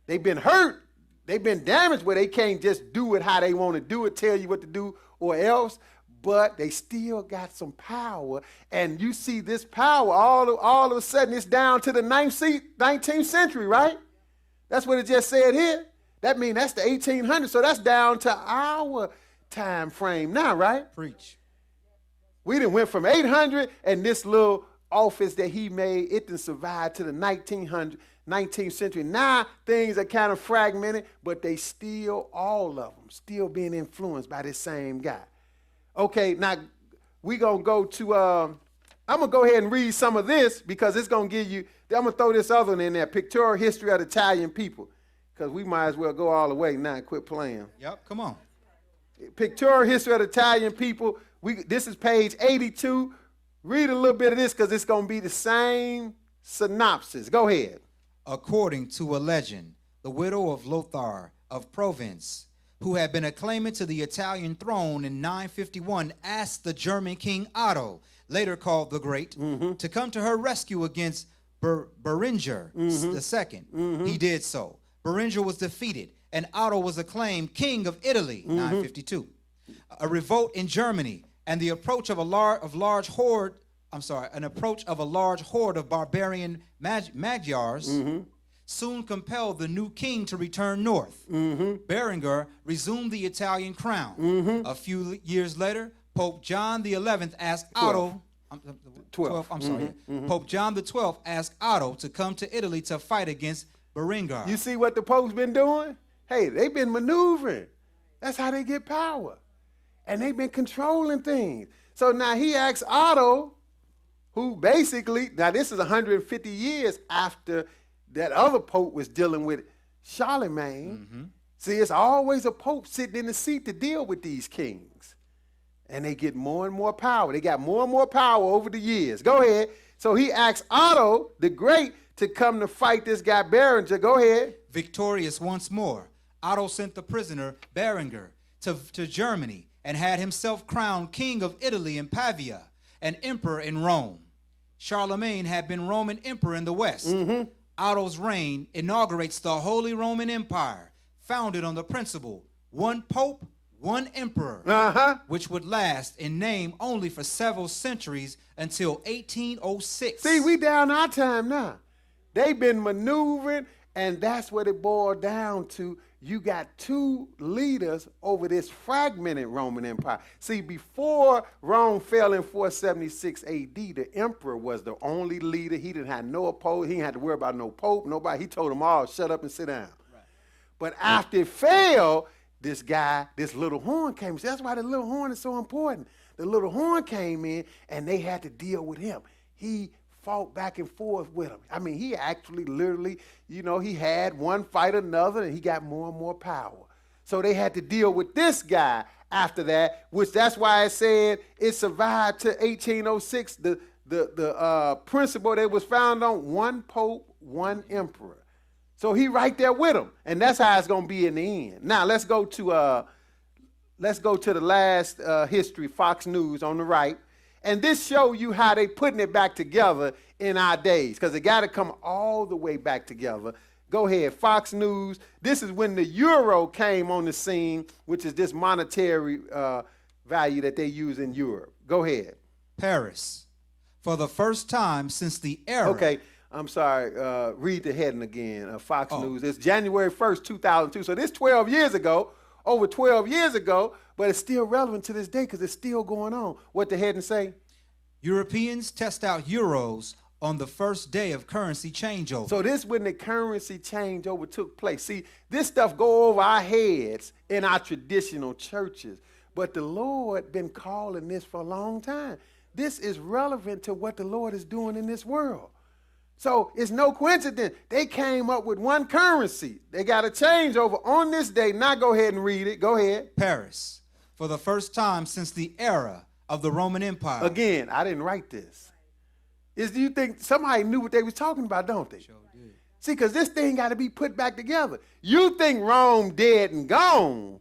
They've been hurt. They've been damaged where they can't just do it how they want to do it, tell you what to do or else, but they still got some power. And you see this power, all of a sudden it's down to the 19th century, right? That's what it just said here. That means that's the 1800s, so that's down to our time frame now, right? Preach. We done went from 800 and this little office that he made, it done survived to the 19th century. Now things are kind of fragmented, but they still, all of them, still being influenced by this same guy. Okay, now we gonna go to, I'm gonna go ahead and read some of this because it's gonna give you, I'm gonna throw this other one in there, Pictorial History of the Italian People, because we might as well go all the way now and quit playing. Yep, come on. Pictorial History of the Italian People. This is page 82. Read a little bit of this because it's going to be the same synopsis. Go ahead. According to a legend, the widow of Lothar of Provence, who had been acclaimed to the Italian throne in 951, asked the German king Otto, later called the Great, to come to her rescue against Berenger II. He did so. Berenger was defeated, and Otto was acclaimed king of Italy, 952. A revolt in Germany and the approach of a large horde of barbarian Magyars soon compelled the new king to return north. Berenger resumed the Italian crown. A few years later, Pope John XI asked Otto. 12. Pope John XII asked Otto to come to Italy to fight against Berenger. You see what the Pope's been doing? Hey, they've been maneuvering. That's how they get power. And they've been controlling things. So now he asks Otto, who basically, now this is 150 years after that other Pope was dealing with Charlemagne. See, it's always a Pope sitting in the seat to deal with these kings. And they get more and more power. They got more and more power over the years. Go ahead. So he asks Otto the Great to come to fight this guy Berenger. Go ahead. Victorious once more, Otto sent the prisoner Berenger to Germany and had himself crowned king of Italy and Pavia and emperor in Rome. Charlemagne had been Roman emperor in the West. Otto's reign inaugurates the Holy Roman Empire, founded on the principle, one pope, one emperor, which would last in name only for several centuries until 1806. See, we down our time now. They've been maneuvering, and that's what it boiled down to. You got two leaders over this fragmented Roman Empire. See, before Rome fell in 476 AD, the emperor was the only leader. He didn't have no opposed. He didn't have to worry about no pope, nobody. He told them all, shut up and sit down. Right. But after it fell, this guy, this little horn came. See, that's why the little horn is so important. The little horn came in, and they had to deal with him. He fought back and forth with him. I mean, he actually literally, he had one fight another, and he got more and more power. So they had to deal with this guy after that, which that's why it said it survived to 1806, the principle that was found on one pope, one emperor. So he right there with him, and that's how it's going to be in the end. Now let's go to the last history, Fox News on the right. And this show you how they putting it back together in our days, because it got to come all the way back together. Go ahead, Fox News. This is when the euro came on the scene, which is this monetary value that they use in Europe. Go ahead. Paris, for the first time since the era. Okay, I'm sorry. Read the heading again. Fox News. It's January 1st, 2002. So this 12 years ago. Over 12 years ago, but it's still relevant to this day because it's still going on. What the heading say? Europeans test out euros on the first day of currency changeover. So this when the currency changeover took place. See, this stuff go over our heads in our traditional churches, but the Lord been calling this for a long time. This is relevant to what the Lord is doing in this world. So it's no coincidence. They came up with one currency. They got a changeover on this day. Now go ahead and read it. Go ahead. Paris, for the first time since the era of the Roman Empire. Again, I didn't write this. Do you think somebody knew what they was talking about, don't they? Sure did. See, because this thing got to be put back together. You think Rome dead and gone.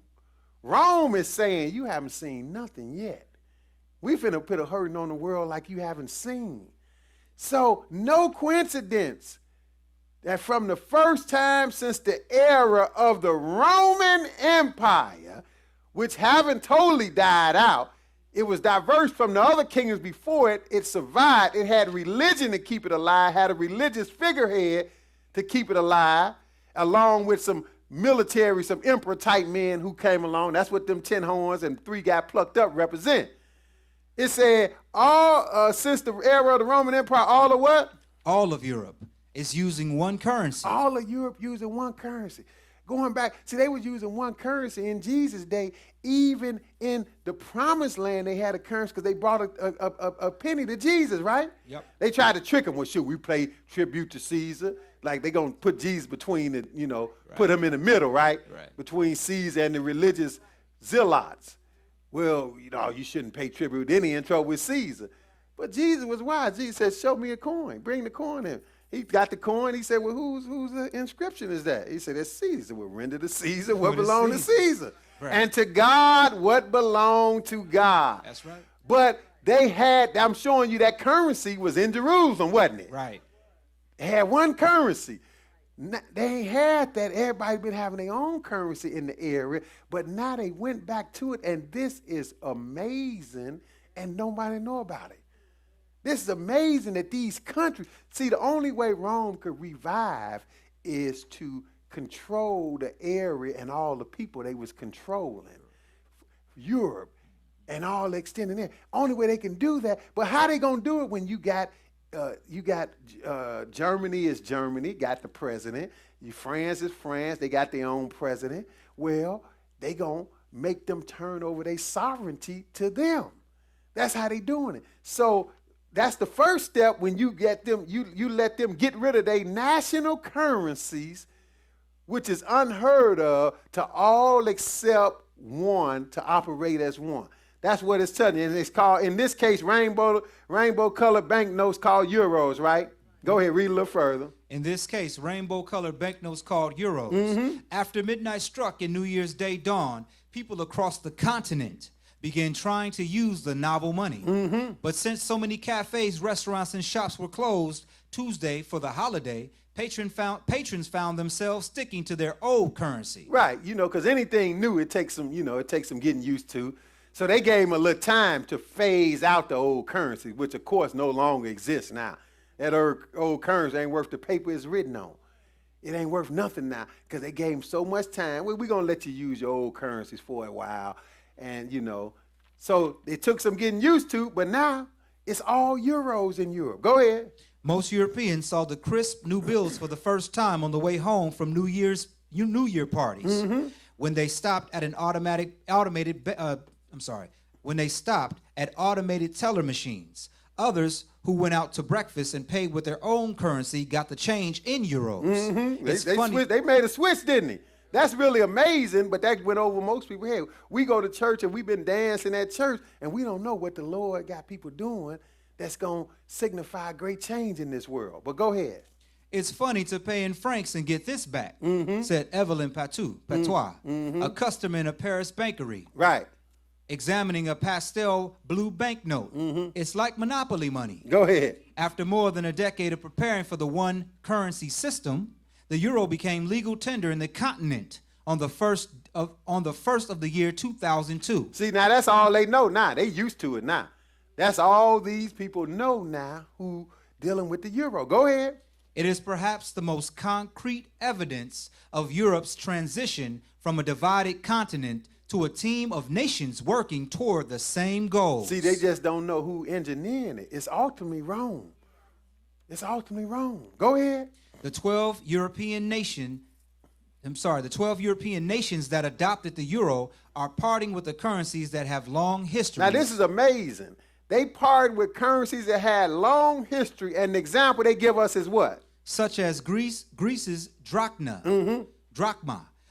Rome is saying you haven't seen nothing yet. We finna put a hurting on the world like you haven't seen. So no coincidence that from the first time since the era of the Roman Empire, which haven't totally died out, it was diverse from the other kingdoms before it. It survived. It had religion to keep it alive, had a religious figurehead to keep it alive, along with some military, some emperor type men who came along. That's what them 10 horns and 3 got plucked up represent. It said all since the era of the Roman Empire, all of what? All of Europe is using one currency. All of Europe using one currency. Going back, see, they was using one currency in Jesus' day. Even in the promised land, they had a currency because they brought a penny to Jesus, right? Yep. They tried to trick him. Well, shoot, we pay tribute to Caesar. Like they going to put Jesus between the, right. Put him in the middle, right? Right. Between Caesar and the religious zealots. Well, you shouldn't pay tribute. Then he in trouble with Caesar. But Jesus was wise. Jesus said, show me a coin. Bring the coin in. He got the coin. He said, well, whose inscription is that? He said, it's Caesar. Well, render to Caesar what belonged to Caesar. Right. And to God what belonged to God. That's right. But I'm showing you that currency was in Jerusalem, wasn't it? Right. They had one currency. They ain't had that. Everybody been having their own currency in the area, but now they went back to it, and this is amazing, and nobody know about it. This is amazing that these countries, see, the only way Rome could revive is to control the area and all the people they was controlling. Europe and all extending there. Only way they can do that, but how they gonna do it when you got Germany is Germany, got the president. France is France, they got their own president. Well, they gonna make them turn over their sovereignty to them. That's how they doing it. So that's the first step when you get them, you let them get rid of their national currencies, which is unheard of to all except one to operate as one. That's what it's telling you. And it's called, in this case, rainbow colored banknotes called euros, right? Go ahead, read a little further. In this case, rainbow colored banknotes called euros. After midnight struck and New Year's Day dawned, people across the continent began trying to use the novel money. But since so many cafes, restaurants, and shops were closed Tuesday for the holiday, patrons found themselves sticking to their old currency. Right, because anything new, it takes some getting used to. So they gave them a little time to phase out the old currency, which of course no longer exists now. That old currency ain't worth the paper it's written on. It ain't worth nothing now because they gave them so much time. Well, we're going to let you use your old currencies for a while. And, so it took some getting used to, but now it's all euros in Europe. Go ahead. Most Europeans saw the crisp new bills for the first time on the way home from New Year parties. When they stopped at automated teller machines. Others who went out to breakfast and paid with their own currency got the change in euros. They made a switch, didn't they? That's really amazing, but that went over most people. Hey, we go to church and we've been dancing at church, and we don't know what the Lord got people doing that's going to signify great change in this world. But go ahead. It's funny to pay in francs and get this back, said Evelyn Patois, a customer in a Paris bakery. Right. Examining a pastel blue banknote. It's like monopoly money. Go ahead. After more than a decade of preparing for the one currency system, the euro became legal tender in the continent on the first of the year 2002. See, now that's all they know now. They used to it now. That's all these people know now who dealing with the euro. Go ahead. It is perhaps the most concrete evidence of Europe's transition from a divided continent to a team of nations working toward the same goals. See, they just don't know who engineering it. It's ultimately wrong. Go ahead. The 12 European nations that adopted the euro are parting with the currencies that have long histories. Now, this is amazing. They parted with currencies that had long history, and the example they give us is what? Such as Greece's drachma,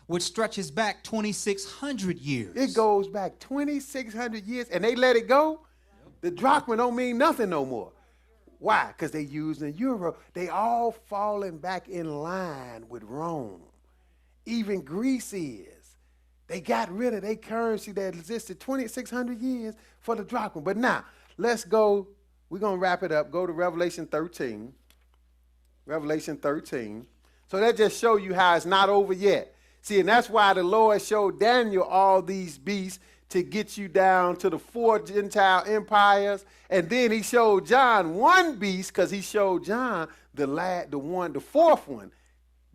which stretches back 2,600 years. It goes back 2,600 years, and they let it go? Yep. The drachma don't mean nothing no more. Why? Because they use the euro. They all falling back in line with Rome. Even Greece is. They got rid of their currency that existed 2,600 years for the drachma. But now, let's go. We're going to wrap it up. Go to Revelation 13. Revelation 13. So that just show you how it's not over yet. See, and that's why the Lord showed Daniel all these beasts to get you down to the 4 Gentile empires. And then he showed John one beast because he showed John the fourth one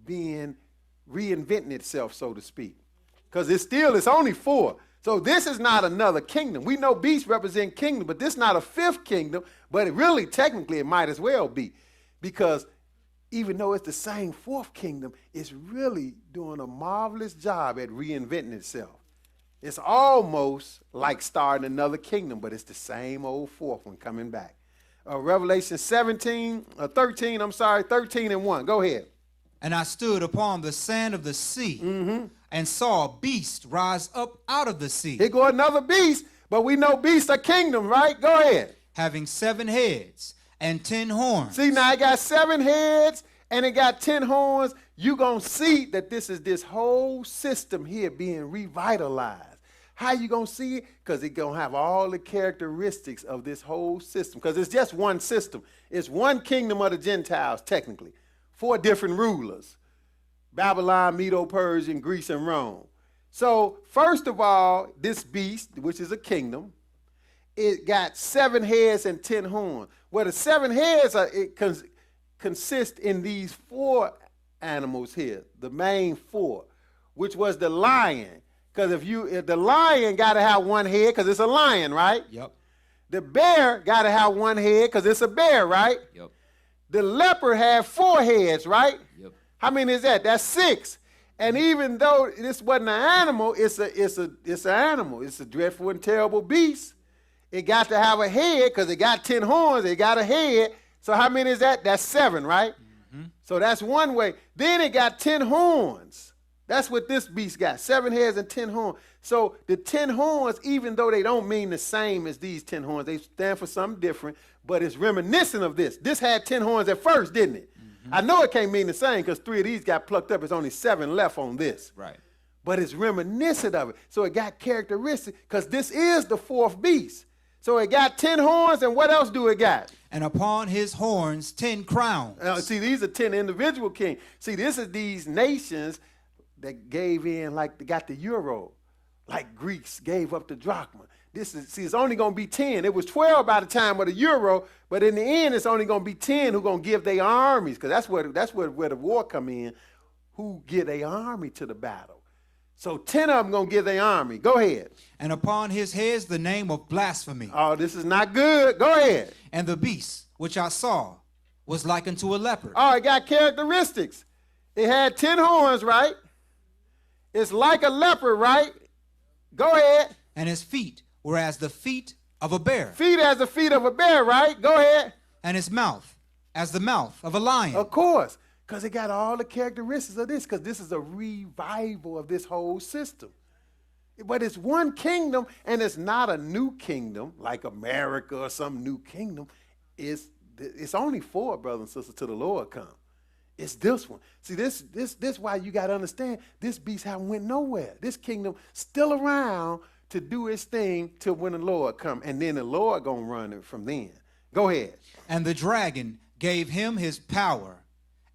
being reinventing itself, so to speak. Because it's only 4. So this is not another kingdom. We know beasts represent kingdom, but this is not a 5th kingdom, but technically it might as well be. Because even though it's the same 4th kingdom, it's really doing a marvelous job at reinventing itself. It's almost like starting another kingdom, but it's the same old 4th one coming back. Revelation 13 and 1. Go ahead. And I stood upon the sand of the sea and saw a beast rise up out of the sea. Here go another beast, but we know beasts are kingdom, right? Go ahead. Having 7 heads and 10 horns. See, now it got 7 heads and it got 10 horns. You're going to see that this whole system here being revitalized. How you going to see it? Because it's going to have all the characteristics of this whole system. Because it's just one system. It's one kingdom of the Gentiles, technically. 4 different rulers. Babylon, Medo-Persian, Greece, and Rome. So, first of all, this beast, which is a kingdom, it got 7 heads and 10 horns. Well, the 7 heads consist in these 4 animals here, the main 4, which was the lion. Because if the lion got to have 1 head, because it's a lion, right? Yep. The bear got to have 1 head, because it's a bear, right? Yep. The leopard had 4 heads, right? Yep. How many is that? That's 6. And even though this wasn't an animal, it's an animal. It's a dreadful and terrible beast. It got to have a head because it got 10 horns. It got a head. So how many is that? That's 7, right? Mm-hmm. So that's one way. Then it got 10 horns. That's what this beast got. 7 heads and 10 horns. So the 10 horns, even though they don't mean the same as these 10 horns, they stand for something different, but it's reminiscent of this. This had 10 horns at first, didn't it? Mm-hmm. I know it can't mean the same because 3 of these got plucked up. There's only 7 left on this. Right. but it's reminiscent of it. So it got characteristics because this is the fourth beast. So it got 10 horns, and what else do it got? And upon his horns 10 crowns. See, these are 10 individual kings. See, this is these nations that gave in, like they got the euro, like Greeks gave up the drachma. It's only going to be 10. It was 12 by the time of the euro, but in the end, it's only going to be 10 who going to give their armies, because that's where the war come in, who give their army to the battle. So 10 of them going to give their army. Go ahead. And upon his heads the name of blasphemy. Oh, this is not good. Go ahead. And the beast which I saw was like unto a leopard. Oh, it got characteristics. It had 10 horns, right? It's like a leopard, right? Go ahead. And his feet were as the feet of a bear. Feet as the feet of a bear, right? Go ahead. And his mouth as the mouth of a lion. Of course, because it got all the characteristics of this, because this is a revival of this whole system. But it's one kingdom, and it's not a new kingdom like America or some new kingdom. It's only four, brothers and sisters, till the Lord come. It's this one. See, this why you got to understand, this beast haven't went nowhere. This kingdom still around to do its thing till when the Lord come, and then the Lord gonna run it from then. Go ahead. And the dragon gave him his power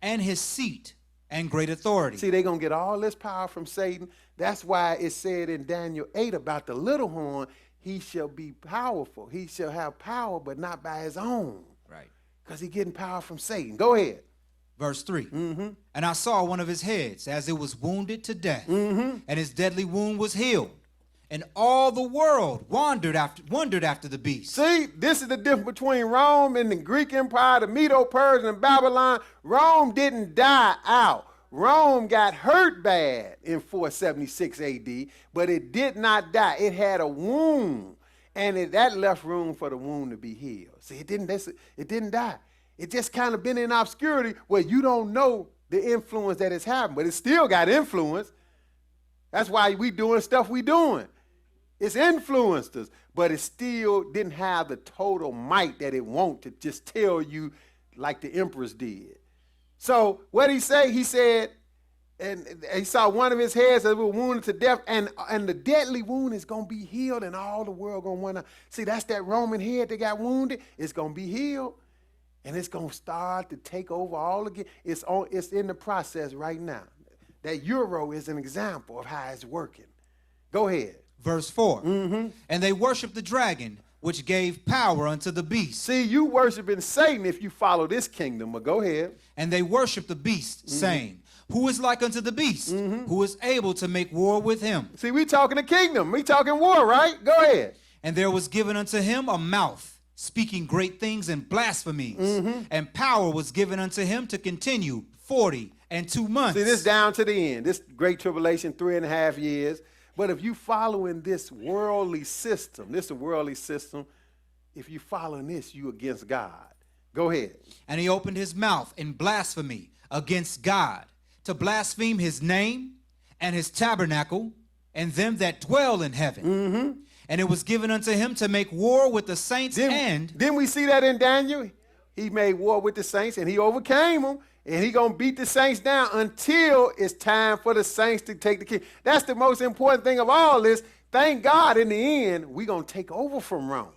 and his seat and great authority. See, they're going to get all this power from Satan. That's why it said in Daniel 8 about the little horn, he shall be powerful. He shall have power, but not by his own. Right. Because he's getting power from Satan. Go ahead. Verse 3. Mm-hmm. And I saw one of his heads as it was wounded to death, and his deadly wound was healed. And all the world wondered after the beast. See, this is the difference between Rome and the Greek Empire, the Medo-Persian and Babylon. Rome didn't die out. Rome got hurt bad in 476 AD, but it did not die. It had a wound, and that left room for the wound to be healed. See, it didn't die. It just kind of been in obscurity where you don't know the influence that it's having, but it still got influence. That's why we doing stuff we doing. It's influenced us, but it still didn't have the total might that it won't to just tell you like the emperors did. So what he say? He said, and he saw one of his heads that was wounded to death, and the deadly wound is going to be healed, and all the world going to want to see. That's that Roman head that got wounded. It's going to be healed, and it's going to start to take over all again. It's in the process right now. That euro is an example of how it's working. Go ahead. Verse 4. Mm-hmm. And they worshiped the dragon, which gave power unto the beast. See, you worshiping Satan if you follow this kingdom, but go ahead. And they worshiped the beast, saying, Who is like unto the beast, who is able to make war with him? See, we talking the kingdom. We talking war, right? Go ahead. And there was given unto him a mouth, speaking great things and blasphemies. And power was given unto him to continue 42 months. See, this down to the end. This great tribulation, 3.5 years. But if you following this worldly system, if you following this, you against God. Go ahead. And he opened his mouth in blasphemy against God, to blaspheme his name and his tabernacle and them that dwell in heaven. And it was given unto him to make war with the saints. Didn't we see that in Daniel? He made war with the saints and he overcame them. And he's going to beat the saints down until it's time for the saints to take the king. That's the most important thing of all this. Thank God in the end, we're going to take over from Rome.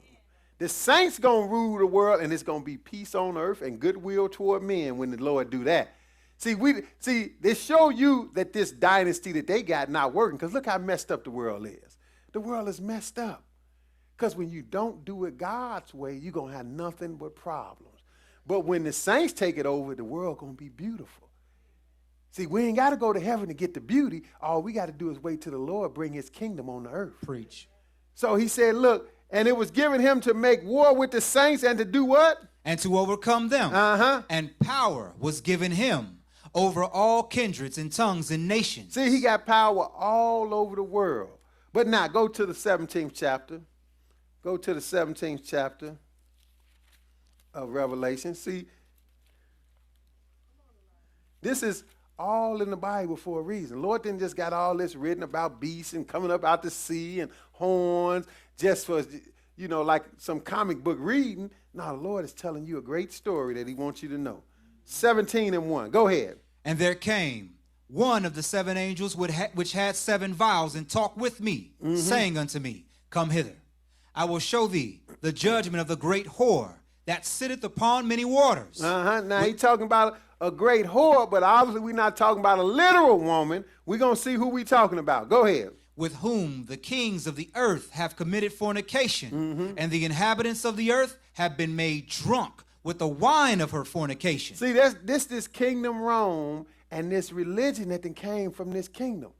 The saints going to rule the world, and it's going to be peace on earth and goodwill toward men when the Lord do that. See, they show you that this dynasty that they got not working, because look how messed up the world is. The world is messed up. Because when you don't do it God's way, you're going to have nothing but problems. But when the saints take it over, the world going to be beautiful. See, we ain't got to go to heaven to get the beauty. All we got to do is wait till the Lord bring his kingdom on the earth. Preach. So he said, look, and it was given him to make war with the saints and to do what? And to overcome them. And power was given him over all kindreds and tongues and nations. See, he got power all over the world. But now, go to the 17th chapter. Go to the 17th chapter of Revelation. See, this is all in the Bible for a reason. Lord didn't just got all this written about beasts and coming up out the sea and horns just for, like some comic book reading. No, the Lord is telling you a great story that he wants you to know. 17:1. Go ahead. And there came one of the 7 angels which had 7 vials, and talked with me, saying unto me, Come hither. I will show thee the judgment of the great whore that sitteth upon many waters. Now he's talking about a great whore, but obviously we're not talking about a literal woman. We're going to see who we talking about. Go ahead. With whom the kings of the earth have committed fornication, and the inhabitants of the earth have been made drunk with the wine of her fornication. See, this kingdom Rome and this religion that then came from this kingdom.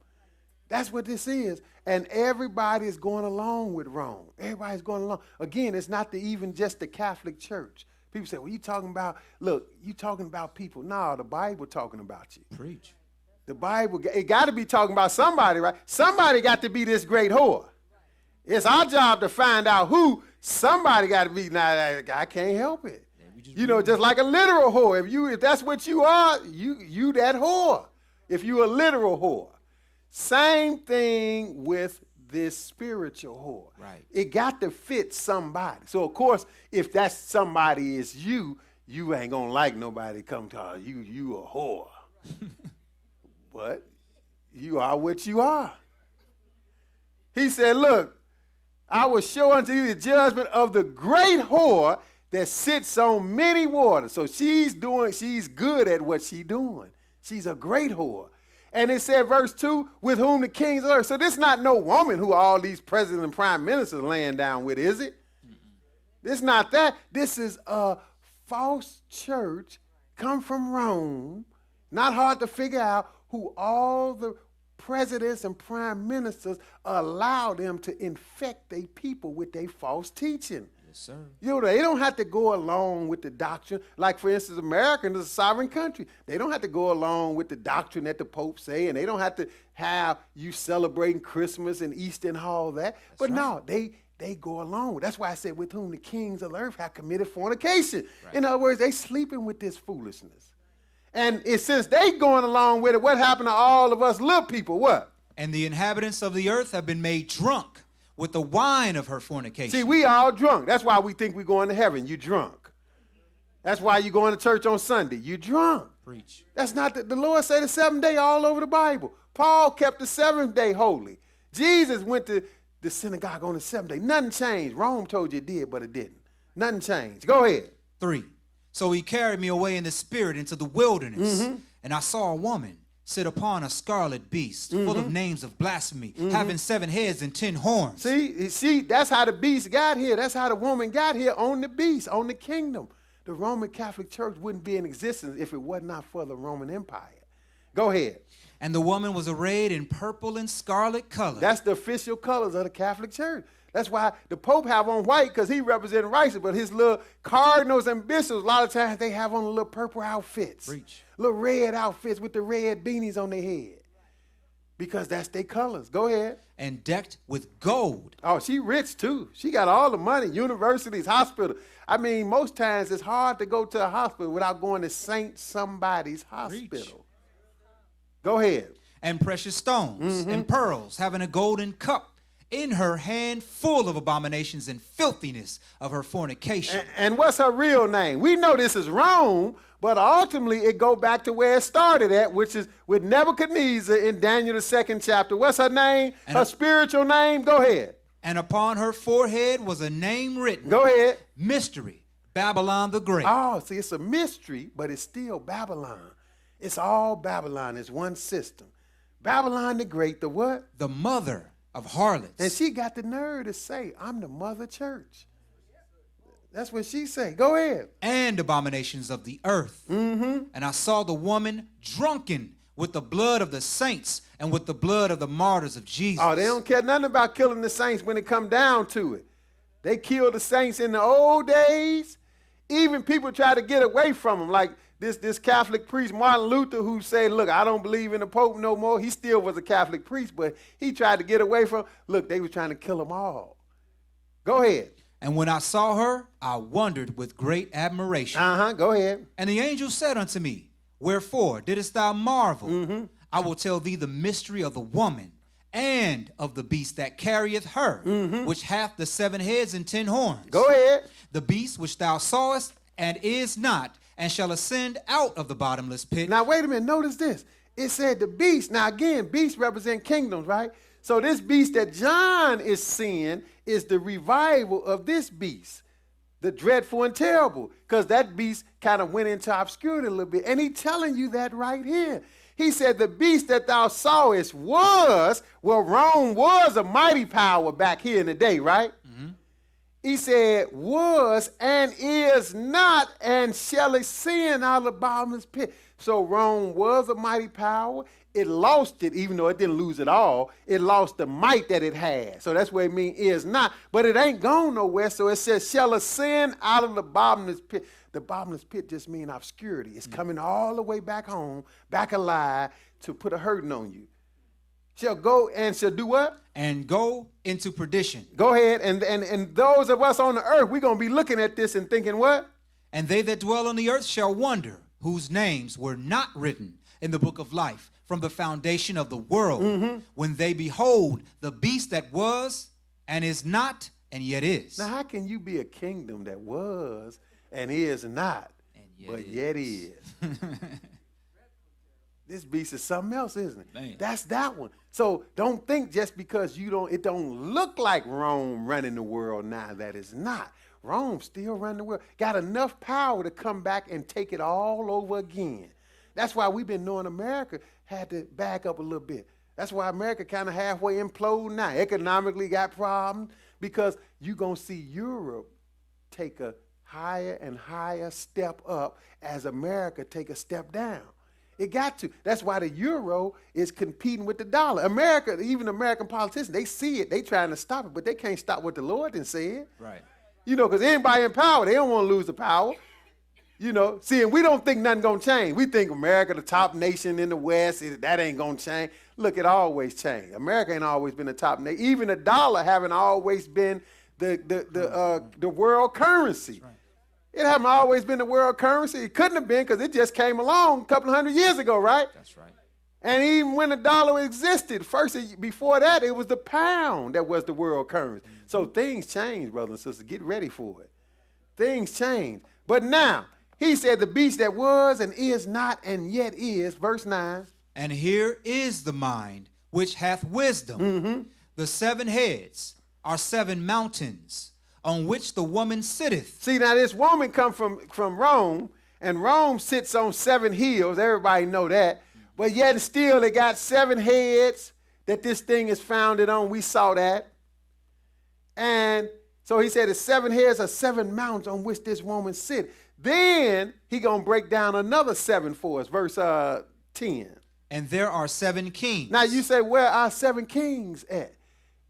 That's what this is. And everybody is going along with Rome. Everybody's going along. Again, it's not even just the Catholic Church. People say, well, you talking about, look, you talking about people. No, the Bible talking about you. Preach. The Bible, it got to be talking about somebody, right? Somebody got to be this great whore. It's our job to find out who. Somebody got to be. Now, I can't help it. You know, just like a literal whore. If that's what you are, you that whore. If you a literal whore. Same thing with this spiritual whore. Right. It got to fit somebody. So of course, if that somebody is you ain't gonna like nobody come to you a whore. But you are what you are. He said, look, I will show unto you the judgment of the great whore that sits on many waters. So she's good at what she's doing. She's a great whore. And it said, verse 2, with whom the kings of earth. So this not no woman who all these presidents and prime ministers laying down with, is it? This not that. This is a false church, come from Rome, not hard to figure out, who all the presidents and prime ministers allow them to infect their people with their false teaching. Yes, sir. You know, they don't have to go along with the doctrine. Like, for instance, America is a sovereign country. They don't have to go along with the doctrine that the Pope say, and they don't have to have you celebrating Christmas and Easter and all that. But no, they go along. That's why I said, with whom the kings of the earth have committed fornication. Right. In other words, they sleeping with this foolishness. And since they going along with it, what happened to all of us little people? What? And the inhabitants of the earth have been made drunk with the wine of her fornication. See, we all drunk. That's why we think we're going to heaven. You drunk. That's why you going to church on Sunday. You drunk. Preach. That's not the Lord said the 7th day all over the Bible. Paul kept the 7th day holy. Jesus went to the synagogue on the 7th day. Nothing changed. Rome told you it did, but it didn't. Nothing changed. Go ahead. 3. So he carried me away in the spirit into the wilderness, and I saw a woman sit upon a scarlet beast, full of names of blasphemy, having 7 heads and 10 horns. See, that's how the beast got here. That's how the woman got here, on the beast, on the kingdom. The Roman Catholic Church wouldn't be in existence if it was not for the Roman Empire. Go ahead. And the woman was arrayed in purple and scarlet color. That's the official colors of the Catholic Church. That's why the Pope have on white, because he represented righteousness. But his little cardinals and bishops, a lot of times they have on little purple outfits. Preach. Little red outfits with the red beanies on their head. Because that's their colors. Go ahead. And decked with gold. Oh, she rich too. She got all the money. Universities, hospital. I mean, most times it's hard to go to a hospital without going to Saint somebody's hospital. Preach. Go ahead. And precious stones and pearls, having a golden cup in her hand, full of abominations and filthiness of her fornication. And what's her real name? We know this is Rome, but ultimately it go back to where it started at, which is with Nebuchadnezzar in Daniel the 2nd chapter. What's her name? And her spiritual name? Go ahead. And upon her forehead was a name written. Go ahead. Mystery, Babylon the Great. Oh, see, it's a mystery, but it's still Babylon. It's all Babylon. It's one system. Babylon the Great, the what? The mother of harlots. And she got the nerve to say, I'm the mother church. That's what she say. Go ahead. And abominations of the earth. And I saw the woman drunken with the blood of the saints and with the blood of the martyrs of Jesus. Oh, they don't care nothing about killing the saints when it come down to it. They killed the saints in the old days. Even people try to get away from them, like this Catholic priest, Martin Luther, who said, look, I don't believe in the Pope no more. He still was a Catholic priest, but he tried to get away from, look, they were trying to kill them all. Go ahead. And when I saw her, I wondered with great admiration. Go ahead. And the angel said unto me, wherefore didst thou marvel? I will tell thee the mystery of the woman and of the beast that carrieth her, which hath the 7 heads and 10 horns. Go ahead. The beast which thou sawest and is not, and shall ascend out of the bottomless pit. Now, wait a minute. Notice this. It said the beast. Now again, beasts represent kingdoms, right? So this beast that John is seeing is the revival of this beast, the dreadful and terrible, because that beast kind of went into obscurity a little bit. And he's telling you that right here. He said the beast that thou sawest was, well, Rome was a mighty power back here in the day, right? He said, was and is not and shall ascend out of the bottomless pit. So Rome was a mighty power. It lost it, even though it didn't lose it all. It lost the might that it had. So that's what it means is not. But it ain't gone nowhere. So it says, shall ascend out of the bottomless pit. The bottomless pit just means obscurity. It's coming all the way back home, back alive, to put a hurting on you. Shall go and shall do what? And go into perdition. Go ahead. And those of us on the earth, we're going to be looking at this and thinking what? And they that dwell on the earth shall wonder, whose names were not written in the book of life from the foundation of the world, when they behold the beast that was and is not and yet is. Now, how can you be a kingdom that was and is not, but yet is? This beast is something else, isn't it? Man. That's that one. So don't think just because it don't look like Rome running the world now that it's not. Rome still running the world. Got enough power to come back and take it all over again. That's why we've been knowing America had to back up a little bit. That's why America kind of halfway implode now. Economically got problems because you're going to see Europe take a higher and higher step up as America take a step down. It got to. That's why the euro is competing with the dollar. America, even American politicians, they see it. They trying to stop it, but they can't stop what the Lord done said. Right. You know, because anybody in power, they don't want to lose the power. You know, see, and we don't think nothing going to change. We think America, the top nation in the West, that ain't going to change. Look, it always changed. America ain't always been the top nation. Even the dollar haven't always been the world currency. Right. It haven't always been the world currency. It couldn't have been because it just came along a couple of 100 years ago, right? That's right. And even when the dollar existed, before that, it was the pound that was the world currency. Mm-hmm. So things change, brothers and sisters. Get ready for it. Things change. But now, he said the beast that was and is not and yet is, verse 9. And here is the mind which hath wisdom. Mm-hmm. The 7 heads are 7 mountains on which the woman sitteth. See, now this woman come from Rome, and Rome sits on 7 hills. Everybody know that. But yet still it got 7 heads that this thing is founded on. We saw that. And so he said the 7 heads are 7 mountains on which this woman sit. Then he going to break down another 7 for us, verse 10. And there are 7 kings. Now you say, where are 7 kings at?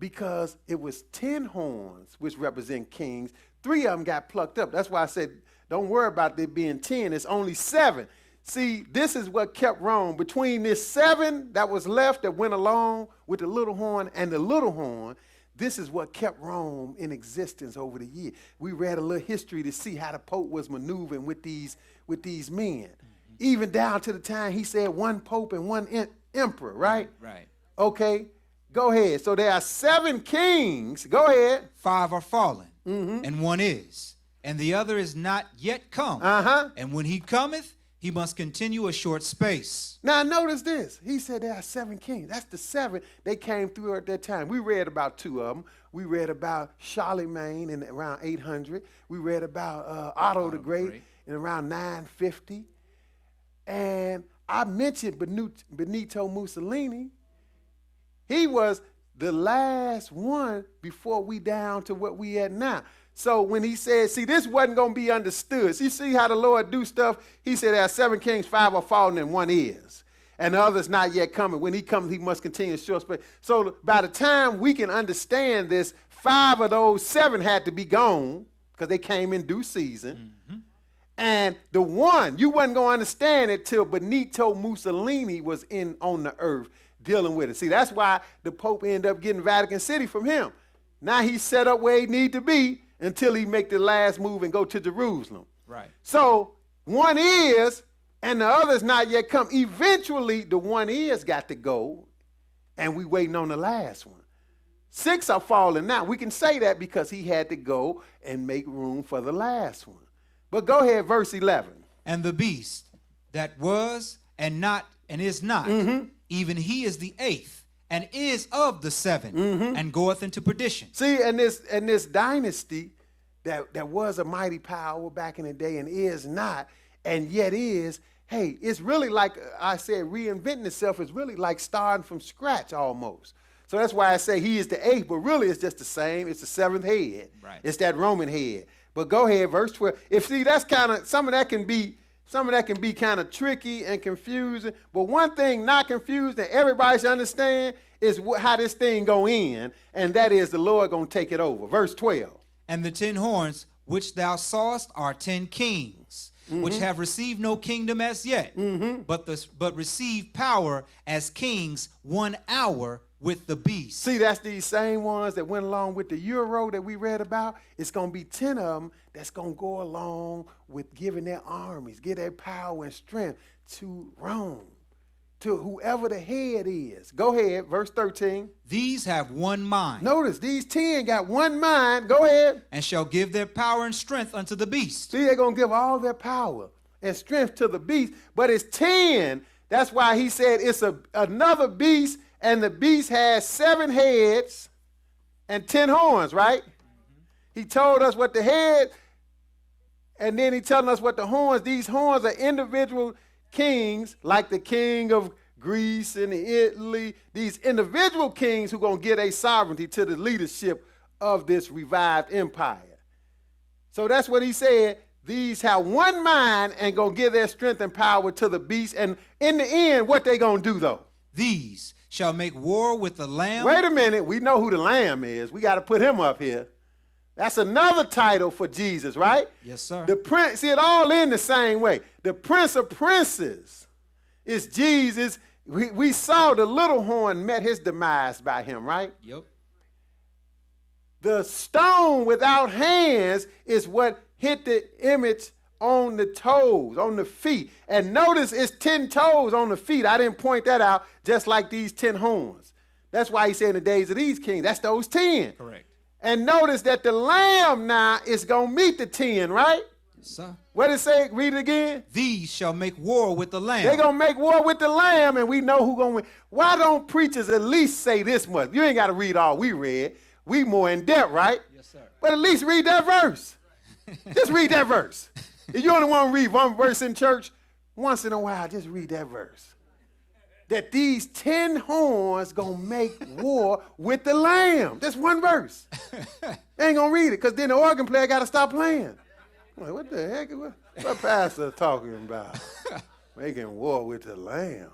Because it was 10 horns, which represent kings. 3 of them got plucked up. That's why I said, don't worry about there being 10. It's only 7. See, this is what kept Rome. Between this 7 that was left that went along with the little horn and the little horn, this is what kept Rome in existence over the years. We read a little history to see how the Pope was maneuvering with these men. Mm-hmm. Even down to the time he said 1 Pope and 1 emperor, right? Right. Okay. Go ahead. So there are 7 kings. Go ahead. 5 are fallen, and 1 is, and the other is not yet come. And when he cometh, he must continue a short space. Now notice this. He said there are 7 kings. That's the 7 they came through at that time. We read about 2 of them. We read about Charlemagne in around 800. We read about Otto the Great in around 950. And I mentioned Benito Mussolini. He was the last one before we down to what we at now. So when he said, see, this wasn't going to be understood. See how the Lord do stuff? He said there are 7 kings, 5 are fallen, and 1 is. And the other's not yet coming. When he comes, he must continue short space. So by the time we can understand this, 5 of those 7 had to be gone because they came in due season. Mm-hmm. And the 1, you wasn't going to understand it till Benito Mussolini was on the earth dealing with it. See, that's why the Pope ended up getting Vatican City from him. Now he's set up where he need to be until he make the last move and go to Jerusalem. Right. So 1 is, and the other's not yet come. Eventually, the 1 is got to go, and we waiting on the last one. 6 are falling now. We can say that because he had to go and make room for the last one. But go ahead, verse 11. And the beast that was and not and is not. Even he is the eighth, and is of the seven, and goeth into perdition. See, and this dynasty that was a mighty power back in the day and is not, and yet is, hey, it's really like I said, reinventing itself is really like starting from scratch almost. So that's why I say he is the eighth, but really it's just the same. It's the seventh head. Right. It's that Roman head. But go ahead, verse 12. If see, that's kind of some of that can be kind of tricky and confusing. But one thing not confused that everybody should understand is how this thing go in, and that is the Lord gonna take it over. Verse 12. And the 10 horns which thou sawest are 10 kings, which have received no kingdom as yet, but receive power as kings 1 hour with the beast. See, that's these same ones that went along with the Euro that we read about. It's going to be 10 of them that's going to go along with giving their armies, give their power and strength to Rome, to whoever the head is. Go ahead, verse 13. These have one mind. Notice, these 10 got one mind. Go ahead. And shall give their power and strength unto the beast. See, they're going to give all their power and strength to the beast, but it's 10. That's why he said it's another beast, and the beast has 7 heads and 10 horns, right? He told us what the head, and then he telling us what the horns. These horns are individual kings, like the king of Greece and Italy. These individual kings who going to give their sovereignty to the leadership of this revived empire. So that's what he said. These have one mind and going to give their strength and power to the beast. And in the end, what they going to do, though? These shall make war with the Lamb. Wait a minute. We know who the Lamb is. We got to put him up here. That's another title for Jesus, right? Yes, sir. The prince, see it all in the same way. The Prince of Princes is Jesus. We saw the little horn met his demise by him, right? Yep. The stone without hands is what hit the image on the toes, on the feet. And notice it's 10 toes on the feet. I didn't point that out, just like these 10 horns. That's why he said in the days of these kings, that's those 10. Correct. And notice that the Lamb now is going to meet the 10, right? Yes, sir. What did it say? Read it again. These shall make war with the Lamb. They're going to make war with the Lamb, and we know who's going to win. Why don't preachers at least say this much? You ain't got to read all we read. We more in depth, right? Yes, sir. But at least read that verse. Just read that verse. If you only want to read one verse in church, once in a while, just read that verse. That these 10 horns going to make war with the Lamb. That's one verse. They ain't going to read it, because then the organ player got to stop playing. I'm like, what the heck? What pastor talking about? Making war with the Lamb.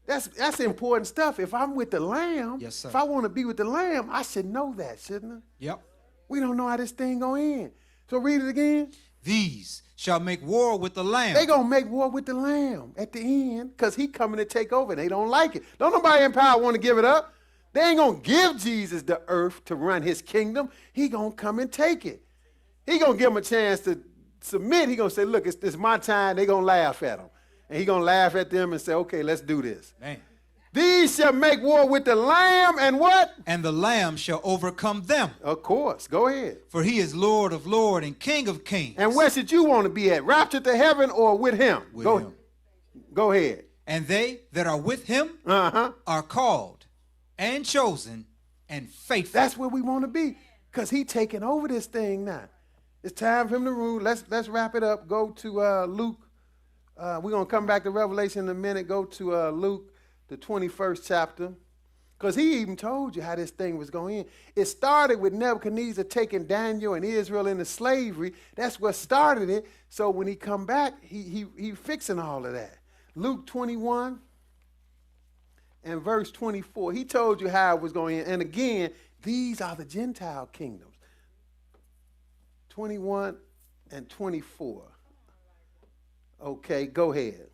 That's important stuff. If I'm with the Lamb, Yes, sir. if I want to be with the Lamb, I should know that, shouldn't I? Yep. We don't know how this thing going in. So read it again. These shall make war with the Lamb. They going to make war with the Lamb at the end, because he coming to take over. They don't like it. Don't nobody in power want to give it up. They ain't going to give Jesus the earth to run his kingdom. He going to come and take it. He going to give them a chance to submit. He going to say, look, it's my time. They going to laugh at him. And he going to laugh at them and say, okay, let's do this. Man. These shall make war with the Lamb, and what? And the Lamb shall overcome them. Of course. Go ahead. For he is Lord of lords and King of kings. And where should you want to be at? Raptured to heaven or with him? With Go, him. Go ahead. And they that are with him are called and chosen and faithful. That's where we want to be, because he taking over this thing now. It's time for him to rule. Let's wrap it up. Go to Luke. We're going to come back to Revelation in a minute. Go to Luke, the 21st chapter, because he even told you how this thing was going in. It started with Nebuchadnezzar taking Daniel and Israel into slavery. That's what started it. So when he come back, he fixing all of that. Luke 21 and verse 24. He told you how it was going in. And again, these are the Gentile kingdoms. 21 and 24. Okay, go ahead.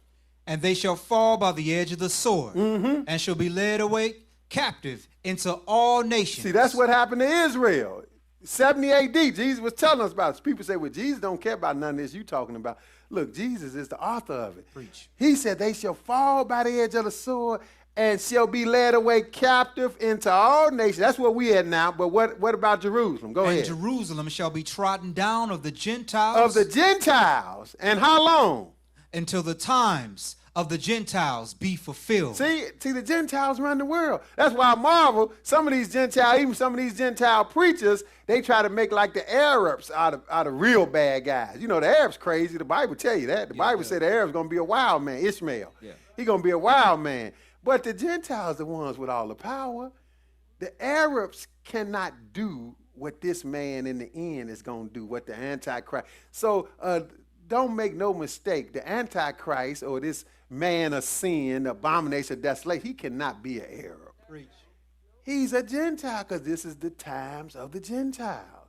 And they shall fall by the edge of the sword, and shall be led away captive into all nations. See, that's what happened to Israel. 70 AD, Jesus was telling us about it. People say, well, Jesus don't care about none of this you talking about. Look, Jesus is the author of it. Preach. He said they shall fall by the edge of the sword and shall be led away captive into all nations. That's where we at now. But what about Jerusalem? Go And ahead. Jerusalem shall be trodden down of the Gentiles Of the Gentiles. And how long? until the times of the Gentiles be fulfilled. See, the Gentiles run the world. That's why I marvel. Some of these Gentile, even some of these Gentile preachers, they try to make like the Arabs out of real bad guys. You know, the Arabs crazy. The Bible tell you that. The Bible said the Arabs gonna be a wild man. Ishmael. Yeah. He gonna be a wild man. But the Gentiles, the ones with all the power. The Arabs cannot do what this man in the end is gonna do. What the Antichrist. So don't make no mistake. The Antichrist or this man of sin, the abomination of desolation, he cannot be an Arab. Preach. He's a Gentile because this is the times of the Gentiles.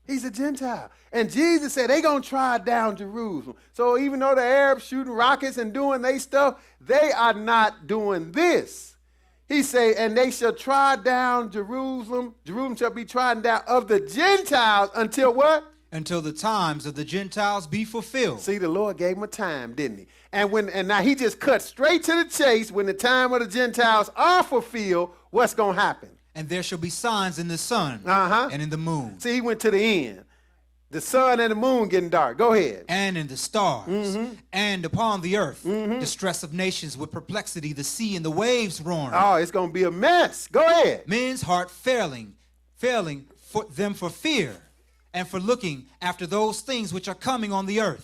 He's a Gentile. And Jesus said they going to try down Jerusalem. So even though the Arabs shooting rockets and doing their stuff, they are not doing this. He say, and they shall try down Jerusalem. Jerusalem shall be trodden down of the Gentiles until what? Until the times of the Gentiles be fulfilled. See, the Lord gave him a time, didn't he? And now he just cut straight to the chase. When the time of the Gentiles are fulfilled, what's going to happen? And there shall be signs in the sun and in the moon. See, he went to the end. The sun and the moon getting dark. Go ahead. And in the stars, and upon the earth, distress of nations with perplexity, the sea and the waves roaring. Oh, it's going to be a mess. Go ahead. Men's heart failing for them for fear, and for looking after those things which are coming on the earth.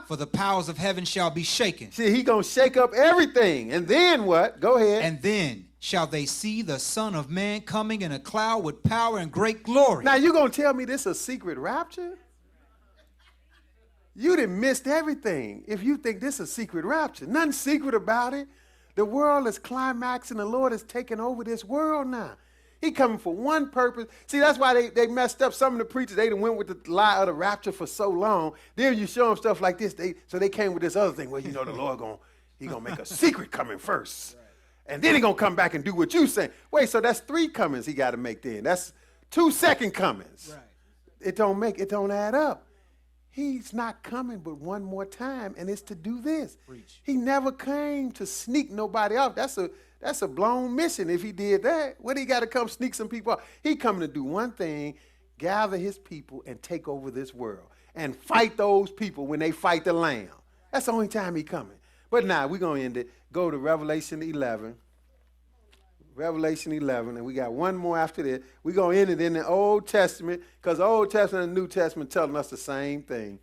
For the powers of heaven shall be shaken. See, he going to shake up everything. And then what? Go ahead. And then shall they see the Son of Man coming in a cloud with power and great glory. Now, you going to tell me this is a secret rapture? You done missed everything if you think this is a secret rapture. Nothing secret about it. The world is climaxing. The Lord is taking over this world now. He coming for one purpose. See, that's why they messed up. Some of the preachers, they done went with the lie of the rapture for so long. Then you show them stuff like this. So they came with this other thing. Well, you know, the Lord he gonna make a secret coming first. Right. And then he gonna come back and do what you saying. Wait, so that's 3 comings he got to make then. That's 2 second comings. Right. It don't add up. He's not coming but one more time, and it's to do this. Preach. He never came to sneak nobody off. That's a blown mission if he did that. What he got to come sneak some people off? He coming to do one thing, gather his people and take over this world and fight those people when they fight the Lamb. That's the only time he coming. But now we're going to end it. Go to Revelation 11. Revelation 11, and we got one more after this. We're going to end it in the Old Testament because the Old Testament and the New Testament telling us the same thing.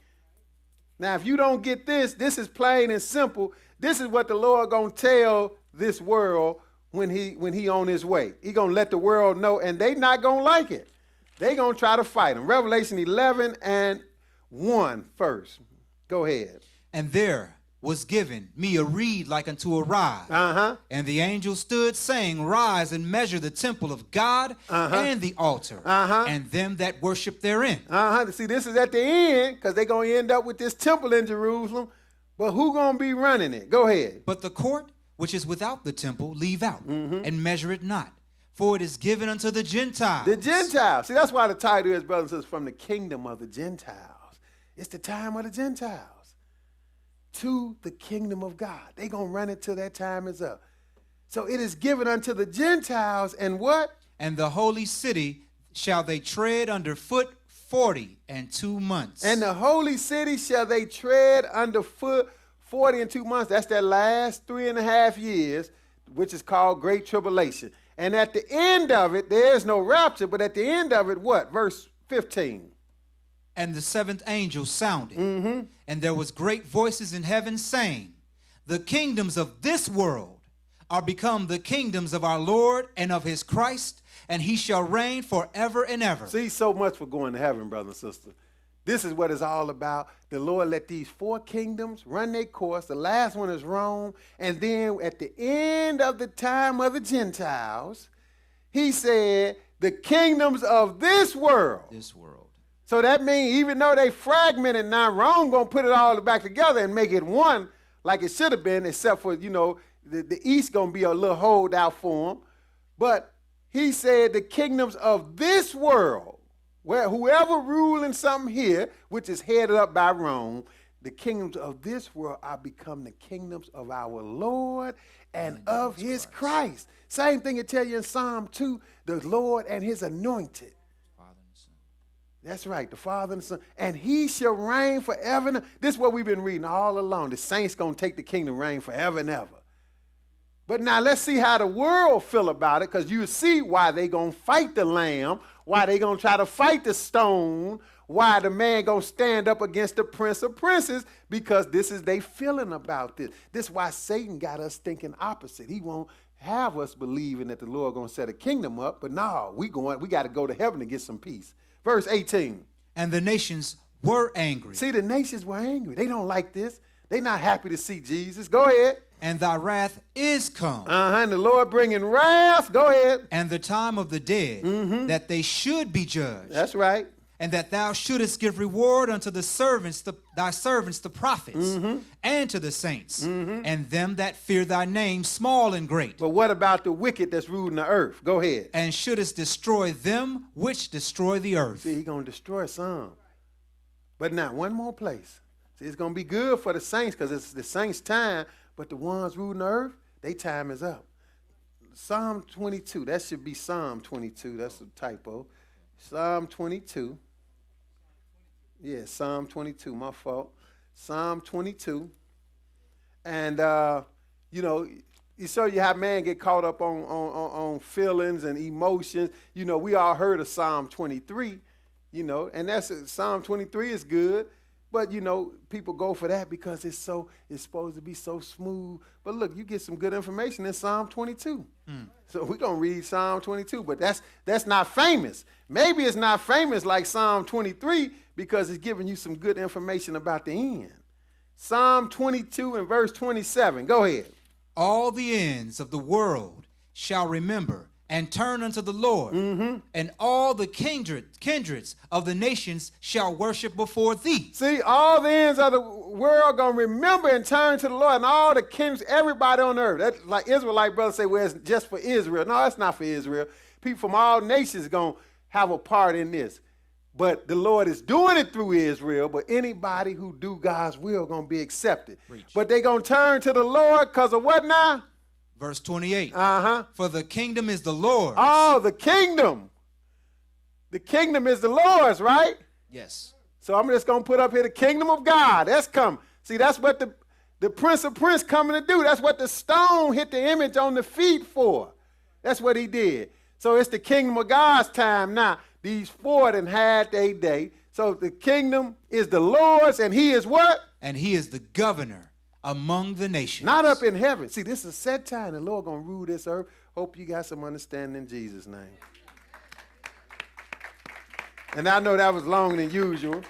Now, if you don't get this is plain and simple. This is what the Lord going to tell this world when he on his way. He going to let the world know, and they not going to like it. They going to try to fight him. Revelation 11 and 1 first. Go ahead. And there was given me a reed like unto a rod. And the angel stood, saying, Rise and measure the temple of God and the altar, and them that worship therein. See, this is at the end, because they're going to end up with this temple in Jerusalem. But who going to be running it? Go ahead. But the court which is without the temple leave out, and measure it not. For it is given unto the Gentiles. The Gentiles. See, that's why the title is, brothers and sisters, from the kingdom of the Gentiles. It's the time of the Gentiles. To the kingdom of God. They're going to run it till that time is up. So it is given unto the Gentiles, and what? And the holy city shall they tread under foot 42 months. And the holy city shall they tread under foot 42 months. That's that last 3.5 years, which is called Great Tribulation. And at the end of it, there is no rapture, but at the end of it, what? Verse 15. And the 7th angel sounded, and there was great voices in heaven saying, The kingdoms of this world are become the kingdoms of our Lord and of his Christ, and he shall reign forever and ever. See, so much for going to heaven, brother and sister. This is what it's all about. The Lord let these 4 kingdoms run their course. The last one is Rome. And then at the end of the time of the Gentiles, he said, the kingdoms of this world. So that means even though they fragmented now, Rome going to put it all back together and make it one like it should have been, except for, the East going to be a little holdout for them. But he said the kingdoms of this world, where whoever ruling something here, which is headed up by Rome, the kingdoms of this world are become the kingdoms of our Lord and of his Christ. Same thing it tell you in Psalm 2, the Lord and his anointed. That's right, the Father and the Son. And he shall reign forever and ever. This is what we've been reading all along. The saints going to take the kingdom, reign forever and ever. But now let's see how the world feel about it, because you see why they going to fight the lamb, why they going to try to fight the stone, why the man going to stand up against the prince of princes, because this is they feeling about this. This is why Satan got us thinking opposite. He won't have us believing that the Lord going to set a kingdom up, but no, we got to go to heaven to get some peace. Verse 18. And the nations were angry. See, the nations were angry. They don't like this. They not happy to see Jesus. Go ahead. And thy wrath is come. And the Lord bringing wrath. Go ahead. And the time of the dead, that they should be judged. That's right. And that thou shouldest give reward unto the servants, thy servants, the prophets, and to the saints, and them that fear thy name, small and great. But what about the wicked that's ruling the earth? Go ahead. And shouldest destroy them which destroy the earth. See, he's going to destroy some. But now, one more place. See, it's going to be good for the saints because it's the saints' time, but the ones ruling the earth, their time is up. Psalm 22. That should be Psalm 22. That's a typo. Psalm 22. Yeah, Psalm 22, my fault. Psalm 22. And, you show you how man get caught up on feelings and emotions. You know, we all heard of Psalm 23, and Psalm 23 is good. But, people go for that because it's supposed to be so smooth. But look, you get some good information in Psalm 22. So we're going to read Psalm 22, but that's not famous. Maybe it's not famous like Psalm 23 because it's giving you some good information about the end. Psalm 22 and verse 27. Go ahead. All the ends of the world shall remember and turn unto the Lord, and all the kindreds of the nations shall worship before thee. See, all the ends of the world going to remember and turn to the Lord, and all the kindreds, everybody on earth. That's like Israelite brothers say, well, it's just for Israel. No, it's not for Israel. People from all nations going to have a part in this. But the Lord is doing it through Israel, but anybody who do God's will going to be accepted. Preach. But they going to turn to the Lord because of what now? Verse 28. Uh-huh. For the kingdom is the Lord's. Oh, the kingdom. The kingdom is the Lord's, right? Yes. So I'm just going to put up here the kingdom of God. That's come. See, that's what the Prince of Prince coming to do. That's what the stone hit the image on the feet for. That's what he did. So it's the kingdom of God's time now. These four done had their day. So the kingdom is the Lord's, and he is what? And he is the governor among the nations. Not up in heaven. See, this is a set time. The Lord going to rule this earth. Hope you got some understanding in Jesus' name. And I know that was longer than usual.